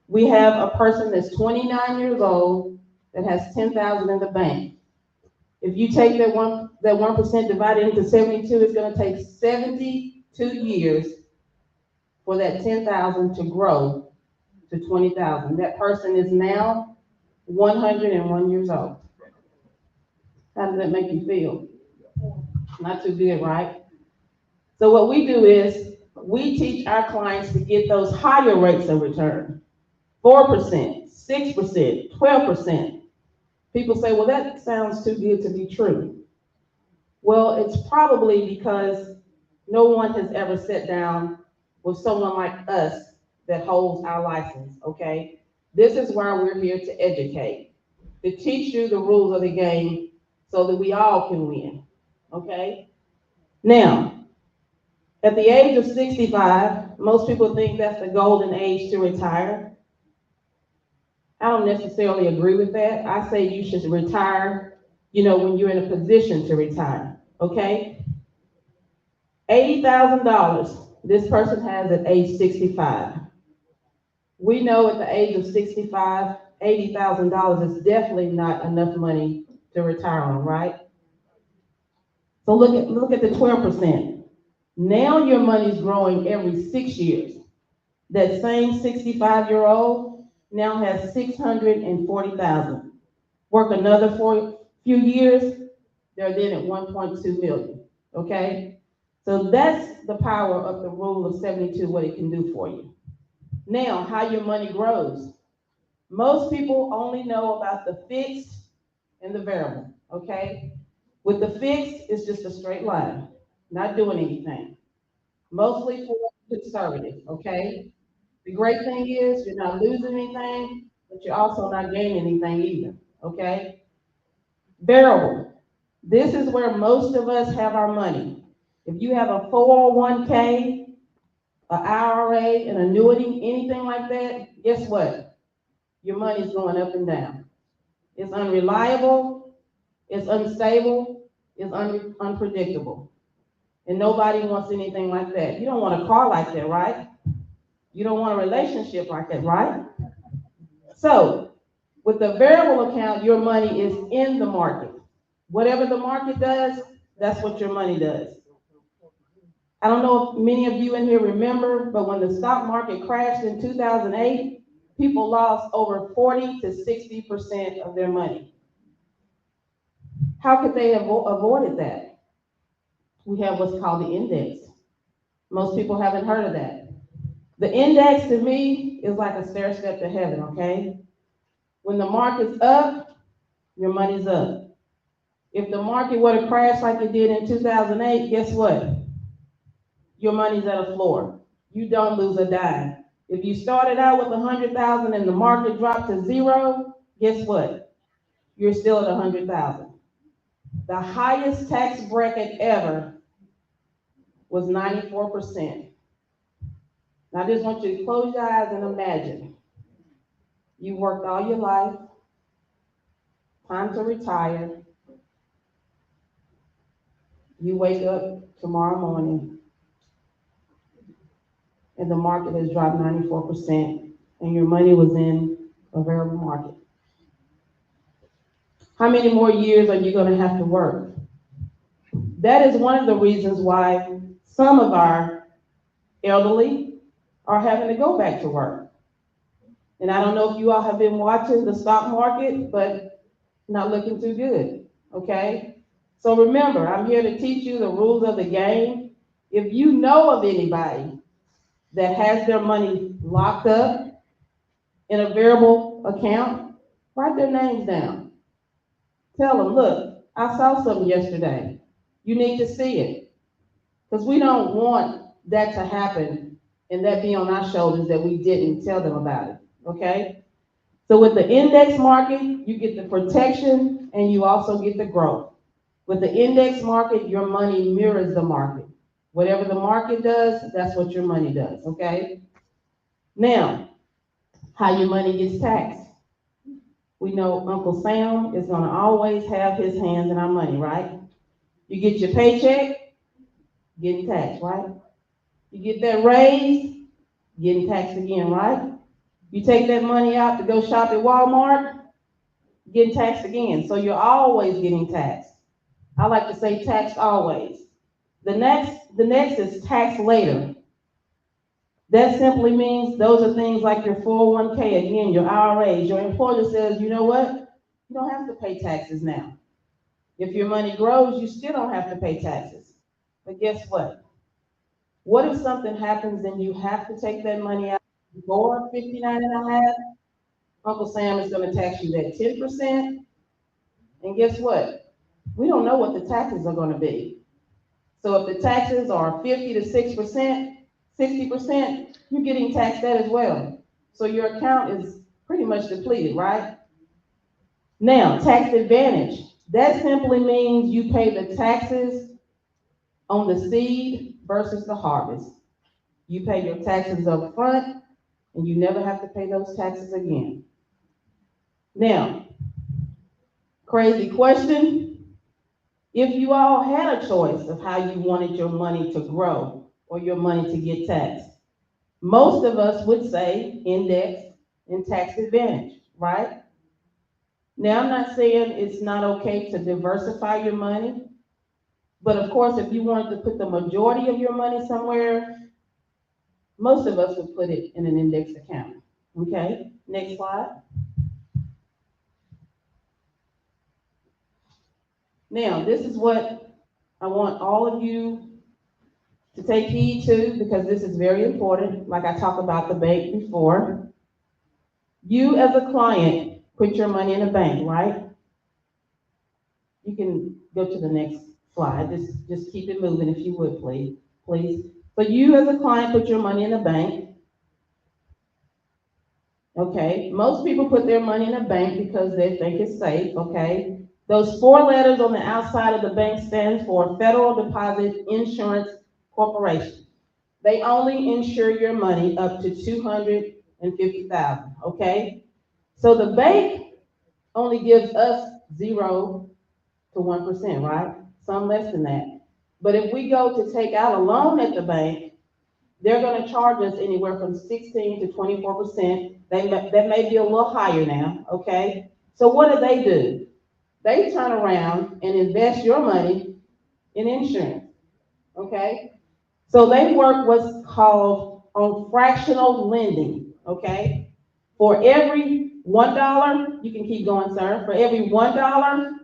We have a person that's 29 years old that has $10,000 in the bank. If you take that 1% divided into 72, it's going to take 72 years for that $10,000 to grow to $20,000. That person is now 101 years old. How does that make you feel? Not too good, right? So what we do is we teach our clients to get those higher rates of return. 4%, 6%, 12%. People say, well, that sounds too good to be true. Well, it's probably because no one has ever sat down with someone like us that holds our license, okay? This is why we're here to educate, to teach you the rules of the game so that we all can win, okay? Now, at the age of 65, most people think that's the golden age to retire. I don't necessarily agree with that. I say you should retire, when you're in a position to retire, okay? $80,000 this person has at age 65. We know at the age of 65, $80,000 is definitely not enough money to retire on, right? So look at the 12%. Now your money's growing every 6 years. That same 65-year-old now has $640,000. Work another few years, they're then at 1.2 million, okay? So that's the power of the rule of 72, what it can do for you. Now, how your money grows. Most people only know about the fixed and the variable, okay? With the fixed, it's just a straight line, not doing anything. Mostly for conservative, okay? The great thing is you're not losing anything, but you're also not gaining anything either, okay? Variable. This is where most of us have our money. If you have a 401k, an IRA, an annuity, anything like that, guess what? Your money's going up and down. It's unreliable, it's unstable, it's unpredictable. And nobody wants anything like that. You don't want a car like that, right? You don't want a relationship like that, right? So, with the variable account, your money is in the market. Whatever the market does, that's what your money does. I don't know if many of you in here remember, but when the stock market crashed in 2008, people lost over 40 to 60% of their money. How could they have avoided that? We have what's called the index. Most people haven't heard of that. The index to me is like a stair step to heaven, okay? When the market's up, your money's up. If the market were to crash like it did in 2008, guess what? Your money's at a floor. You don't lose a dime. If you started out with 100,000 and the market dropped to zero, guess what? You're still at 100,000. The highest tax bracket ever was 94%. Now I just want you to close your eyes and imagine. You worked all your life, time to retire. You wake up tomorrow morning and the market has dropped 94% and your money was in a variable market. How many more years are you going to have to work? That is one of the reasons why some of our elderly are having to go back to work. And I don't know if you all have been watching the stock market, but not looking too good, okay? So remember, I'm here to teach you the rules of the game. If you know of anybody that has their money locked up in a variable account, write their names down. Tell them, look, I saw something yesterday. You need to see it. Because we don't want that to happen and that be on our shoulders that we didn't tell them about it, okay? So with the index market, you get the protection and you also get the growth. With the index market, your money mirrors the market. Whatever the market does, that's what your money does, okay? Now, how your money gets taxed. We know Uncle Sam is gonna always have his hands in our money, right? You get your paycheck, getting taxed, right? You get that raise, getting taxed again, right? You take that money out to go shop at Walmart, getting taxed again. So you're always getting taxed. I like to say taxed always. The next is tax later. That simply means those are things like your 401k, again, your IRAs. Your employer says, you know what? You don't have to pay taxes now. If your money grows, you still don't have to pay taxes. But guess what? What if something happens and you have to take that money out before 59 and a half? Uncle Sam is going to tax you that 10%. And guess what? We don't know what the taxes are going to be. So if the taxes are 50 to 6%, 60%, you're getting taxed that as well. So your account is pretty much depleted, right? Now, tax advantage. That simply means you pay the taxes on the seed versus the harvest. You pay your taxes up front, and you never have to pay those taxes again. Now, crazy question. If you all had a choice of how you wanted your money to grow or your money to get taxed, most of us would say index and tax advantage, right? Now, I'm not saying it's not okay to diversify your money, but of course, if you wanted to put the majority of your money somewhere, most of us would put it in an index account, okay? Next slide. Now, this is what I want all of you to take heed to, because this is very important. Like I talked about the bank before. You as a client put your money in a bank, right? You can go to the next slide. Just keep it moving if you would, please. So you as a client put your money in a bank. Okay, most people put their money in a bank because they think it's safe, okay? Those 4 letters on the outside of the bank stands for Federal Deposit Insurance Corporation. They only insure your money up to $250,000, okay? So the bank only gives us 0 to 1%, right? Some less than that. But if we go to take out a loan at the bank, they're going to charge us anywhere from 16 to 24%. That may be a little higher now, okay? So what do? They turn around and invest your money in insurance, okay? So they work what's called on fractional lending, okay? For every $1, you can keep going, sir. For every $1,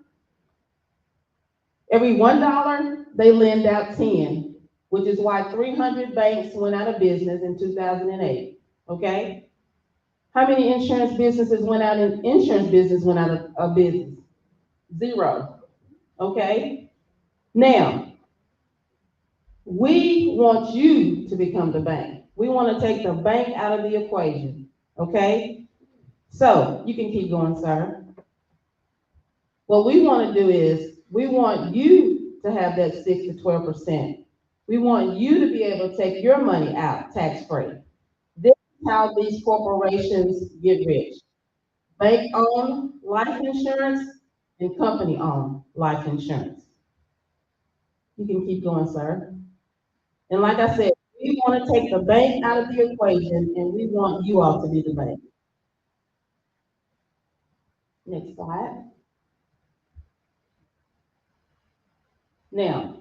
they lend out 10, which is why 300 banks went out of business in 2008, okay? How many insurance businesses went out of business? 0, okay? Now, we want you to become the bank. We want to take the bank out of the equation, okay? So, you can keep going, sir. What we want to do is, we want you to have that 6 to 12%. We want you to be able to take your money out tax-free. This is how these corporations get rich. Bank-owned life insurance and company-owned life insurance. You can keep going, sir. And like I said, we want to take the bank out of the equation, and we want you all to be the bank. Next slide. Now,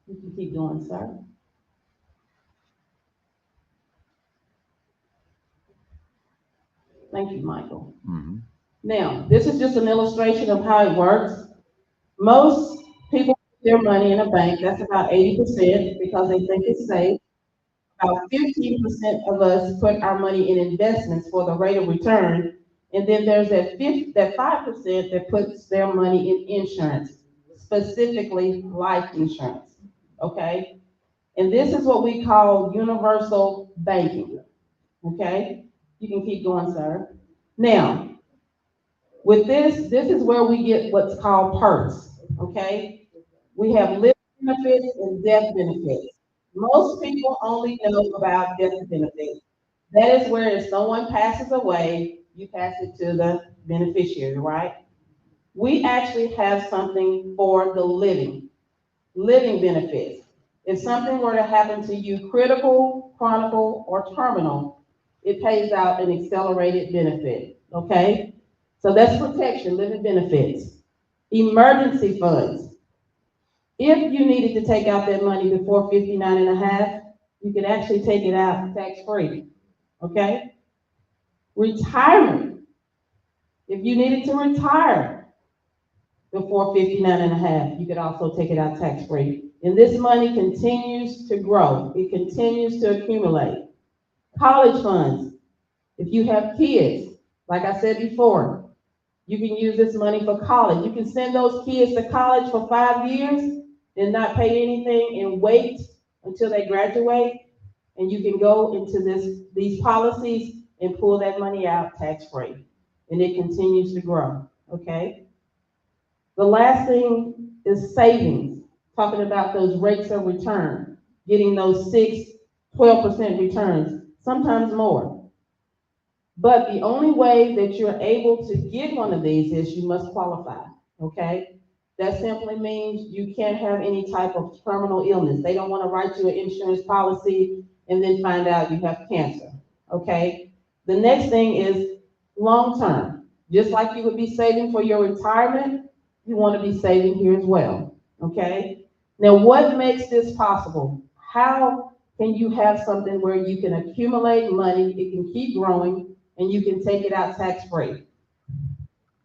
you can keep going, sir. Thank you, Michael. Mm-hmm. Now, this is just an illustration of how it works. Most people put their money in a bank. That's about 80% because they think it's safe. About 15% of us put our money in investments for the rate of return. And then there's that 5% that puts their money in insurance, specifically life insurance, okay? And this is what we call universal banking, okay? You can keep going, sir. Now, with this is where we get what's called perks, okay? We have living benefits and death benefits. Most people only know about death benefits. That is where if someone passes away, you pass it to the beneficiary, right? We actually have something for the living benefits. If something were to happen to you, critical, chronic, or terminal, it pays out an accelerated benefit, okay? So that's protection, living benefits. Emergency funds. If you needed to take out that money before 59 and a half, you can actually take it out tax-free, okay? Retirement. If you needed to retire before 59 and a half, you could also take it out tax-free. And this money continues to grow. It continues to accumulate. College funds. If you have kids, like I said before, you can use this money for college. You can send those kids to college for 5 years and not pay anything and wait until they graduate. And you can go into these policies and pull that money out tax-free. And it continues to grow, okay? The last thing is savings, talking about those rates of return, getting those 12% returns, sometimes more. But the only way that you're able to get one of these is you must qualify, okay? That simply means you can't have any type of terminal illness. They don't want to write you an insurance policy and then find out you have cancer, okay? The next thing is long-term. Just like you would be saving for your retirement, you want to be saving here as well, okay? Now, what makes this possible? How can you have something where you can accumulate money, it can keep growing, and you can take it out tax-free?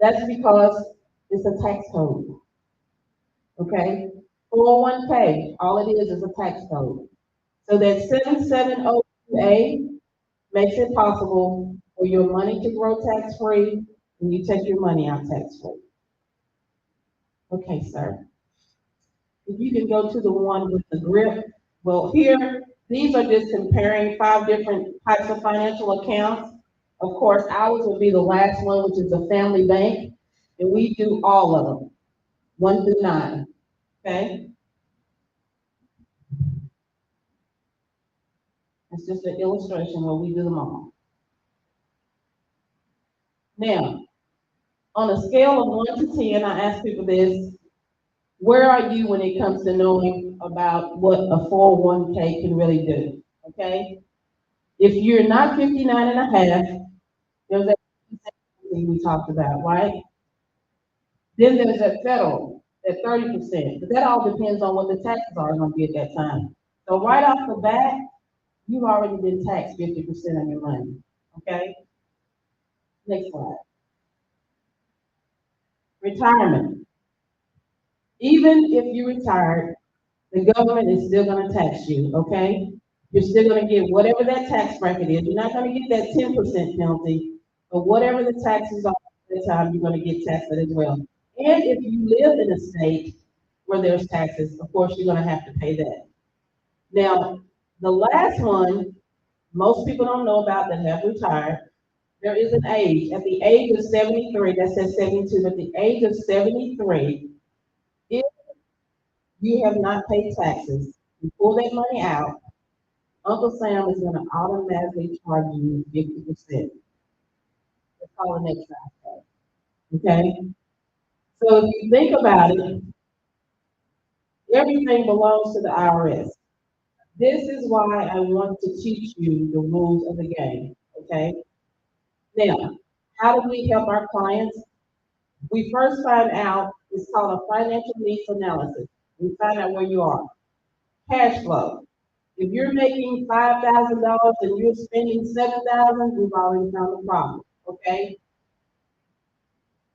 That's because it's a tax code, okay? 401k, all it is a tax code. So that 7702A makes it possible for your money to grow tax-free and you take your money out tax-free. Okay, sir. If you can go to the one with the grip. Well, here, these are just comparing 5 different types of financial accounts. Of course, ours will be the last one, which is a family bank, and we do all of them, 1 through 9, okay? It's just an illustration where we do them all. Now, on a scale of 1 to 10, I ask people this: where are you when it comes to knowing about what a 401k can really do, okay? If you're not 59 and a half, there's that thing we talked about, right? Then there's that federal, that 30%, but that all depends on what the taxes are going to be at that time. So right off the bat, you've already been taxed 50% of your money, okay? Next slide. Retirement. Even if you retired, the government is still going to tax you, okay? You're still going to get whatever that tax bracket is. You're not going to get that 10% penalty, but whatever the taxes are at the time, you're going to get taxed as well. And if you live in a state where there's taxes, of course, you're going to have to pay that. Now, the last one, most people don't know about that have retired. There is an age. At the age of 73, that says 72, but at the age of 73, if you have not paid taxes, you pull that money out, Uncle Sam is going to automatically charge you 50%. Let's call the next slide. Okay? So if you think about it, everything belongs to the IRS. This is why I want to teach you the rules of the game. Okay? Now, how do we help our clients? We first find out, it's called a financial needs analysis. We find out where you are. Cash flow. If you're making $5,000 and you're spending $7,000, we've already found the problem, okay?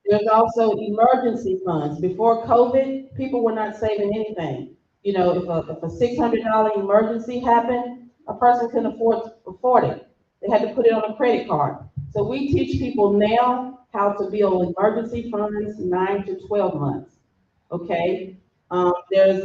There's also emergency funds. Before COVID, people were not saving anything. You know, if a $600 emergency happened, a person couldn't afford it. They had to put it on a credit card. So we teach people now how to build emergency funds 9 to 12 months. okay? There's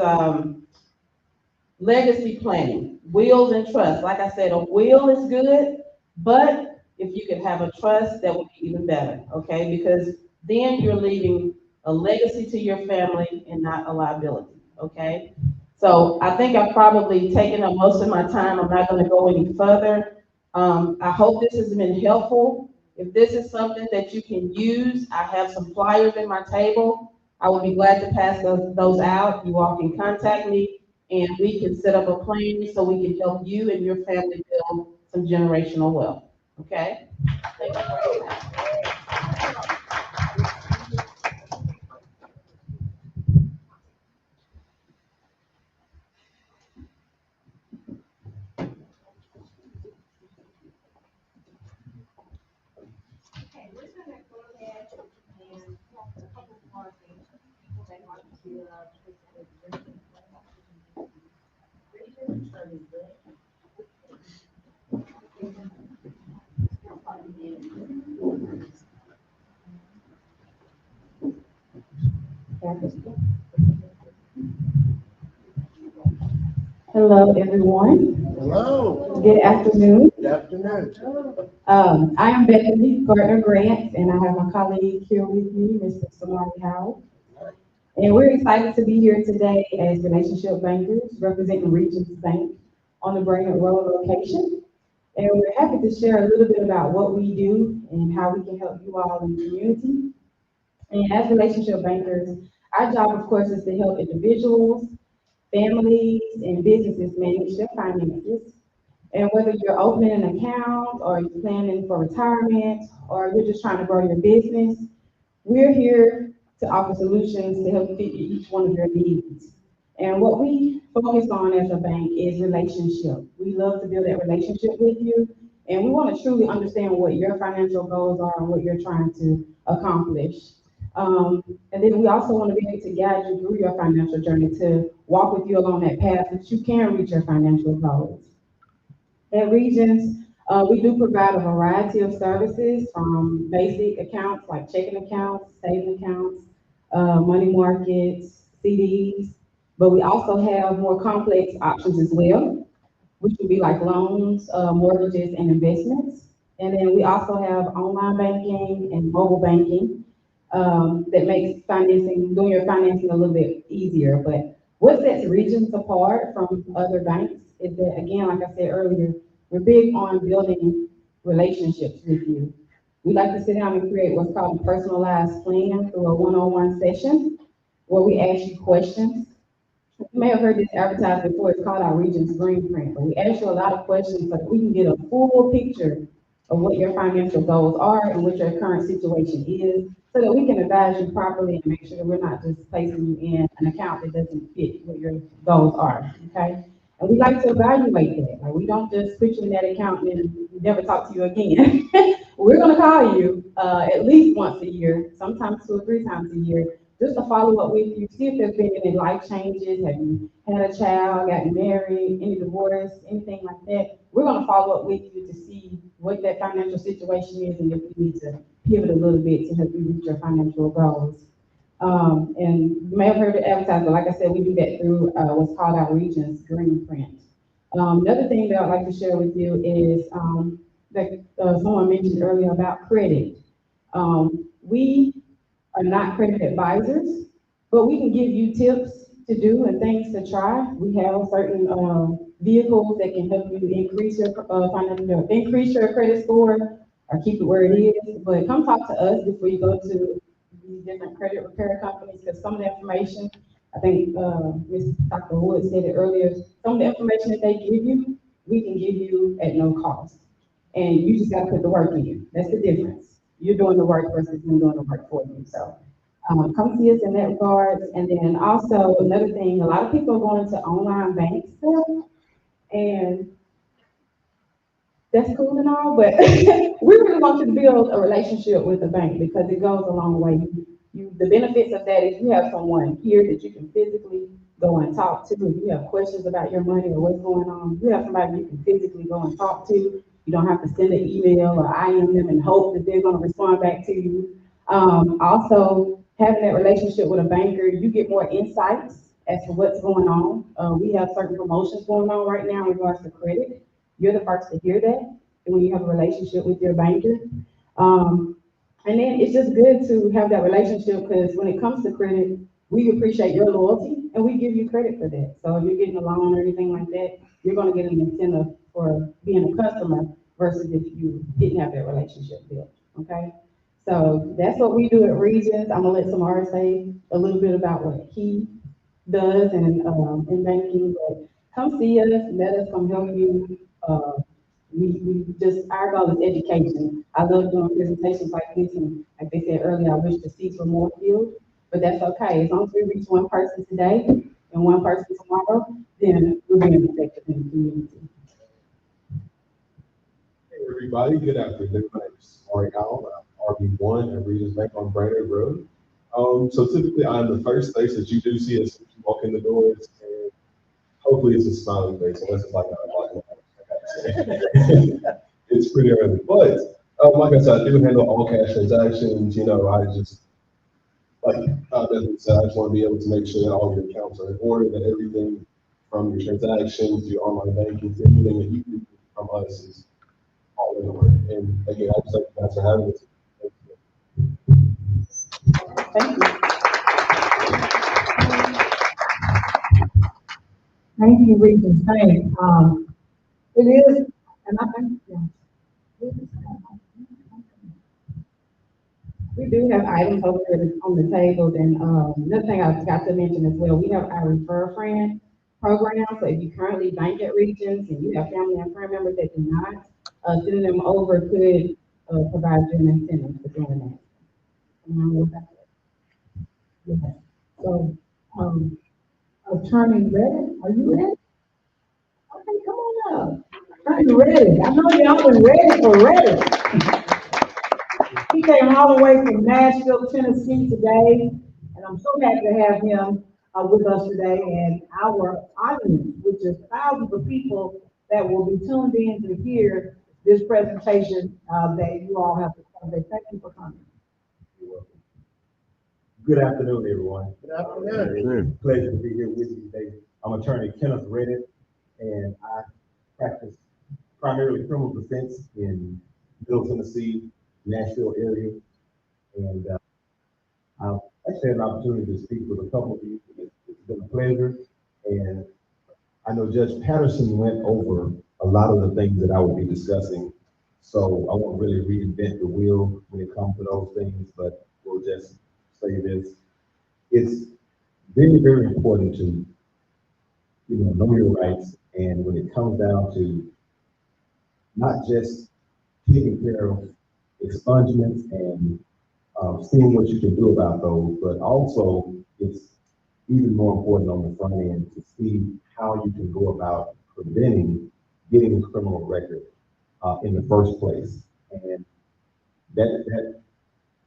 legacy planning, wills and trusts. Like I said, a will is good, but if you could have a trust, that would be even better, okay? Because then you're leaving a legacy to your family and not a liability, okay? So I think I've probably taken up most of my time. I'm not gonna go any further. I hope this has been helpful. If this is something that you can use, I have some flyers in my table. I would be glad to pass those out. You all can contact me and we can set up a plan so we can help you and your family build some generational wealth, okay? Thank you for your time. Okay, we're gonna go ahead and talk a couple more things. People that want to, Hello, everyone. Hello. Good afternoon. Good afternoon. I am Bethany Gardner Grant, and I have my colleague here with me, Mr. Samari Howell. And we're excited to be here today as relationship bankers representing Regions Bank on the Brainerd Road location. And we're happy to share a little bit about what we do and how we can help you all in the community. And as relationship bankers, our job, of course, is to help individuals, families, and businesses manage their finances. And whether you're opening an account or you're planning for retirement or you're just trying to grow your business, we're here to offer solutions to help fit each one of your needs. And what we focus on as a bank is relationship. We love to build that relationship with you, and we want to truly understand what your financial goals are and what you're trying to accomplish. And then we also want to be able to guide you through your financial journey, to walk with you along that path that you can reach your financial goals. At Regions, we do provide a variety of services from basic accounts like checking accounts, saving accounts, money markets, CDs, but we also have more complex options as well, which would be like loans, mortgages, and investments. And then we also have online banking and mobile banking that makes doing your financing a little bit easier. But what sets Regions apart from other banks is that, again, like I said earlier, we're big on building relationships with you. We like to sit down and create what's called a personalized plan through a one-on-one session where we ask you questions. You may have heard this advertised before. It's called our Regions Green Print, but we ask you a lot of questions so that we can get a full picture of what your financial goals are and what your current situation is, so that we can advise you properly and make sure that we're not just placing you in an account that doesn't fit what your goals are, okay? And we like to evaluate that. Like, we don't just put you in that account and then never talk to you again. We're gonna call you at least once a year, sometimes 2 or 3 times a year, just to follow up with you, see if there's been any life changes. Have you had a child, gotten married, any divorce, anything like that? We're gonna follow up with you to see what that financial situation is and if we need to pivot a little bit to help you reach your financial goals. And you may have heard it advertised, but like I said, we do that through what's called our Regions Green Print. Another thing that I'd like to share with you is that someone mentioned earlier about credit. We are not credit advisors, but we can give you tips to do and things to try. We have certain vehicles that can help you increase your increase your credit score or keep it where it is. But come talk to us before you go to these different credit repair companies, because some of the information, I think Dr. Wood said it earlier, some of the information that they give you, we can give you at no cost. And you just got to put the work in. That's the difference. You're doing the work versus them doing the work for you. So come see us in that regards. And then also another thing, a lot of people are going to online banks still, and that's cool and all, but we really want you to build a relationship with the bank because it goes a long way. The benefits of that is you have someone here that you can physically go and talk to. If you have questions about your money or what's going on, you have somebody you can physically go and talk to. You don't have to send an email or IM them and hope that they're going to respond back to you. Also, having that relationship with a banker, you get more insights as to what's going on. We have certain promotions going on right now in regards to credit. You're the first to hear that, and when you have a relationship with your banker. And then it's just good to have that relationship, because when it comes to credit, we appreciate your loyalty and we give you credit for that. So if you're getting a loan or anything like that, you're gonna get an incentive for being a customer versus if you didn't have that relationship built, okay? So that's what we do at Regions. I'm gonna let Samari say a little bit about what he does in banking, but come see us, let us come help you. We just, our goal is education. I love doing presentations like this, and like they said earlier, I wish the seats were more filled, but that's okay. As long as we reach one person today and one person tomorrow, then we're being effective in the community. Hey everybody, good afternoon. My name is Samari, Howell. I'm RB1 at Regions Bank on Brainerd Road. So typically I'm the first face that you do see as you walk in the doors, and hopefully it's a smiling face, unless it's like it's pretty early, but like I said, I do handle all cash transactions. You know, I just, like Bethany said, I just want to be able to make sure that all your accounts are in order, that everything from your transactions to your online banking to everything that you do from us is all in order. And again, I just thank you guys for having us. Thank you. Thank you, Regent Saint. It is, and I think, We do have items over there on the tables, and another thing I forgot to mention as well, we have our Refer a Friend program. So if you currently bank at Regions and you have family and friend members that do not, sending them over could provide you an incentive for doing that. yeah. So, Attorney Redditt, are you ready? Okay, come on up. Attorney Redditt, I know y'all been ready for Redditt. He came all the way from Nashville, Tennessee today, and I'm so happy to have him with us today, and our audience, which is thousands of people that will be tuned in to hear this presentation that you all have to come. Thank you for coming. You're welcome. Good afternoon, everyone. Good afternoon. It's a pleasure to be here with you today. I'm attorney Kenneth Redditt, and I practice primarily criminal defense in Middle Tennessee, Nashville area, and I've actually had an opportunity to speak with a couple of you. It's been a pleasure, and I know Judge Patterson went over a lot of the things that I will be discussing, so I won't really reinvent the wheel when it comes to those things, but we'll just say this. It's very, very important to, know your rights, and when it comes down to not just taking care of expungements and seeing what you can do about those, but also it's even more important on the front end to see how you can go about preventing getting a criminal record in the first place. And that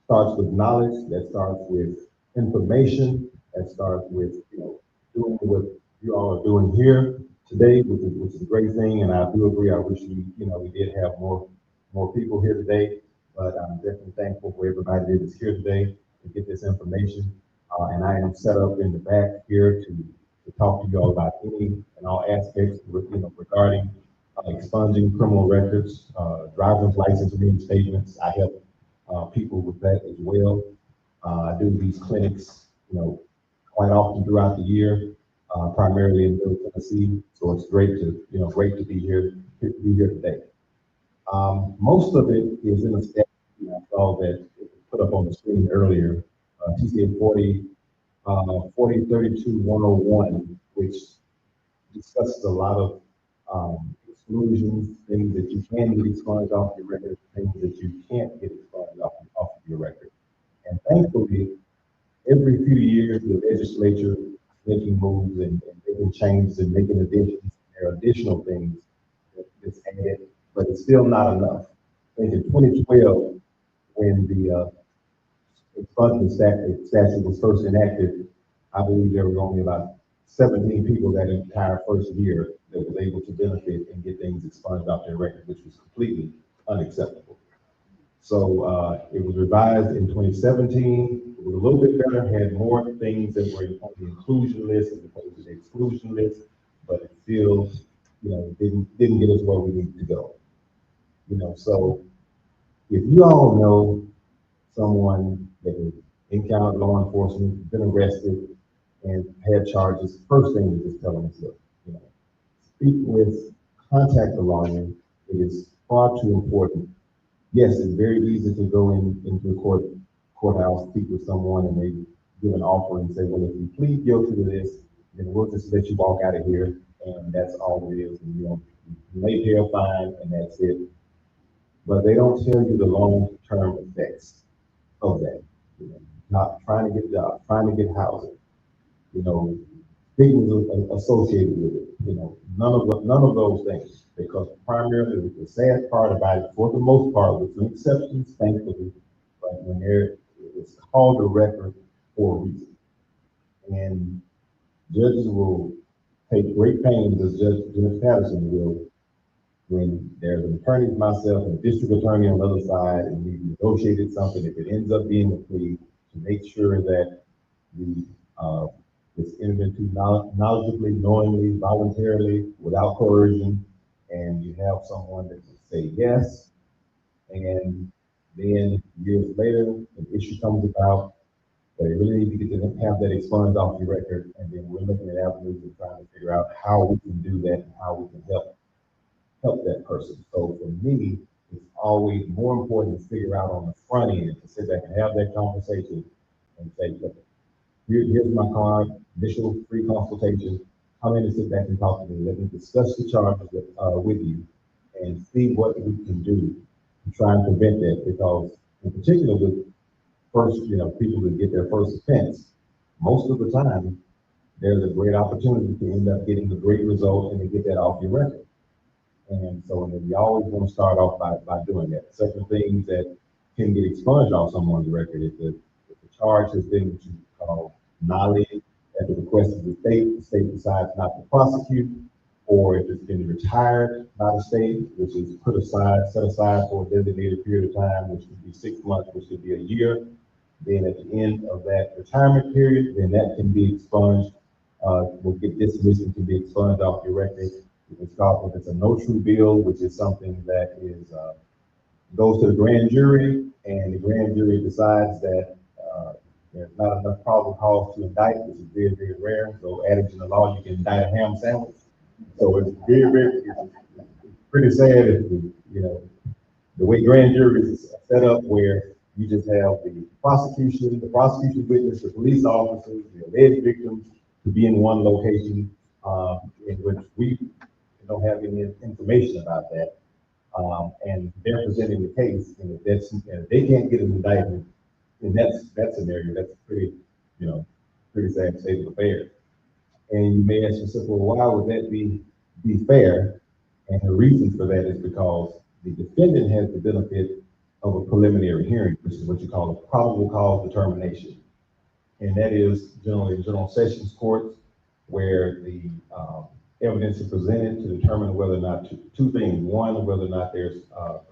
starts with knowledge, that starts with information, that starts with doing what you all are doing here today, which is a great thing. And I do agree. I wish we did have more people here today, but I'm definitely thankful for everybody that is here today to get this information. And I am set up in the back here to talk to you all about any and all aspects, regarding expunging criminal records, driver's license reinstatements. I help people with that as well. I do these clinics, quite often throughout the year, primarily in Middle Tennessee. So it's great to be here today. Most of it is in a statute. I saw that it was put up on the screen earlier, TCA 4032-101, which discusses a lot of exclusions, things that you can get expunged off your record, things that you can't get expunged off of your record. And thankfully, every few years, the legislature is making moves and making changes and making additions. There are additional things that's added, but it's still not enough. I think in 2012, when the expungement statute was first enacted, I believe there was only about 17 people that entire first year that was able to benefit and get things expunged off their record, which was completely unacceptable. So it was revised in 2017, it was a little bit better, had more things that were on the inclusion list as opposed to the exclusion list, but it still, didn't get us where we needed to go. So if you all know someone that has encountered law enforcement, been arrested, and had charges, first thing is just tell them, look, speak with, contact the lawyer. It is far too important. Yes, it's very easy to go into the courthouse, speak with someone, and they give an offer and say, well, if you plead guilty to this, then we'll just let you walk out of here, and that's all it is. And, you may pay a fine, and that's it. But they don't tell you the long-term effects of that. Not trying to get jobs, trying to get housing, things associated with it. None of those things. Because primarily the sad part about it, for the most part, with some exceptions, thankfully, but when it's called a record for a reason. And judges will take great pains, as Judge Patterson will, when there's an attorney, myself, and a district attorney on the other side, and we've negotiated something, if it ends up being a plea, to make sure that it's entered into knowledgeably, knowingly, voluntarily, without coercion, and you have someone that can say yes, and then years later, an issue comes about, they really need to have that expunged off your record, and then we're looking at avenues and trying to figure out how we can do that and how we can help that person. So for me, it's always more important to figure out on the front end, to sit back and have that conversation and say, look, here's my card, initial free consultation, come in and sit back and talk to me, let me discuss the charges with you and see what we can do to try and prevent that, because in particular with first, people that get their first offense, most of the time, there's a great opportunity to end up getting a great result and to get that off your record. And so you always want to start off by doing that. Certain things that can get expunged off someone's record, if the charge has been what you call knowledge at the request of the state decides not to prosecute, or if it's been retired by the state, which is set aside for a designated period of time, which could be 6 months, which could be a year. Then at the end of that retirement period, then that can be expunged, will get dismissed and can be expunged off your record. If it's a no true bill, which is something that is goes to the grand jury, and the grand jury decides that there's not enough probable cause to indict, which is very, very rare. So adage in the law, you can indict a ham sandwich. So it's it's pretty sad if the way grand juries is set up, where you just have the prosecution witness, the police officers, the alleged victims to be in one location, in which we don't have any information about that. And they're presenting the case, and if they can't get an indictment in that scenario, that's pretty sad state of affairs. And you may ask yourself, well, why would that be fair? And the reason for that is because the defendant has the benefit of a preliminary hearing, which is what you call a probable cause determination. And that is generally general sessions courts, where the evidence is presented to determine whether or not two things. One, whether or not there's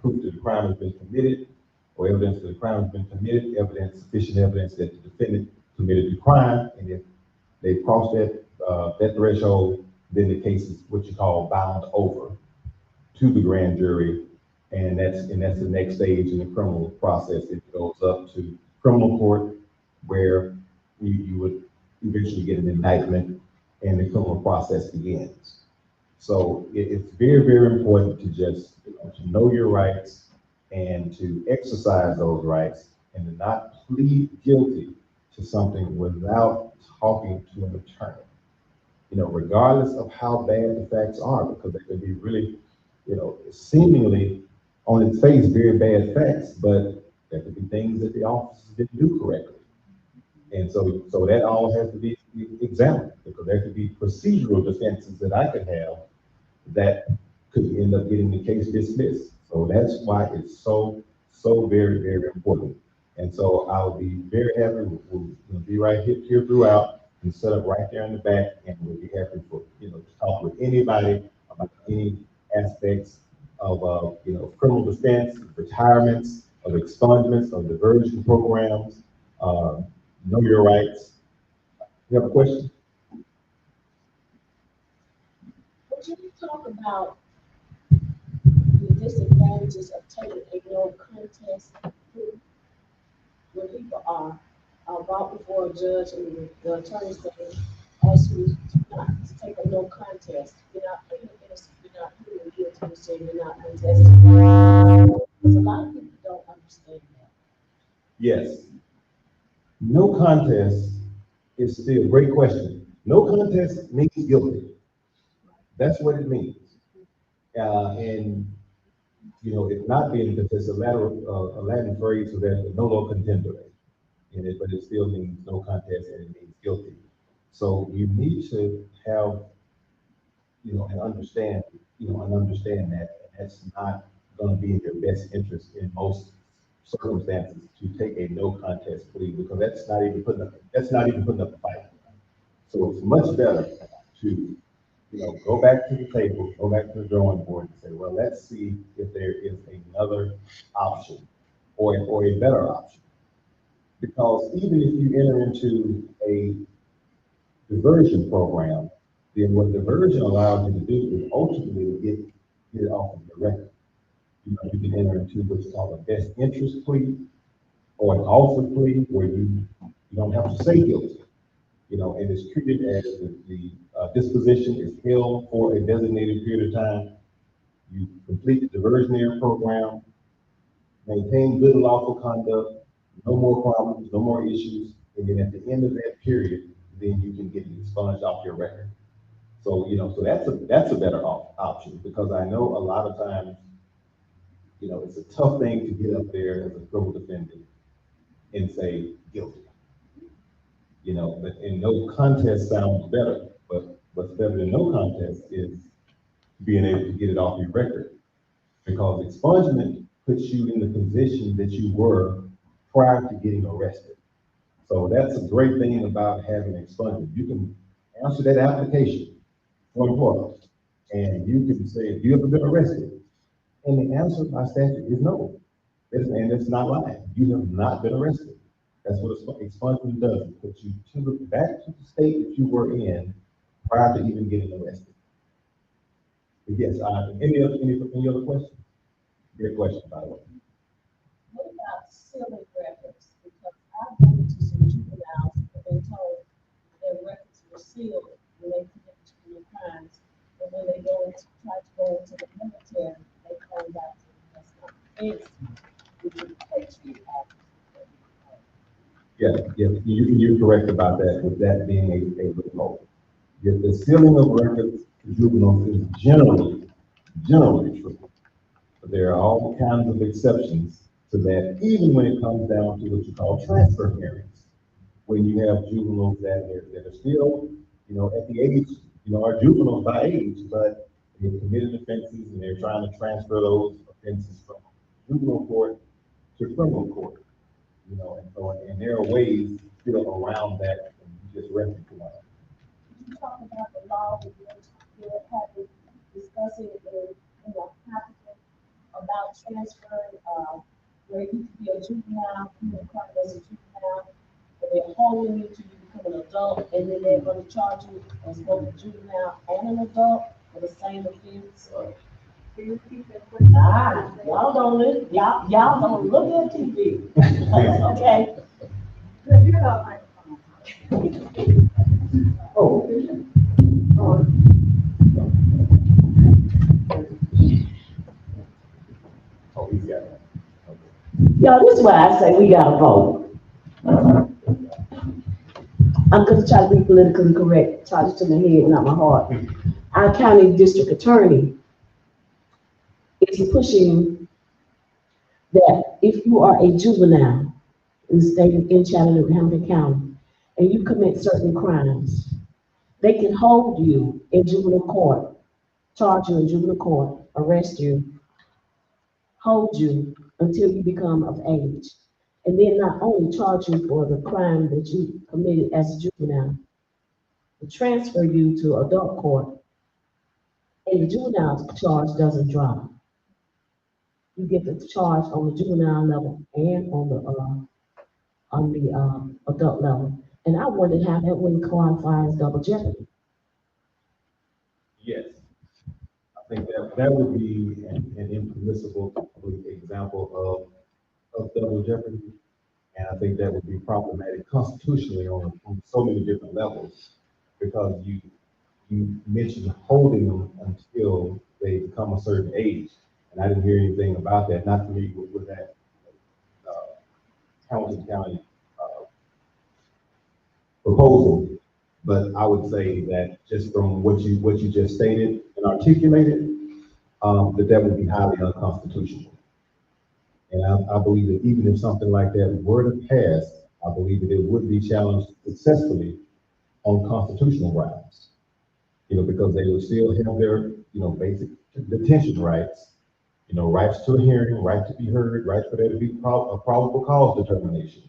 proof that the crime has been committed, or evidence that the crime has been committed, sufficient evidence that the defendant committed the crime. And if they cross that threshold, then the case is what you call bound over to the grand jury. And that's the next stage in the criminal process. It goes up to criminal court, where you would eventually get an indictment and the criminal process begins. So it's very, very important to just to know your rights and to exercise those rights, and to not plead guilty to something without talking to an attorney. Regardless of how bad the facts are, because they could be really, seemingly on its face very bad facts, but there could be things that the officers didn't do correctly. And so that all has to be examined, because there could be procedural defenses that I could have that could end up getting the case dismissed. So that's why it's so very, very important. And so I'll be very happy. We'll be right here throughout and set up right there in the back, and we'll be happy to talk with anybody about any aspects of criminal defense, retirements, of expungements, of diversion programs, know your rights. You have a question? Would you talk about the disadvantages of taking a no contest plea when people are brought before a judge and the attorney says, ask you not to take a no contest. You're not pleading innocent, you're not pleading guilty, you're saying you're not contesting. Because a lot of people don't understand that. Yes. No contest is still, great question. No contest means guilty. That's what it means. And, you know, it's not being contested, a Latin phrase for that, nolo contendere in it, but it still means no contest and it means guilty. So you need to have, you know, and understand that that's not going to be in your best interest in most circumstances to take a no contest plea, because that's not even putting up a fight. So it's much better to, you know, go back to the table, go back to the drawing board and say, well, let's see if there is another option or a better option. Because even if you enter into a diversion program, then what diversion allows you to do is ultimately get it off of your record. You know, you can enter into what's called a best interest plea or an offer plea where you don't have to say guilty. You know, and it's treated as the disposition is held for a designated period of time. You complete the diversionary program, maintain good lawful conduct, no more problems, no more issues, and then at the end of that period, then you can get it expunged off your record. So, you know, so that's a better option, because I know a lot of times, you know, it's a tough thing to get up there as a criminal defendant and say guilty. You know, but in no contest sounds better, but what's better than no contest is being able to get it off your record, because expungement puts you in the position that you were prior to getting arrested. So that's a great thing about having expungement. You can answer that application for employment, and you can say, have you ever been arrested? And the answer by statute is no. And it's not lying. You have not been arrested. That's what expungement does. It puts you back to the state that you were in prior to even getting arrested. But yes, any other questions? Great question, by the way. What about sealing records? Because I've been to some juveniles and been told their records were sealed when they commit juvenile crimes. And when they try to go into the military, they find out that's not the case, which is Patriot Act. Yeah, you're correct about that, with that being a loophole. Yet the sealing of records to juveniles is generally true. But there are all kinds of exceptions to that, even when it comes down to what you call transfer hearings, when you have juveniles that are still, you know, at the age, you know, are juveniles by age, but they've committed offenses and they're trying to transfer those offenses from juvenile court to criminal court. You know, and there are ways still around that, and you just referenced one. You talk about the law that you're having, discussing in your Patterson about transferring, where you could be a juvenile, you know, crime as a juvenile, and they're holding you till you become an adult, and then they're going to charge you as both a juvenile and an adult for the same offense. Y'all don't look, y'all don't look at TV. Okay. Oh. Oh, he's got it. Y'all, this is why I say we gotta vote. I'm gonna try to be politically correct, charge it to my head, not my heart. Our county district attorney is pushing that if you are a juvenile in the state of Chattanooga, Hamilton County, and you commit certain crimes, they can hold you in juvenile court, charge you in juvenile court, arrest you, hold you until you become of age. And then not only charge you for the crime that you committed as a juvenile, but transfer you to adult court, and the juvenile charge doesn't drop. You get the charge on the juvenile level and on the on the, adult level. And I wondered how that wouldn't qualify as double jeopardy. Yes, I think that would be an impermissible example of double jeopardy. And I think that would be problematic constitutionally on so many different levels, because you mentioned holding them until they become a certain age. And I didn't hear anything about that, not familiar with that Hamilton County proposal. But I would say that just from what you just stated and articulated, that would be highly unconstitutional. And I believe that even if something like that were to pass, I believe that it would be challenged successfully on constitutional grounds. Because they would still have their, basic detention rights, rights to a hearing, right to be heard, right for there to be a probable cause determination.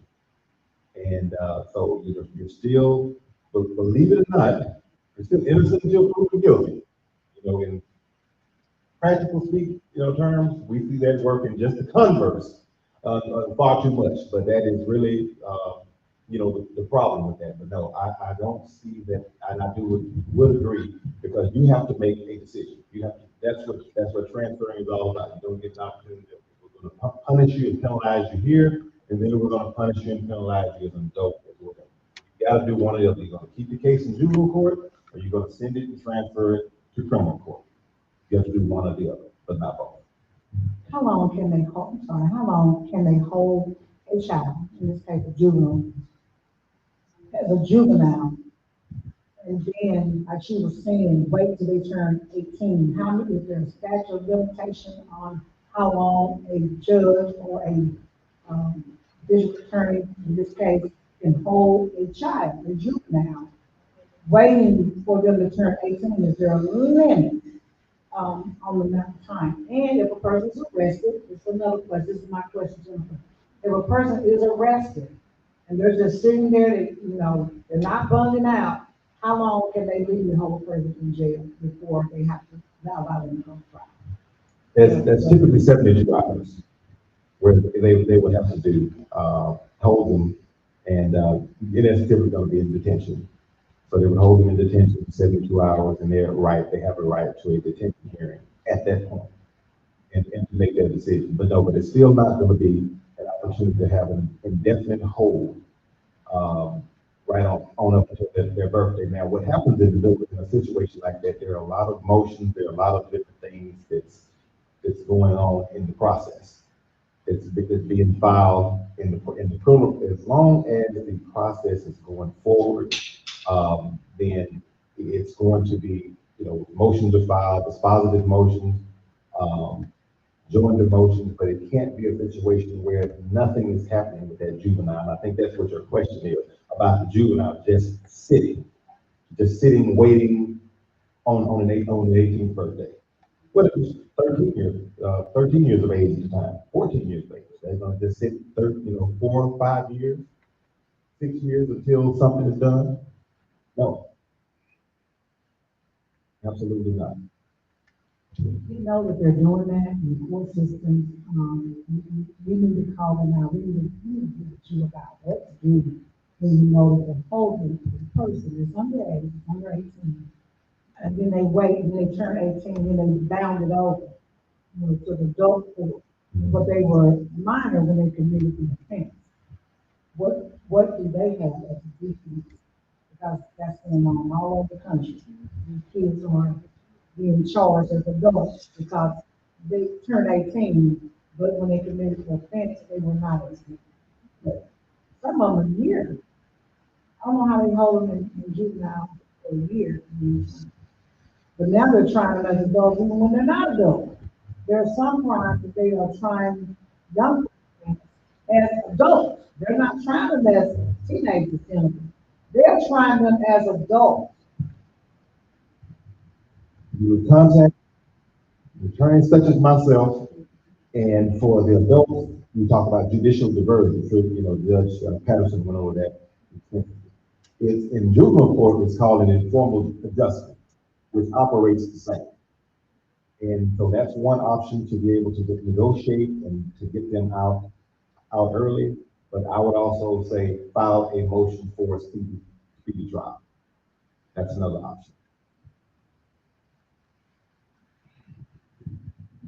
And so you're still, believe it or not, you're still innocent until proven guilty. In practical terms, we see that working just the converse far too much. But that is really, the problem with that. But no, I don't see that, and I would agree, because you have to make a decision. You have to. That's what transferring is all about. You don't get an opportunity. We're going to punish you and penalize you here, and then we're going to punish you and penalize you as an adult as well. You got to do one or the other. You're going to keep the case in juvenile court, or you're going to send it and transfer it to criminal court. You have to do one or the other, but not both. How long can they hold, how long can they hold a child, in this case a juvenile, as a juvenile? And then, like she was saying, wait till they turn 18. How many, is there a statute of limitation on how long a judge or a district attorney, in this case, can hold a child, a juvenile, waiting for them to turn 18? Is there a limit on the amount of time? And if a person is arrested, it's another question. This is my question, Jennifer. If a person is arrested and they're just sitting there, they're not bonding out, how long can they leave the whole person in jail before they have to allow them to go to trial? That's typically 72 hours, where they would have to do hold them, and it is typically going to be in detention. So they would hold them in detention for 72 hours, and they have a right to a detention hearing at that point, and to make that decision. But it's still not going to be an opportunity to have an indefinite hold right on up until their birthday. Now, what happens in a situation like that, there are a lot of motions, there are a lot of different things that's going on in the process. It's being filed in the criminal. As long as the process is going forward, then it's going to be, motions are filed, dispositive motions, joined motions, but it can't be a situation where nothing is happening with that juvenile. And I think that's what your question is about, the juvenile just sitting, waiting on the 18th birthday. What if it's 13 years of age at the time, 14 years of age? They're going to just sit 4 or 5 years, 6 years until something is done? No, absolutely not. You know that they're doing that in the court systems. We need to call them out. We need to get you about what to do when you know that the holding person is under 18. And then they wait, and they turn 18, and then they bound it over to the adult court. But they were minor when they committed the offense. What do they have as a defense? Because that's going on all over the country. These kids are being charged as adults because they turned 18, but when they committed the offense, they were not 18. But some of them a year. I don't know how they hold them in juvenile for a year. But now they're trying them as adults even when they're not adults. There are some crimes that they are trying young people as adults. They're not trying them as teenagers. They're trying them as adults. You would contact attorneys such as myself, and for the adults, we talk about judicial diversion. So, Judge Patterson went over that. It's in juvenile court, it's called an informal adjustment, which operates the same. And so that's one option, to be able to negotiate and to get them out early. But I would also say file a motion for a speedy trial. That's another option.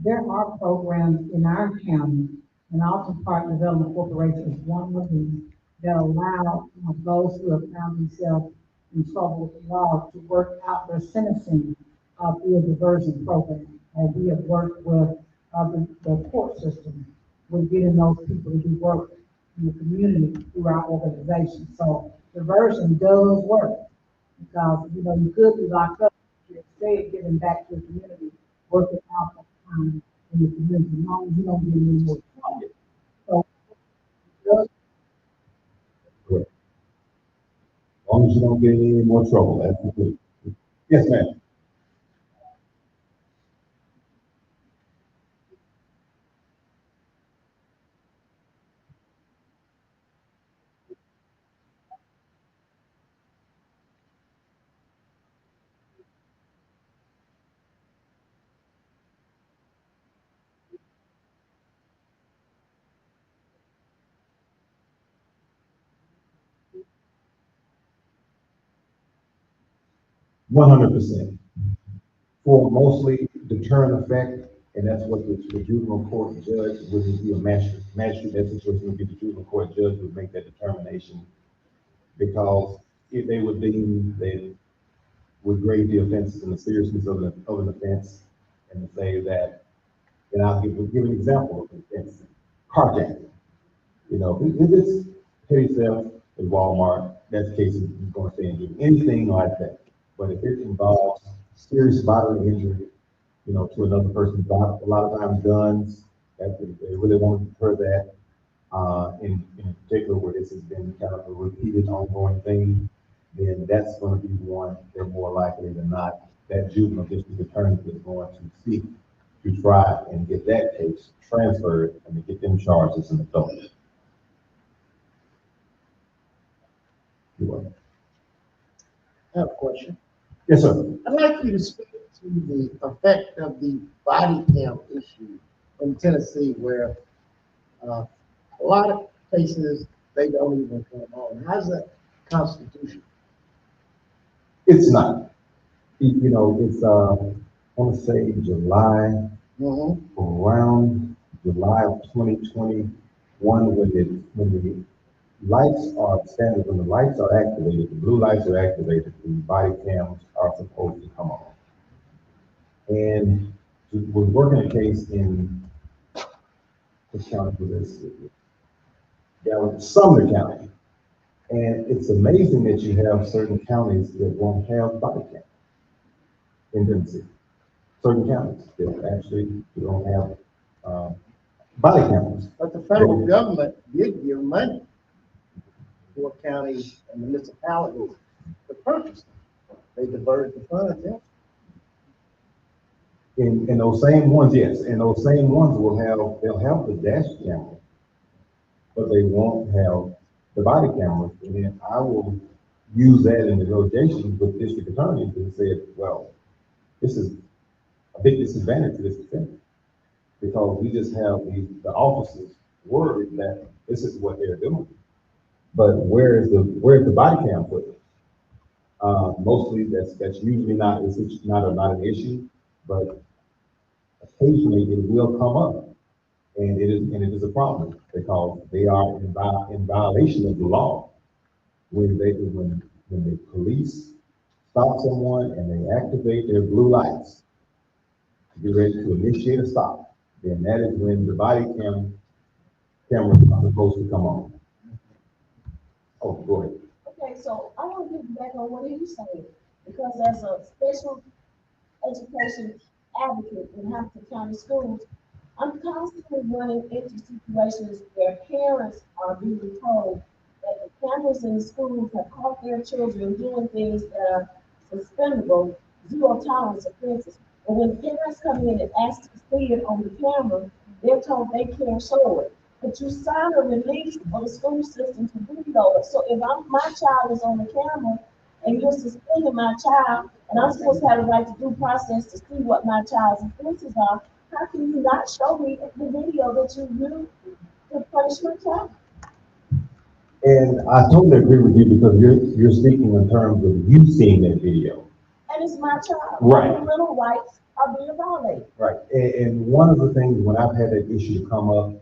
There are programs in our county, and Alton Park Development Corporation is one of them, that allow those who have found themselves in trouble with the law to work out their sentencing through a diversion program. And we have worked with the court system with getting those people to do work in the community through our organization. So diversion does work, because, you know, you could be locked up, instead of giving back to the community, working out the time in the community, as long as you don't get any more trouble. So, Correct. As long as you don't get any more trouble, that's the thing. Yes, ma'am. %. For mostly deterrent effect, and that's what the juvenile court judge would be a magistrate, that situation would be the juvenile court judge would make that determination. Because if they would deem they would grade the offenses and the seriousness of an offense, and say that, and I'll give an example of offense, carjacking. You know, if it's petty theft at Walmart, that's the case you're going to stay in jail. Anything like that. But if it involves serious bodily injury, you know, to another person's body, a lot of times guns, that they really want to deter that. In particular, where this has been kind of a repeated, ongoing thing, then that's going to be one they're more likely than not that juvenile district attorney is going to seek to try and get that case transferred and to get them charged as an adult. You're welcome. I have a question. Yes, sir. I'd like you to speak to the effect of the body cam issue in Tennessee, where a lot of cases, they don't even come on. How's that constitutional? It's not. You know, it's, I want to say July, around July of 2021, when the lights are standard, when the lights are activated, the blue lights are activated, the body cams are supposed to come on. And we're working a case in the county for this, Sumner County. And it's amazing that you have certain counties that won't have body cams in Tennessee. Certain counties that actually don't have body cameras. But the federal government did give money to counties and municipalities to purchase them. They diverted the funds, yeah. In those same ones, yes, and those same ones they'll have the dash camera, but they won't have the body cameras. And then I will use that in negotiations with district attorneys and say, well, this is a big disadvantage to this defendant, because we just have the officers worried that this is what they're doing. But where's the body cam footage? Mostly that's usually not an issue, but occasionally it will come up, and it is a problem, because they are in violation of the law when the police stop someone and they activate their blue lights to get ready to initiate a stop. Then that is when the body cameras are supposed to come on. Oh, go ahead. Okay, so I want to get back on what he was saying, because as a special education advocate in Hampton County Schools, I'm constantly running into situations where parents are being told that the cameras in the schools have caught their children doing things that are suspendable, zero tolerance offenses. And when parents come in and ask to see it on the camera, they're told they can't show it. But you sign a release for the school system to do it. So if my child is on the camera and you're suspending my child, and I'm supposed to have a right to due process to see what my child's offenses are, how can you not show me the video that you used to punish my child? And I totally agree with you because you're speaking in terms of you seeing that video. And it's my child. Right. Fundamental rights are being violated. Right. And one of the things when I've had that issue come up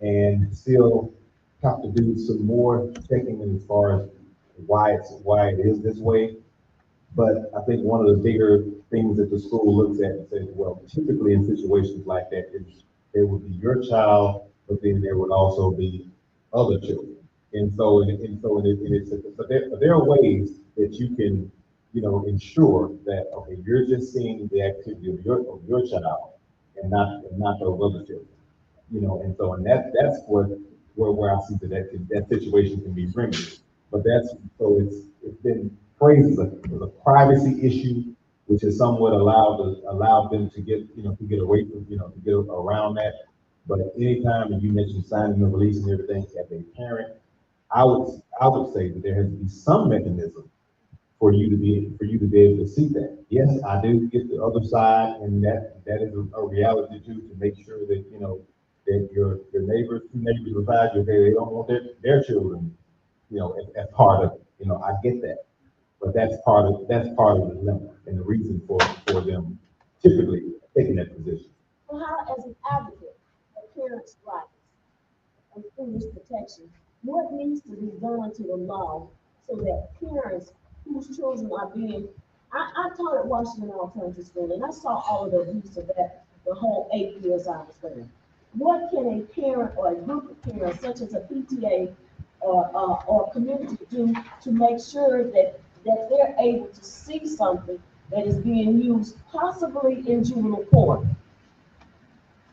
and still have to do some more checking as far as why it is this way. But I think one of the bigger things that the school looks at and says, well, typically in situations like that, there would be your child, but then there would also be other children. And so there are ways that you can, ensure that, okay, you're just seeing the activity of your child and not those other children. And that's where I see that situation can be remedied. But it's been phrased as a privacy issue, which is somewhat allowed them to get away from, to get around that. But anytime, and you mentioned signing the release and everything, as a parent, I would say that there has to be some mechanism for you to be able to see that. Yes, I do get the other side, and that is a reality too, to make sure that that your neighbors, two neighbors beside you, they don't want their children, as part of it. I get that. But that's part of the dilemma and the reason for them typically taking that position. Well, how, as an advocate of parents' rights and students' protection, what needs to be done to the law so that parents whose children are being, I taught at Washington Alternative School, and I saw all of the abuse of that the whole 8 years I was there. What can a parent or a group of parents, such as a PTA or community, do to make sure that they're able to see something that is being used possibly in juvenile court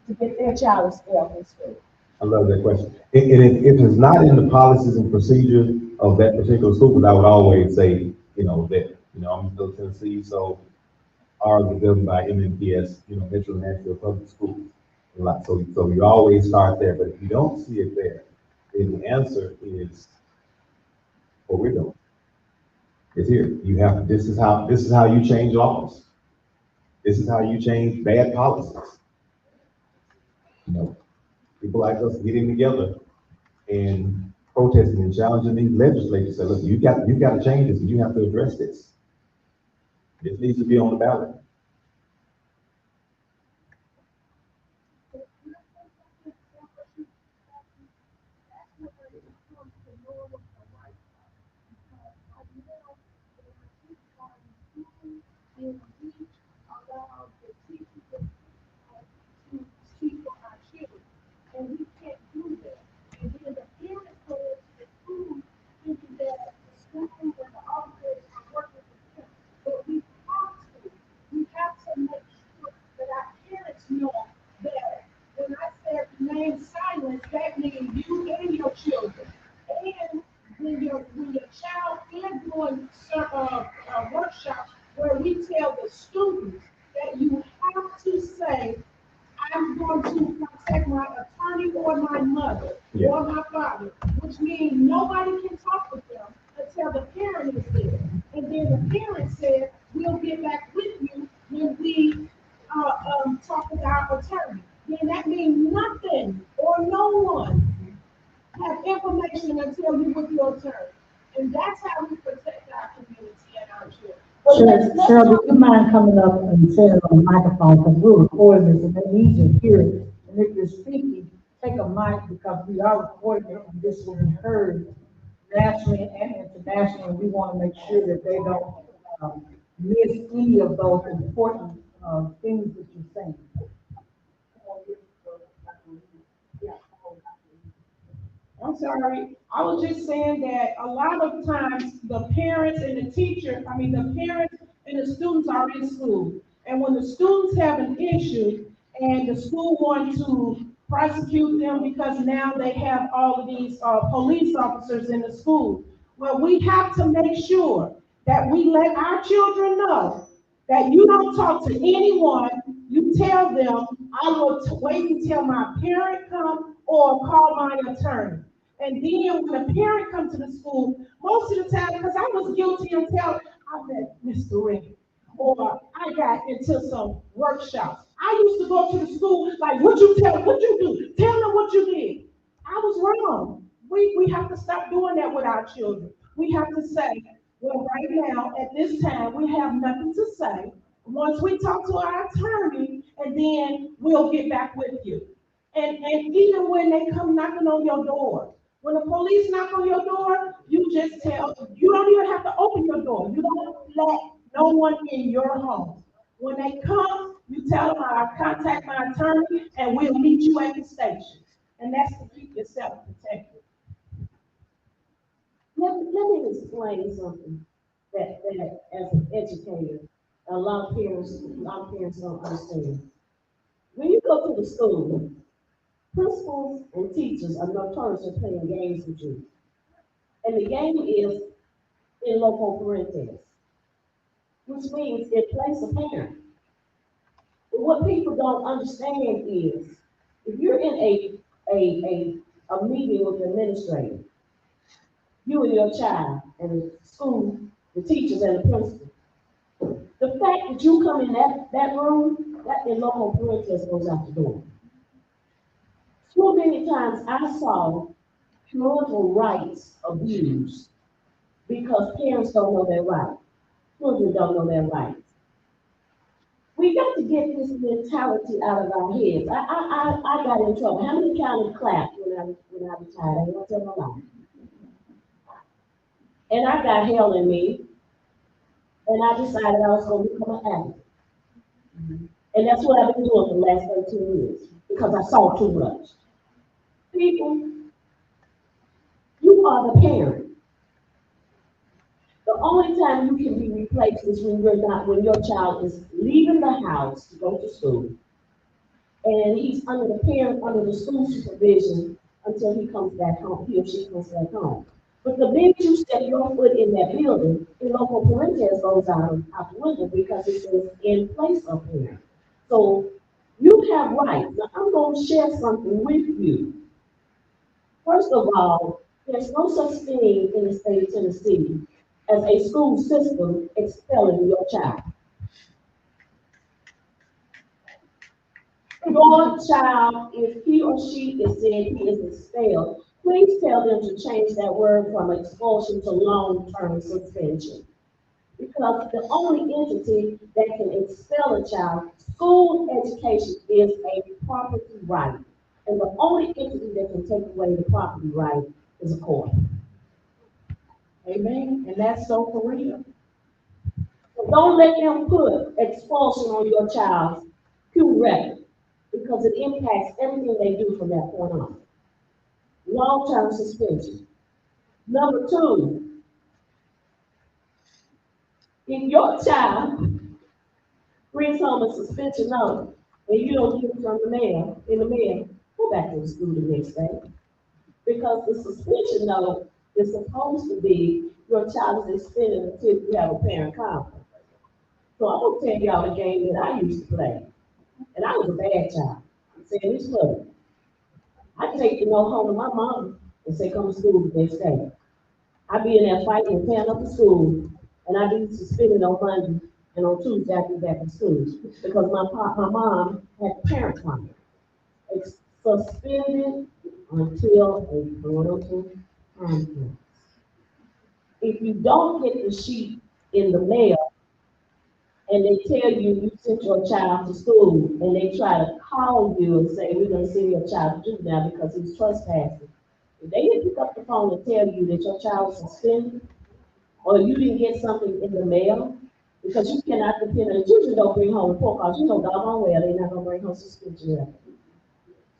to get their child expelled from school? I love that question. And if it's not in the policies and procedures of that particular school, I would always say, that, I'm in Middle Tennessee, so ours is governed by MNPS, Metro Nashville Public Schools. So you always start there, but if you don't see it there, then the answer is what we're doing. It's here. This is how you change laws. This is how you change bad policies. People like us getting together and protesting and challenging these legislators. Say, look, you got to change this, and you have to address this. This needs to be on the ballot. And we allow the teachers to speak for our children, and we can't do that. And then the parents go into the school thinking that the school and the officers are working with them. But we have to make sure that our parents know that when I say remain silent, that means you and your children. And when your child is doing workshops where we tell the students that you have to say, I'm going to contact my attorney or my mother or my father, which means nobody can talk with them until the parent is there. And then the parent said, we'll get back with you when we talk with our attorney. Then that means nothing or no one have information until you with your attorney. And that's how we protect our community and our children. Sheryl, do you mind coming up and saying on the microphone, because we're recording this and they need to hear it. And if you're speaking, take a mic because we are recording it and this will be heard nationally and internationally. And we want to make sure that they don't miss any of those important things that you're saying. I'm sorry, I was just saying that a lot of times the parents and the parents and the students are in school. And when the students have an issue and the school wants to prosecute them because now they have all of these police officers in the school, well, we have to make sure that we let our children know that you don't talk to anyone. You tell them, I will wait until my parent comes or call my attorney. And then when a parent comes to the school, most of the time, because I was guilty of telling, I met Mr. Ring, or I got into some workshops. I used to go to the school, like, what you do? Tell them what you did. I was wrong. We have to stop doing that with our children. We have to say, well, right now, at this time, we have nothing to say. Once we talk to our attorney, and then we'll get back with you. And even when they come knocking on your door, when the police knock on your door, you just tell, you don't even have to open your door. You don't let no one in your home. When they come, you tell them, I'll contact my attorney and we'll meet you at the station. And that's to keep yourself protected. Let me explain something that as an educator, a lot of parents don't understand. When you go to the school, principals and teachers are notorious for playing games with you. And the game is in loco parentis, which means it plays a parent. But what people don't understand is, if you're in a meeting with the administrator, you and your child, and the school, the teachers and the principal, the fact that you come in that room, that in loco parentis goes out the door. So many times I saw parental rights abused because parents don't know their rights. Children don't know their rights. We got to get this mentality out of our heads. I got in trouble. How many counties clapped when I retired? I ain't gonna tell my life. And I got hell in me, and I decided I was gonna become an advocate. And that's what I've been doing for the last 13 years, because I saw too much. People, you are the parent. The only time you can be replaced is when your child is leaving the house to go to school, and he's under the school supervision until he comes back home, he or she comes back home. But the minute you step your foot in that building, the local parentis goes out the window because it says in place of parent. So you have rights. Now I'm going to share something with you. First of all, there's no such thing in the state of Tennessee as a school system expelling your child. Your child, if he or she is said he is expelled, please tell them to change that word from expulsion to long-term suspension. Because the only entity that can expel a child, school education is a property right. And the only entity that can take away the property right is a court. Amen. And that's so for real. So don't let them put expulsion on your child's Q record, because it impacts everything they do from that point on. Long-term suspension. Number two, if your child brings home a suspension note and you don't get it from the mail, go back to the school the next day. Because the suspension note is supposed to be your child is suspended until you have a parent conference. So I'm gonna tell y'all a game that I used to play. And I was a bad child. I'm saying this public. I take the note home to my mom and say, come to school the next day. I'd be in there fighting and tearing up the school, and I'd be suspended on Monday and on Tuesday I'd be back in school. Because my mom had parent conference. It's suspended until a parental conference. If you don't get the sheet in the mail, and they tell you you sent your child to school, and they try to call you and say, we're gonna send your child to juvenile because he's trespassing. If they didn't pick up the phone and tell you that your child was suspended, or you didn't get something in the mail, because you cannot depend on, children don't bring home report cards, you know doggone well they're not gonna bring home suspension record.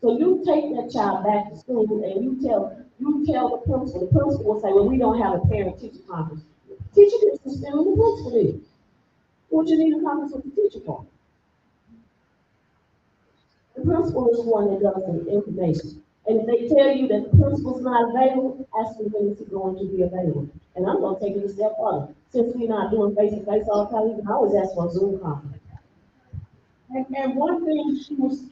So you take that child back to school and you tell the principal will say, well, we don't have a parent-teacher conference. Teacher gets suspended, the principal is. What you need a conference with the teacher for? The principal is the one that does the information. And if they tell you that the principal's not available, ask them when is he going to be available. And I'm going to take it a step further. Since we're not doing face-to-face all the time, you can always ask for a Zoom conference. And one thing she was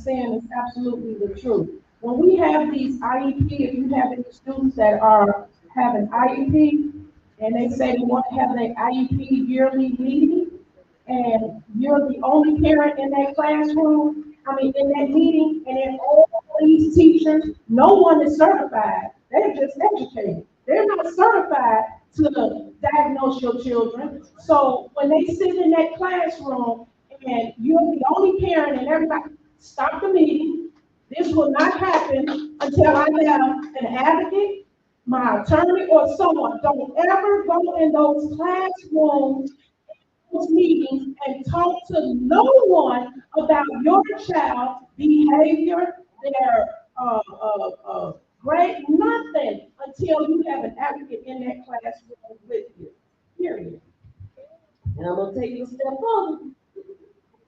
saying is absolutely the truth. When we have these IEP, if you have any students that have an IEP, and they say they want to have their IEP yearly meeting, and you're the only parent in that classroom, in that meeting, and then all these teachers, no one is certified They're just educated. They're not certified to diagnose your children. So when they sit in that classroom and you're the only parent and everybody, stop the meeting. This will not happen until I have an advocate, my attorney, or someone. Don't ever go in those classrooms, those meetings, and talk to no one about your child's behavior, their grade, nothing until you have an advocate in that classroom with you. Period. And I'm gonna take you a step further.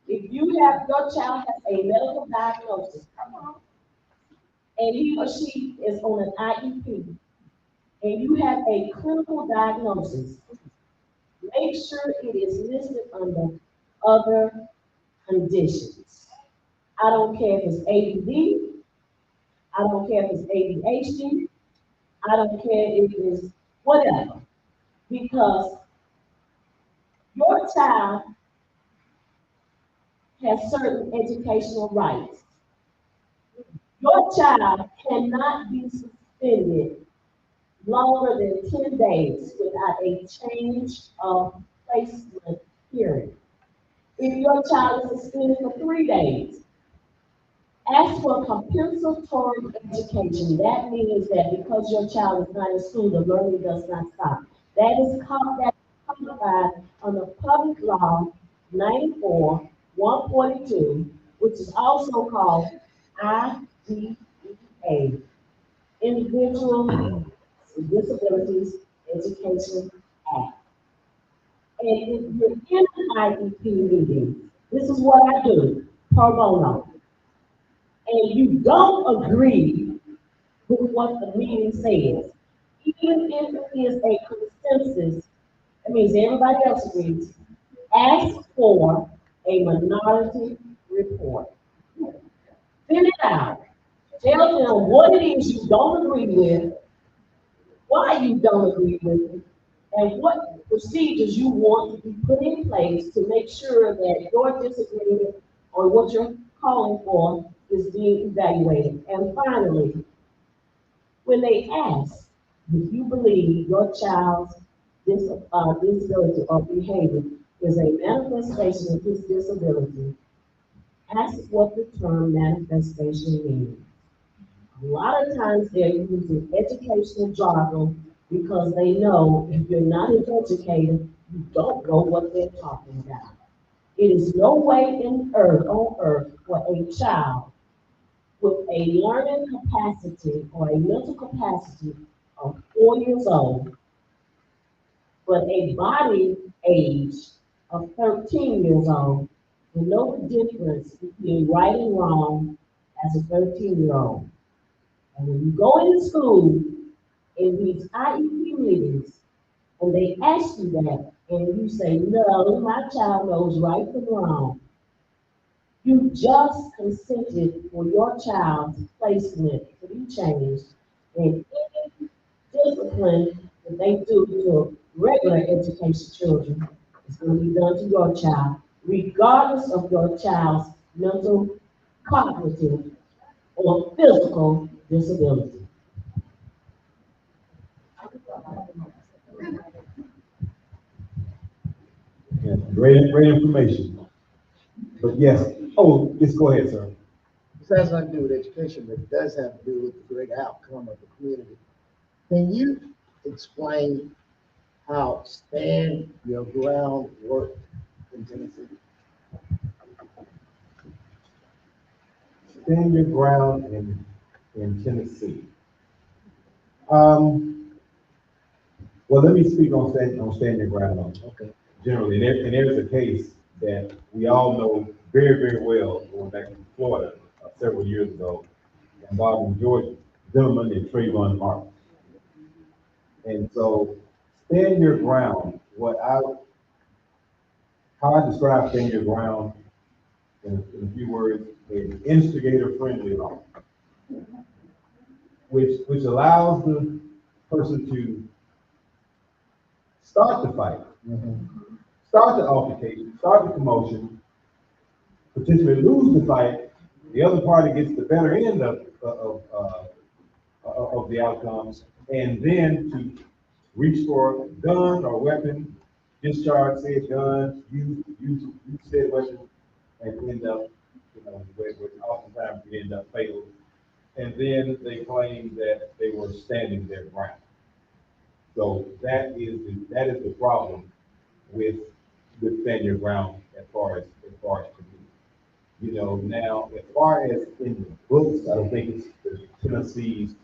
If your child has a medical diagnosis, come on, and he or she is on an IEP, and you have a clinical diagnosis, make sure it is listed under other conditions. I don't care if it's ADD, I don't care if it's ADHD, I don't care if it's whatever, because your child has certain educational rights. Your child cannot be suspended longer than 10 days without a change of placement period. If your child is suspended for 3 days, ask for compensatory education. That means that because your child is not in school, the learning does not stop. That is codified under Public Law 94-142, which is also called IDEA, Individual with Disabilities Education Act. And if you're in an IEP meeting, this is what I do, pro bono, and you don't agree with what the meeting says, even if it is a consensus, that means everybody else agrees, ask for a minority report. Fill it out. Tell them what it is you don't agree with, why you don't agree with it, and what procedures you want to be put in place to make sure that your disagreement or what you're calling for is being evaluated. And finally, when they ask if you believe your child's disability or behavior is a manifestation of his disability, ask what the term manifestation means. A lot of times they're using educational jargon because they know if you're not an educator, you don't know what they're talking about. It is no way on earth for a child with a learning capacity or a mental capacity of 4 years old, but a body age of 13 years old, to know the difference between right and wrong as a 13-year-old. And when you go into school in these IEP meetings, and they ask you that, and you say, no, my child knows right from wrong, you just consented for your child's placement to be changed, and any discipline that they do to regular education children is going to be done to your child, regardless of your child's mental, cognitive, or physical disability. Yeah, great information. But yes, just go ahead, sir. This has nothing to do with education, but it does have to do with the great outcome of the community. Can you explain how stand your ground worked in Tennessee? Stand your ground in Tennessee. Well, let me speak on stand your ground. Okay. Generally, and there's a case that we all know very, very well going back to Florida several years ago, involving George Zimmerman and Trayvon Martin. And so, stand your ground. How I describe stand your ground in a few words, an instigator-friendly law, which allows the person to start the fight, start the altercation, start the commotion, potentially lose the fight. The other party gets the better end of of the outcomes, and then to reach for gun or weapon, discharge said gun, use said weapon, and end up, where oftentimes we end up fatal. And then they claim that they were standing their ground. So that is the problem with stand your ground as far as community. Now as far as in the books, I don't think it's the Tennessee's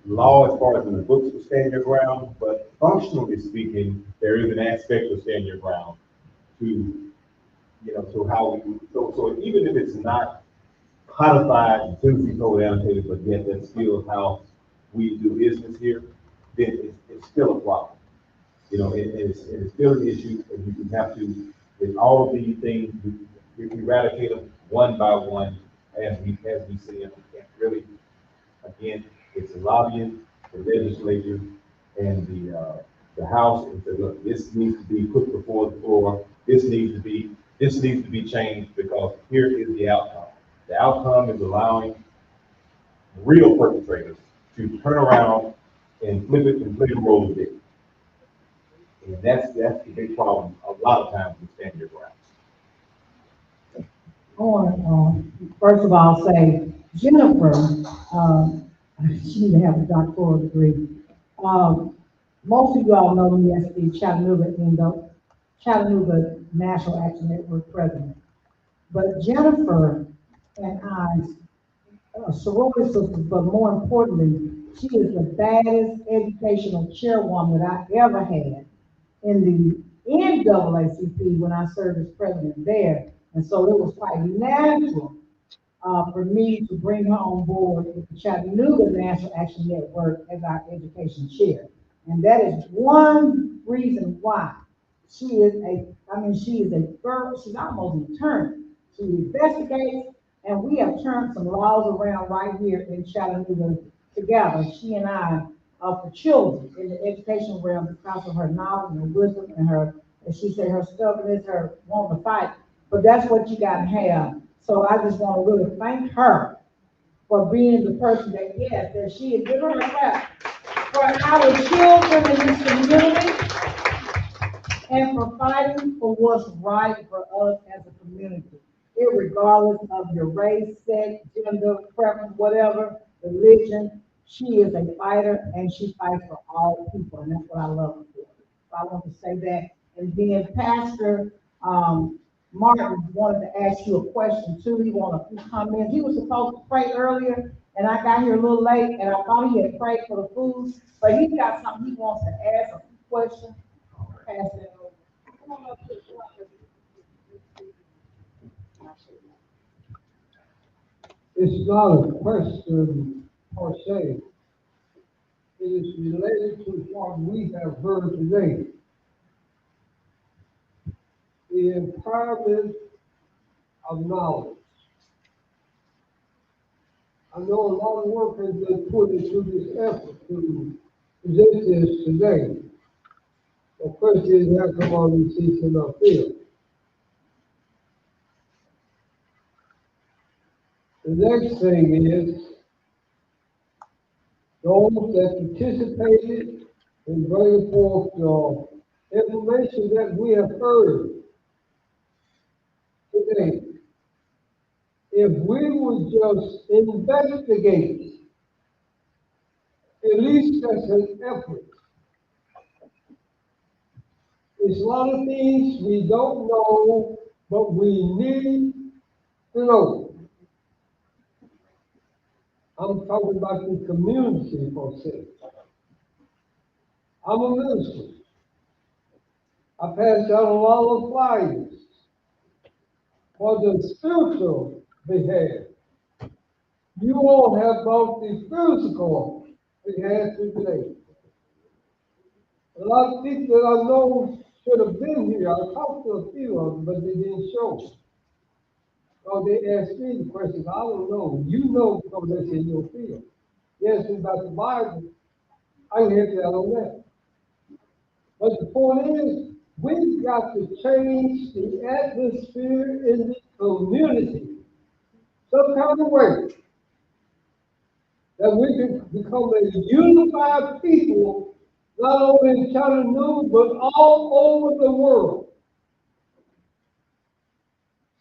law as far as in the books to stand your ground, but functionally speaking, there is an aspect of stand your ground to, to how we, so even if it's not codified in Tennessee code annotated, but yet that's still how we do business here, then it's still a problem. It's still an issue, and you have to, with all of these things, we eradicate them one by one as we see them. We can't really, again, it's lobbying the legislature and the House and say, look, this needs to be put before the floor. This needs to be changed because here is the outcome. The outcome is allowing real perpetrators to turn around and flip it and play the role of victim. And that's the big problem a lot of times with stand your ground. I want to, first of all, say Jennifer, she need to have a doctoral degree. Most of you all know me as the Chattanooga National Action Network president. But Jennifer and I, sorority sisters, but more importantly, she is the baddest educational chairwoman that I ever had in the NAACP when I served as president there. And so it was quite natural for me to bring her on board with the Chattanooga National Action Network as our education chair. And that is one reason why she is a girl, she's almost an attorney. She investigates, and we have turned some laws around right here in Chattanooga together, she and I, for children in the education realm because of her knowledge and her wisdom and her, as she said, her stubbornness, her wanting to fight. But that's what you gotta have. So I just want to really thank her for being the person that she is. Give her a clap for our children in this community and for fighting for what's right for us as a community, irregardless of your race, sex, gender, preference, whatever, religion. She is a fighter and she fights for all people, and that's what I love her for. So I want to say that. And then Pastor Martin wanted to ask you a question too. He wanted a few comments. He was supposed to pray earlier, and I got here a little late, and I thought he had prayed for the food, but he's got something he wants to ask, a few questions. Pass that over. It's not a question per se. It is related to what we have heard today. The empowerment of knowledge. I know a lot of work has been put into this effort to present this today. The question is, how come all these seats are not filled? The next thing is, those that participated in bringing forth the information that we have heard today. If we would just investigate, at least as an effort. There's a lot of things we don't know, but we need to know. I'm talking about the community per se. I'm a minister. I passed out a lot of flyers for the spiritual behalf. You all have both the physical behalf today. A lot of people that I know should have been here. I talked to a few of them, but they didn't show. So they asked me the questions. I don't know. You know because that's in your field. Yes, about the Bible. I can help you out on that. But the point is, we've got to change the atmosphere in the community. Some kind of way. that we can become a unified people, not only in Chattanooga, but all over the world,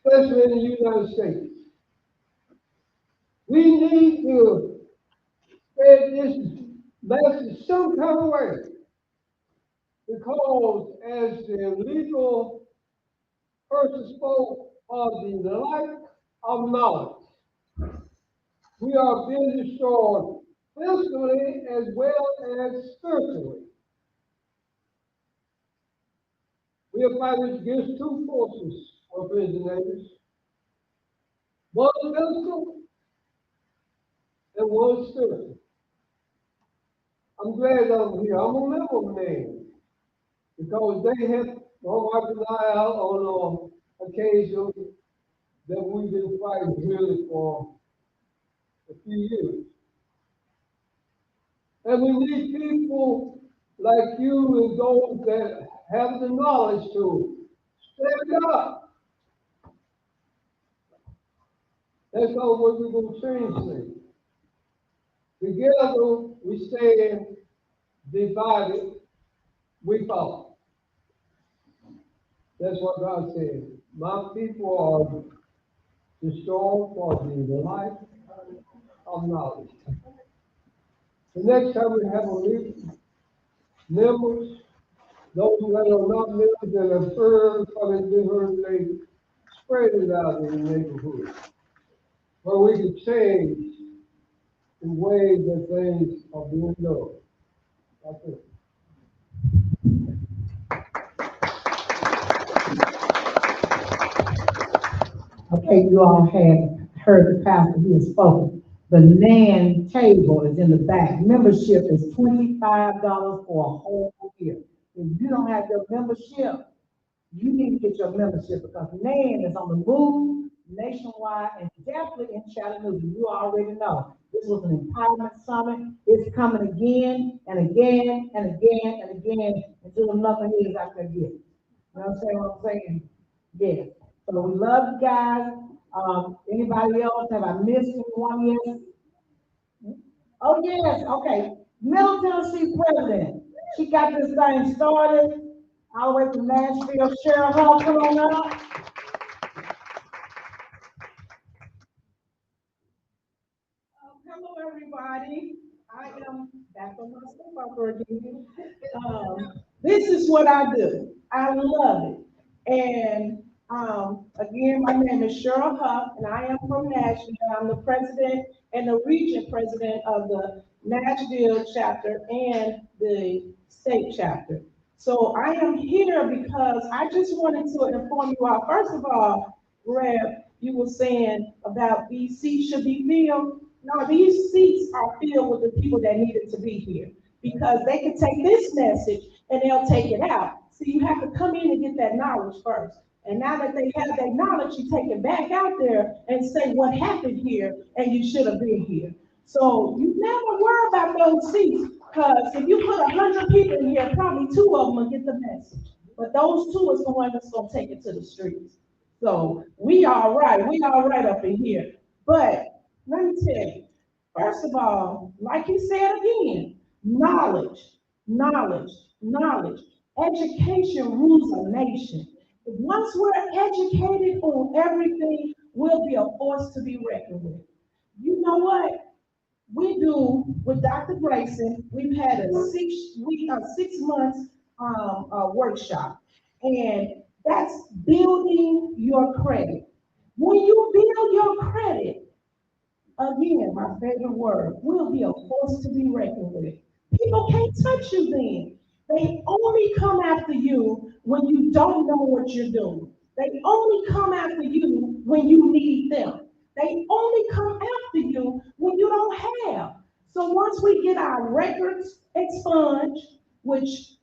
especially in the United States. We need to spread this message some kind of way, because as the legal person spoke of the lack of knowledge, we are being destroyed physically as well as spiritually. We are fighting against two forces of prisoners, one physical and one spiritual. I'm glad I'm here. I'm a member man, because they have my wife and I out on occasion that we've been fighting really for a few years. And we need people like you and those that have the knowledge to stand up. That's not what we're going to change things. Together we stand, divided we fall. That's what God said. My people are destroyed for the life of knowledge. The next time we have a meeting, members, those that are not members that have heard from it, they spread it out in the neighborhood, where we can change the way that things are being done. That's it. Okay, you all have heard the pastor, he has spoken. The NAN table is in the back. Membership is $25 for a whole year. If you don't have your membership, you need to get your membership, because NAN is on the move nationwide and definitely in Chattanooga. You already know. This was an empowerment summit. It's coming again and again and again and again until nothing is out there yet. You know what I'm saying? Yes. So we love you guys. Anybody else? Have I missed anyone yet? Oh, yes. Okay. Middle Tennessee president. She got this thing started all the way from Nashville. Sheryl, Huff, come on up. Hello, everybody. I am back on my soap opera again. This is what I do. I love it. And again, my name is Sheryl Huff, and I am from Nashville. I'm the president and the region president of the Nashville chapter and the state chapter. So I am here because I just wanted to inform you all. First of all, Rev, you were saying about these seats should be filled. No, these seats are filled with the people that needed to be here, because they can take this message and they'll take it out. So you have to come in and get that knowledge first. And now that they have that knowledge, you take it back out there and say what happened here and you should have been here. So you never worry about those seats, because if you put 100 people in here, probably 2 of them will get the message. But those 2 is the one that's gonna take it to the streets. So we all right up in here. But let me tell you, first of all, like you said again, knowledge. Education rules a nation. Once we're educated on everything, we'll be a force to be reckoned with. You know what? We do with Dr. Grayson, we've had a 6 months workshop, and that's building your credit. When you build your credit, again, my favorite word, we'll be a force to be reckoned with. People can't touch you then. They only come after you when you don't know what you're doing. They only come after you when you need them. They only come after you when you don't have. So once we get our records expunged, which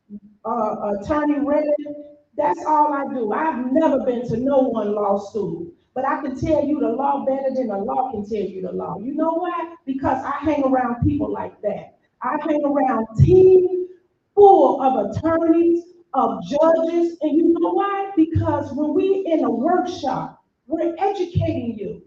Attorney Redditt, that's all I do. I've never been to no one law school, but I can tell you the law better than the law can tell you the law. You know why? Because I hang around people like that. I hang around teams full of attorneys, of judges, and you know why? Because when we in a workshop, we're educating you.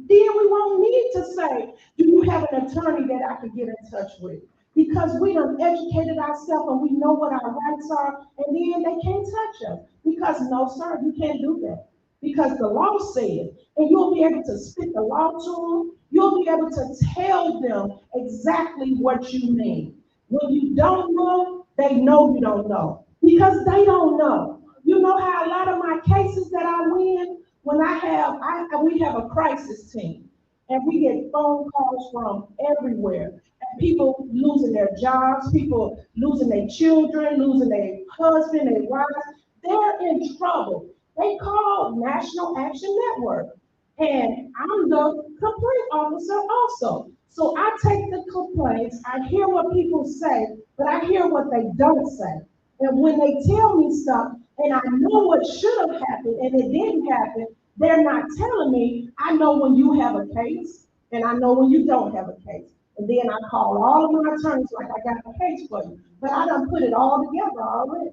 Then we won't need to say, do you have an attorney that I could get in touch with? Because we done educated ourselves and we know what our rights are, and then they can't touch us. Because no, sir, you can't do that. Because the law says, and you'll be able to spit the law to them, you'll be able to tell them exactly what you mean. When you don't know, they know you don't know. Because they don't know. You know how a lot of my cases that I win, when we have a crisis team, and we get phone calls from everywhere, and people losing their jobs, people losing their children, losing their husband, their wives, they're in trouble. They call National Action Network, and I'm the complaint officer also. So I take the complaints, I hear what people say, but I hear what they don't say. And when they tell me stuff, and I know what should have happened, and it didn't happen, they're not telling me. I know when you have a case, and I know when you don't have a case. And then I call all of my attorneys like I got a case for you. But I done put it all together already.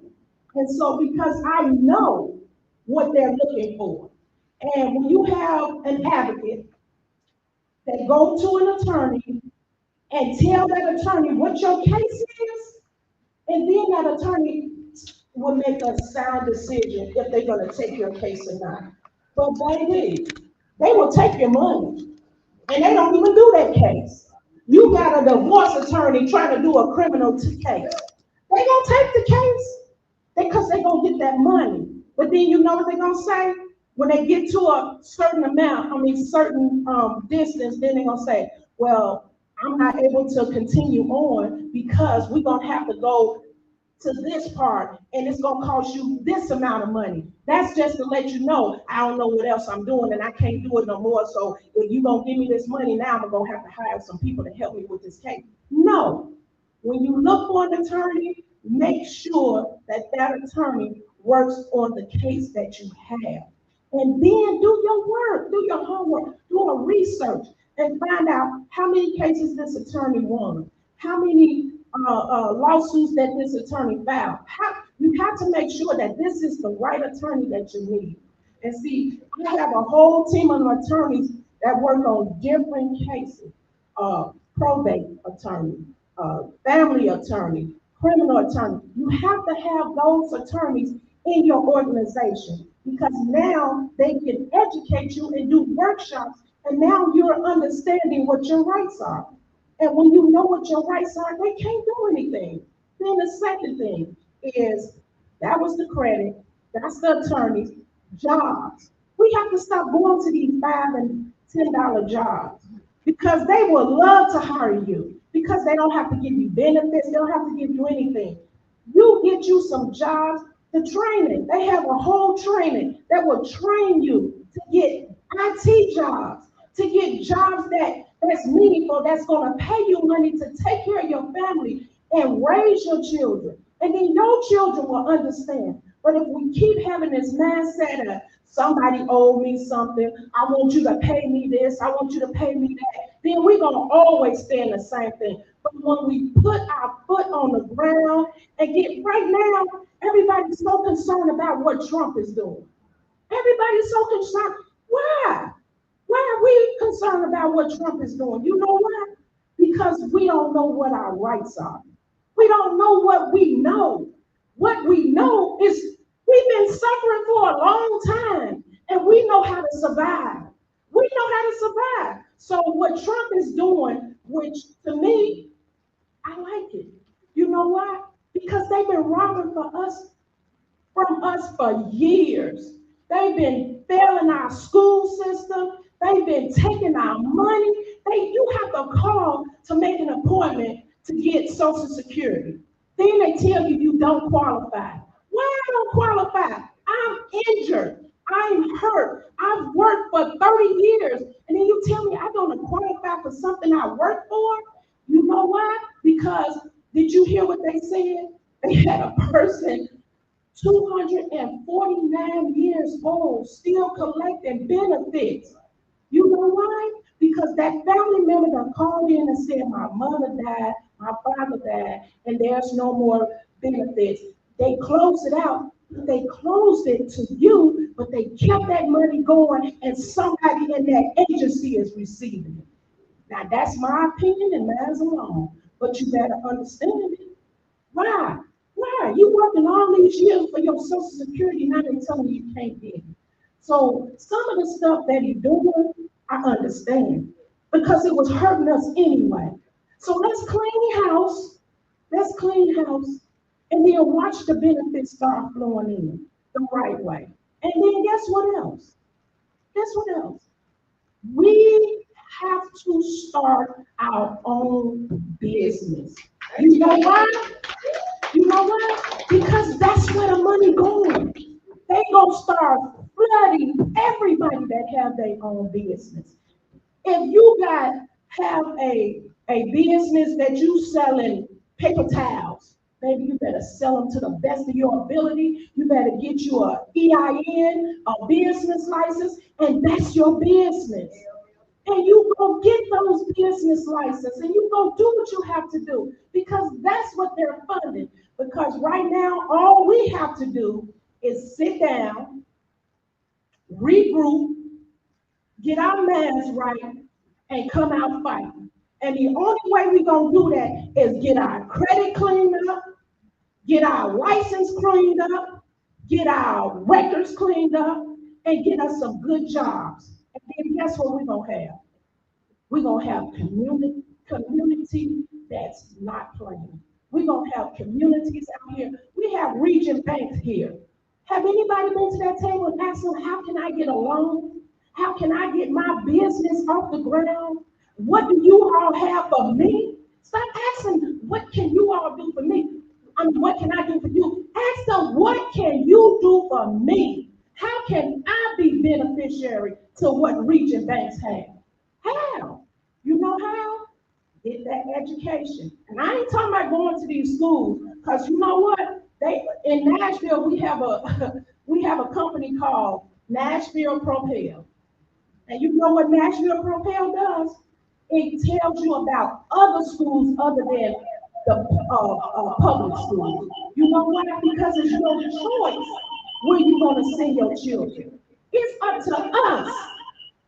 And so because I know what they're looking for. And when you have an advocate that go to an attorney and tell that attorney what your case is, and then that attorney will make a sound decision if they're gonna take your case or not. But baby, they will take your money, and they don't even do that case. You got a divorce attorney trying to do a criminal case. They gonna take the case because they gonna get that money. But then you know what they're gonna say? When they get to a certain amount, certain distance, then they're gonna say, well, I'm not able to continue on because we're gonna have to go to this part, and it's gonna cost you this amount of money. That's just to let you know, I don't know what else I'm doing, and I can't do it no more, so if you gonna give me this money now, I'm gonna have to hire some people to help me with this case. No, when you look for an attorney, make sure that that attorney works on the case that you have. And then do your work, do your homework, do a research, and find out how many cases this attorney won, how many lawsuits that this attorney filed. You have to make sure that this is the right attorney that you need. And see, I have a whole team of attorneys that work on different cases. Probate attorney, family attorney, criminal attorney. You have to have those attorneys in your organization because now they can educate you and do workshops, and now you're understanding what your rights are. And when you know what your rights are, they can't do anything. Then the second thing is, that was the credit, that's the attorneys, jobs. We have to stop going to these $5 and $10 jobs because they will love to hire you because they don't have to give you benefits, they don't have to give you anything. You get you some jobs, the training, they have a whole training that will train you to get IT jobs, to get jobs that's meaningful, that's gonna pay you money to take care of your family and raise your children. And then your children will understand. But if we keep having this mindset of somebody owed me something, I want you to pay me this, I want you to pay me that, then we're gonna always stay in the same thing. But when we put our foot on the ground and get right now, everybody's so concerned about what Trump is doing. Everybody's so concerned. Why? Why are we concerned about what Trump is doing? You know why? Because we don't know what our rights are. We don't know what we know. What we know is we've been suffering for a long time, and we know how to survive. We know how to survive. So what Trump is doing, which to me, I like it. You know why? Because they've been robbing from us for years. They've been failing our school system. They've been taking our money. You have to call to make an appointment to get Social Security. Then they tell you you don't qualify. Why I don't qualify? I'm injured. I'm hurt. I've worked for 30 years. And then you tell me I don't qualify for something I worked for? You know why? Because did you hear what they said? They had a person 249 years old, still collecting benefits. You know why? Because that family member done called in and said, my mother died, my father died, and there's no more benefits. They closed it out, but they closed it to you, but they kept that money going and somebody in that agency is receiving it. Now, that's my opinion and mine's alone, but you better understand it. Why? Why? You working all these years for your Social Security, now they telling you can't get it. So some of the stuff that he's doing, I understand, because it was hurting us anyway. So let's clean house. Let's clean house. And then watch the benefits start flowing in the right way. And then guess what else? Guess what else? We have to start our own business. You know why? You know why? Because that's where the money going. They gonna start flooding everybody that have their own business. If you have a business that you selling paper towels, maybe you better sell them to the best of your ability. You better get you a EIN, a business license, and that's your business. And you go get those business licenses and you go do what you have to do because that's what they're funding. Because right now, all we have to do is sit down, regroup, get our minds right, and come out fighting. And the only way we're going to do that is get our credit cleaned up, get our license cleaned up, get our records cleaned up, and get us some good jobs. And then guess what we're going to have? We're going to have community that's not playing. We're going to have communities out here. We have region banks here. Have anybody been to that table and asked them, how can I get a loan? How can I get my business off the ground? What do you all have for me? Stop asking, what can you all do for me? What can I do for you? Ask them, what can you do for me? How can I be beneficiary to what region banks have? How? You know how? Get that education. And I ain't talking about going to these schools, because you know what? In Nashville, we have a company called Nashville Propel. And you know what Nashville Propel does? It tells you about other schools other than the public schools. You know why? Because it's your choice where you're going to send your children. It's up to us.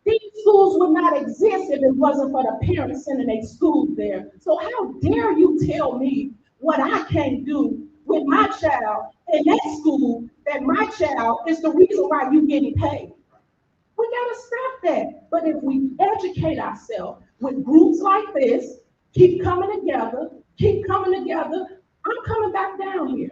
These schools would not exist if it wasn't for the parents sending their schools there. So how dare you tell me what I can't do with my child in that school, that my child is the reason why you're getting paid? We gotta stop that. But if we educate ourselves with groups like this, keep coming together, I'm coming back down here.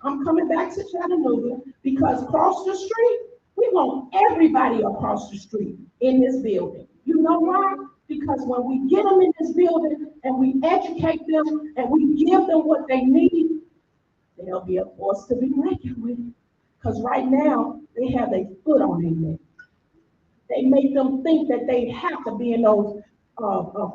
I'm coming back to Chattanooga because across the street, we want everybody across the street in this building. You know why? Because when we get them in this building and we educate them and we give them what they need, they'll be a force to be reckoned with. Because right now, they have their foot on their neck. They make them think that they have to be in those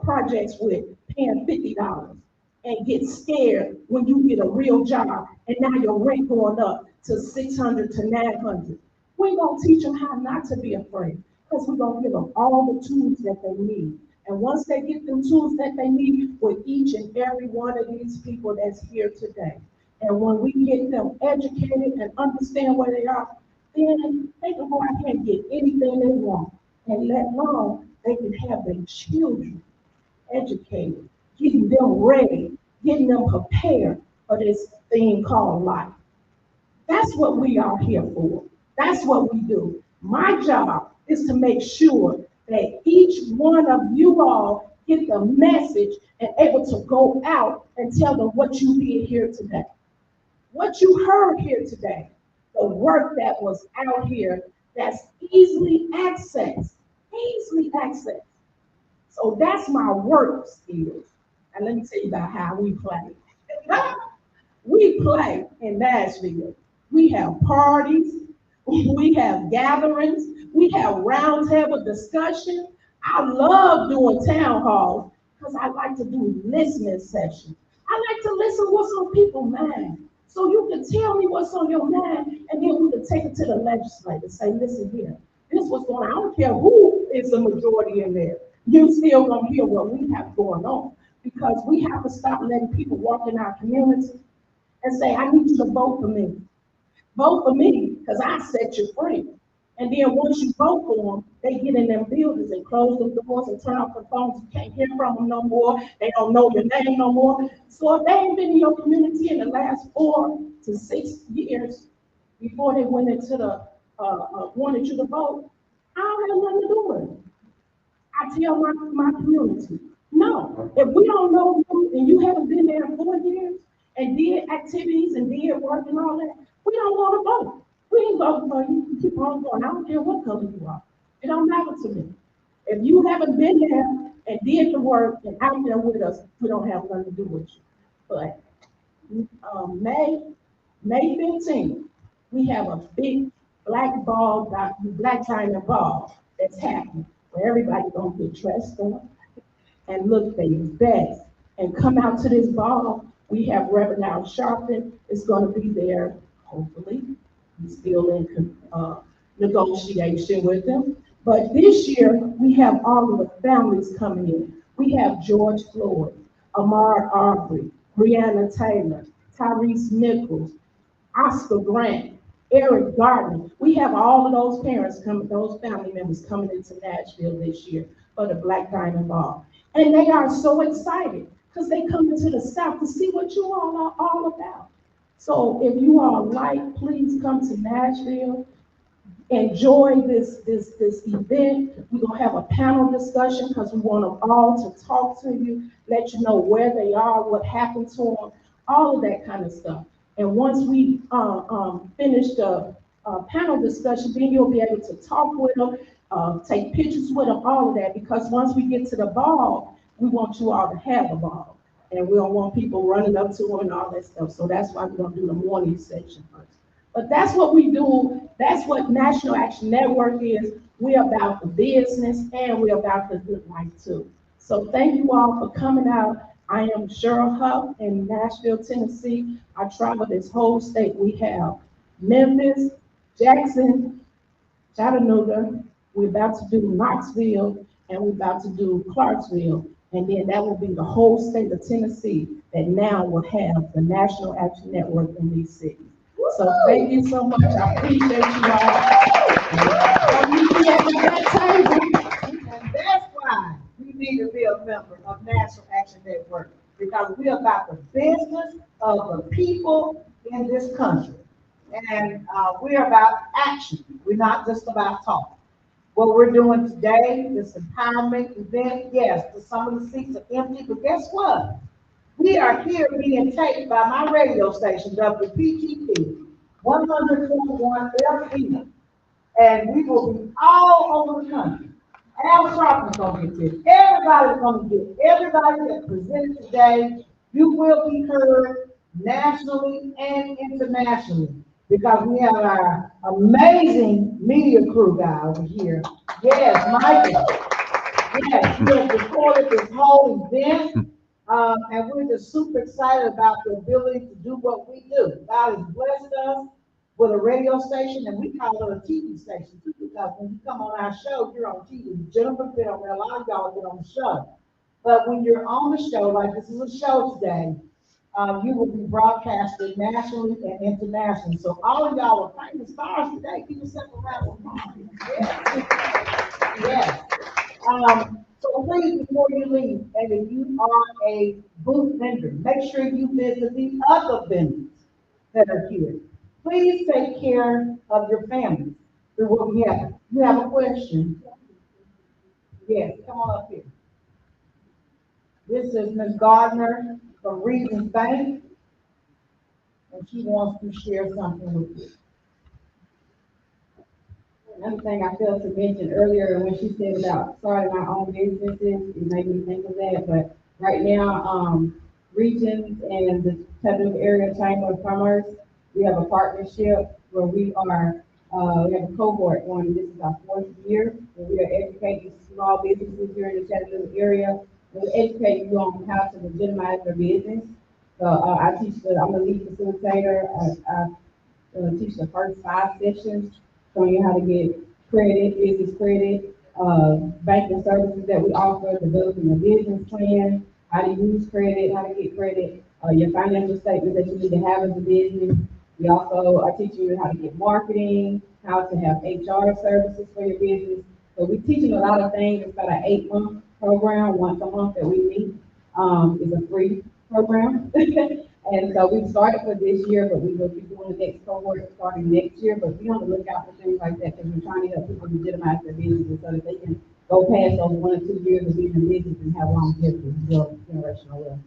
projects with paying $50 and get scared when you get a real job and now your rent going up to $600 to $900. We're going to teach them how not to be afraid because we're going to give them all the tools that they need. And once they get them tools that they need with each and every one of these people that's here today, and when we get them educated and understand where they are, then they can go out here and get anything they want. And let alone they can have their children educated, getting them ready, getting them prepared for this thing called life. That's what we are here for. That's what we do. My job is to make sure that each one of you all get the message and able to go out and tell them what you did here today. What you heard here today, the work that was out here that's easily accessed. So that's my work skills. And let me tell you about how we play. We play in Nashville. We have parties, we have gatherings, we have roundtable discussion. I love doing town halls because I like to do listening sessions. I like to listen what's on people's mind. So you can tell me what's on your mind, and then we can take it to the legislature. Say, listen here, this is what's going on. I don't care who is the majority in there. You still gonna hear what we have going on because we have to stop letting people walk in our community and say, I need you to vote for me. vote for me, because I set you free. And then once you vote for them, they get in them buildings and close the doors and turn off the phones. You can't hear from them no more. They don't know your name no more. So if they ain't been in your community in the last 4 to 6 years before they went into the, wanted you to vote, I don't have nothing to do with it. I tell my community, no, if we don't know you and you haven't been there in 4 years and did activities and did work and all that, we don't want to vote. We ain't voting for you. You keep on going. I don't care what color you are. It don't matter to me. If you haven't been there and did the work and out there with us, we don't have nothing to do with you. But May 15th, we have a big black diamond ball that's happening, where everybody gonna get dressed up and look their best and come out to this ball. We have Reverend Al Sharpton is gonna be there, hopefully. He's still in negotiation with them. But this year, we have all of the families coming in. We have George Floyd, Ahmaud Arbery, Breonna Taylor, Tyrese Nichols, Oscar Grant, Eric Gardner. We have all of those parents coming, those family members coming into Nashville this year for the Black Diamond Ball. And they are so excited because they come into the South to see what you all are all about. So if you all like, please come to Nashville. Enjoy this event. We're gonna have a panel discussion because we want them all to talk to you, let you know where they are, what happened to them, all of that kind of stuff. And once we finish the panel discussion, then you'll be able to talk with them, take pictures with them, all of that, because once we get to the ball, we want you all to have a ball. And we don't want people running up to them and all that stuff. So that's why we're gonna do the morning section first. But that's what we do. That's what National Action Network is. We're about the business and we're about the good life too. So thank you all for coming out. I am Sheryl Huff in Nashville, Tennessee. I travel this whole state. We have Memphis, Jackson, Chattanooga. We're about to do Knoxville and we're about to do Clarksville. And then that will be the whole state of Tennessee that now will have the National Action Network in these cities. So thank you so much. I appreciate you all. And that's why we need to be a member of National Action Network, because we're about the business of the people in this country. And we're about action. We're not just about talk. What we're doing today, this empowerment event, yes, some of the seats are empty, but guess what? We are here being taped by my radio station, WPTP, 100.1 FM, and we will be all over the country. Al Sharpton's gonna get this. Everybody's gonna get it. Everybody that presented today, you will be heard nationally and internationally, because we have our amazing media crew guy over here. Yes, Michael. Yes, we have recorded this whole event, and we're just super excited about the ability to do what we do. God has blessed us with a radio station, and we call it a TV station too, because when you come on our show, you're on TV. Jennifer's been on there, a lot of y'all have been on the show. But when you're on the show, like this is a show today, you will be broadcasted nationally and internationally. So all of y'all are famous stars today. Give yourself a round of applause. Yes. Yes. So please, before you leave, and if you are a booth vendor, make sure you visit the other vendors that are here. Please take care of your family through what we have. You have a question? Yes, come on up here. This is Ms. Gardner from Regions Bank, and she wants to share something with you. Another thing I failed to mention earlier when she said about starting our own businesses, it made me think of that. But right now, Regions and the Chattanooga Area Chamber of Commerce, we have a partnership where we have a cohort going. This is our 4th year, where we are educating small businesses here in the Chattanooga area. We're educating you on how to legitimize their business. So I'm the lead facilitator. I teach the first 5 sessions, showing you how to get credit, business credit, banking services that we offer, developing a business plan, how to use credit, how to get credit, your financial statements that you need to have as a business, We also are teaching you how to get marketing, how to have HR services for your business. So we're teaching a lot of things. It's about an 8-month program, once a month that we meet. It's a free program. And so we started for this year, but we will be doing the next cohort starting next year. But be on the lookout for things like that because we're trying to help people legitimize their businesses so that they can go past those 1 or 2 years of being in business and have longevity and build generational wealth.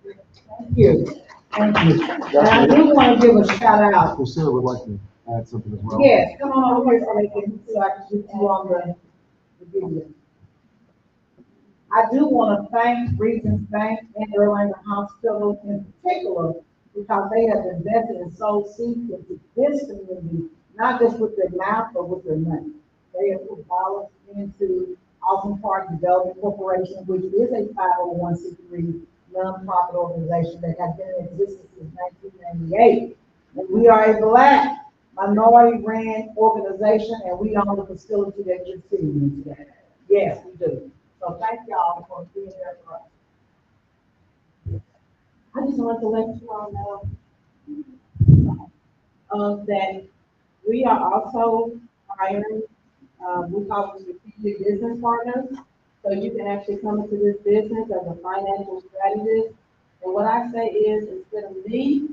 Thank you. Thank you. And I do want to give a shout out. Priscilla would like to add something as well. Yes, come on over here so I can get you on the video. I do want to thank Regions Bank and Erlanger Hospital in particular because they have invested in soul seeds into this community, not just with their mouth, but with their money. They have put dollars into Alton Park Development Corporation, which is a 501c3 nonprofit organization that has been in existence since 1998. And we are a Black minority-ran organization, and we own the facility that you're sitting in today. Yes, we do. So thank y'all for being there for us. I just want to let you all know that we are also hiring, we call them strategic business partners. So you can actually come into this business as a financial strategist. And what I say is, instead of me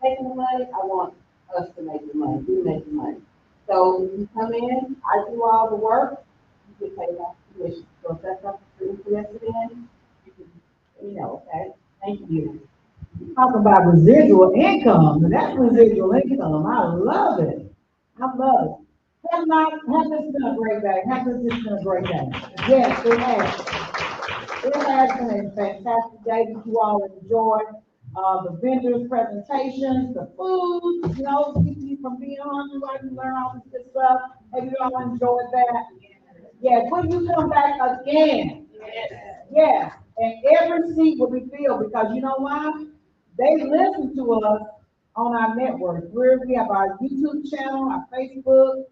making the money, I want us to make the money. We make the money. So if you come in, I do all the work, you can pay my tuition. So if that's something you're interested in, you can, okay? Thank you. Talk about residual income, and that's residual income. I love it. I love it. Has this been a great day? Has this been a great day? Yes, it has. It has been a fantastic day that you all enjoyed. The vendors' presentations, the food, keeping you from being hungry while you learn all this good stuff. Have you all enjoyed that? Yes. Will you come back again? Yes. Yes. And every seat will be filled because you know why? They listen to us on our network. We have our YouTube channel, our Facebook,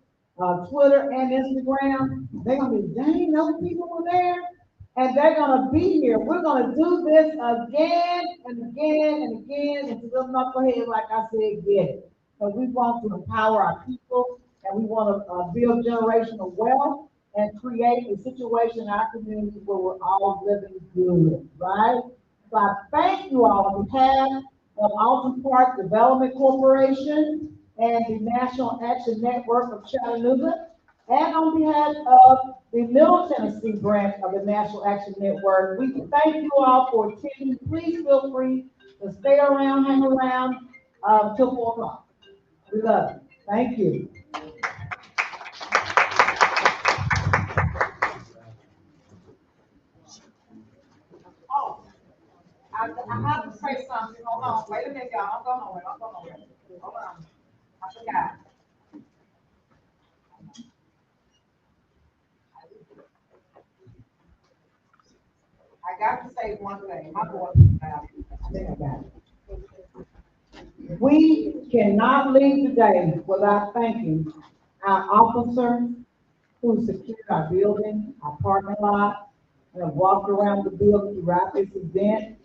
Twitter, and Instagram. They're going to be, dang, those people were there. And they're going to be here. We're going to do this again and again and again until the knucklehead, like I said, get it. So we want to empower our people, and we want to build generational wealth and create a situation in our community where we're all living good, right? So I thank you all on behalf of Alton Park Development Corporation and the National Action Network of Chattanooga, and on behalf of the Middle Tennessee branch of the National Action Network. We thank you all for attending. Please feel free to stay around, hang around till 4 o'clock. We love you. Thank you. I have to say something. Hold on. Wait a minute, y'all. Don't go nowhere. Hold on. I forgot. I got to say one thing. My voice is loud. I think I got it. We cannot leave today without thanking our officer who secured our building, our parking lot, and have walked around the building throughout this event.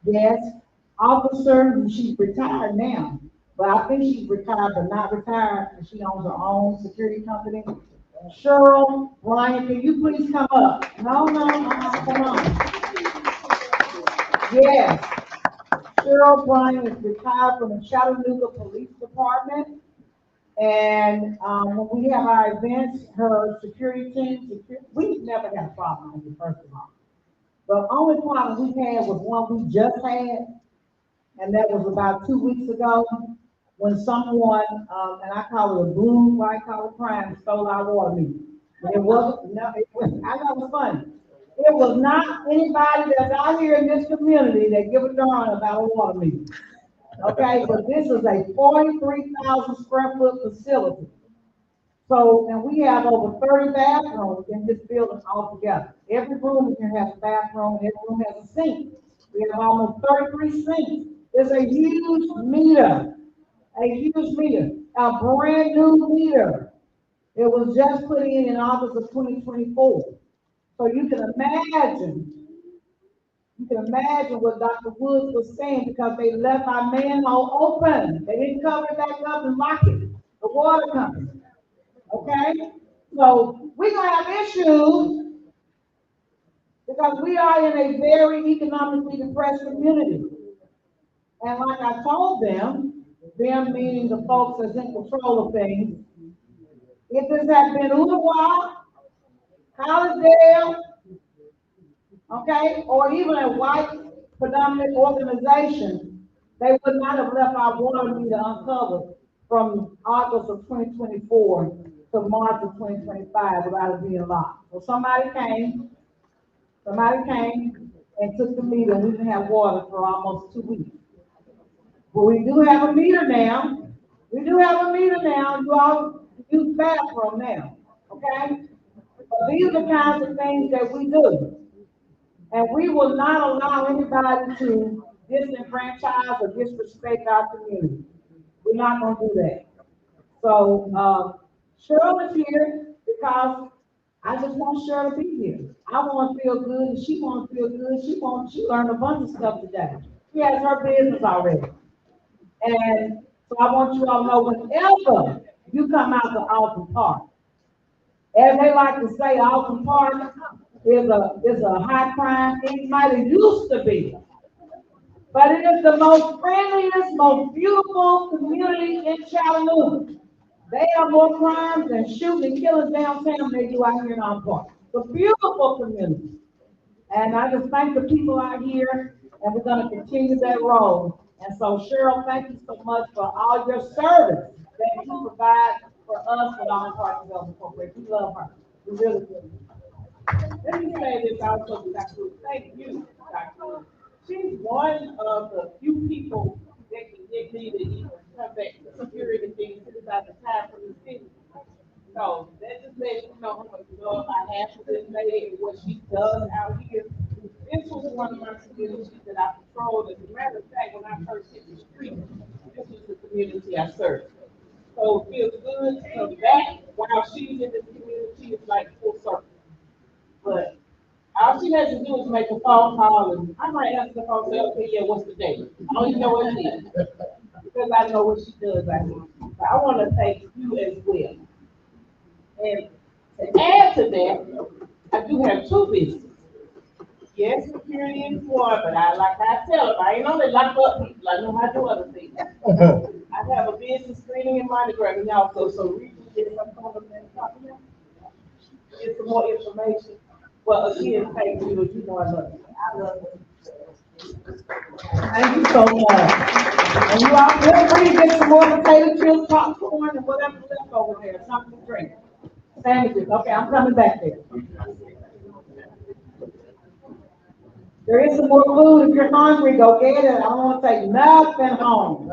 Yes, officer, she's retired now, but I think she's retired but not retired, and she owns her own security company. Sheryl, Brian, can you please come up? No, come on. Yes, Sheryl Brian is retired from the Chattanooga Police Department, and when we have our events, her security team, we've never had a problem with it, first of all. The only problem we had was one we just had, and that was about 2 weeks ago when someone, and I call it a blue, white collar crime, stole our water meter. It wasn't, I know it was funny. It was not anybody that's out here in this community that give a darn about a water meter. Okay, but this is a 43,000 square foot facility. So, and we have over 30 bathrooms in this building altogether. Every room here has a bathroom, every room has a sink. We have almost 33 sinks. It's a huge meter, a brand new meter. It was just put in August of 2024. So you can You can imagine what Dr. Woods was saying because they left our manhole open. They didn't cover it back up and lock it, the water company. Okay? So we're gonna have issues because we are in a very economically depressed community. And like I told them meaning the folks that's in control of things, if this had been Unawa, Collegedale, okay, or even a white predominant organization, they would not have left our water meter uncovered from August of 2024 to March of 2025 without it being locked. So somebody came and took the meter, and we didn't have water for almost 2 weeks. But we do have a meter now. You all use bathroom now, okay? But these are the kinds of things that we do. And we will not allow anybody to disenfranchise or disrespect our community. We're not gonna do that. So, Sheryl is here because I just want Sheryl to be here. I want to feel good, and she want to feel good. She learned a bunch of stuff today. She has her business already. And so I want you all to know whenever you come out to Alton Park, as they like to say, Alton Park is a high crime. It might have used to be, but it is the most friendliest, most beautiful community in Chattanooga. They have more crimes than shooting and killing downtown than they do out here in Alton Park. It's a beautiful community. And I just thank the people out here, and we're gonna continue that road. And so Sheryl, thank you so much for all your service that you provide for us at Alton Park Development Corporation. We love her. We really do. Let me say this also, Dr. Thank you, Dr. She's one of the few people that can get me to even come back to security things about the time from the city. So that just lets you know how much love I have for this lady and what she does out here. This was one of my communities that I patrolled. As a matter of fact, when I first hit the street, this was the community I served. So it feels good to come back while she's in this community. It's like full circle. But all she has to do is make a phone call, and I might answer the phone and say, okay, yeah, what's the date? I don't even know what it is, because I know what she does out here. So I want to thank you as well. And to add to that, I do have two businesses. Yes, security is one, but I tell them, I ain't only lock up people, I know how to do other things. I have a business screening and monitoring also, so recently there's some kind of get some more information. Well, again, thank you, you know I love you. I love you. Thank you so much. And you all feel free to get some more potato chips, popcorn, and whatever's left over there, something to drink. Sandwiches, okay, I'm coming back there. There is some more food. If you're hungry, go get it. I don't want to take nothing home.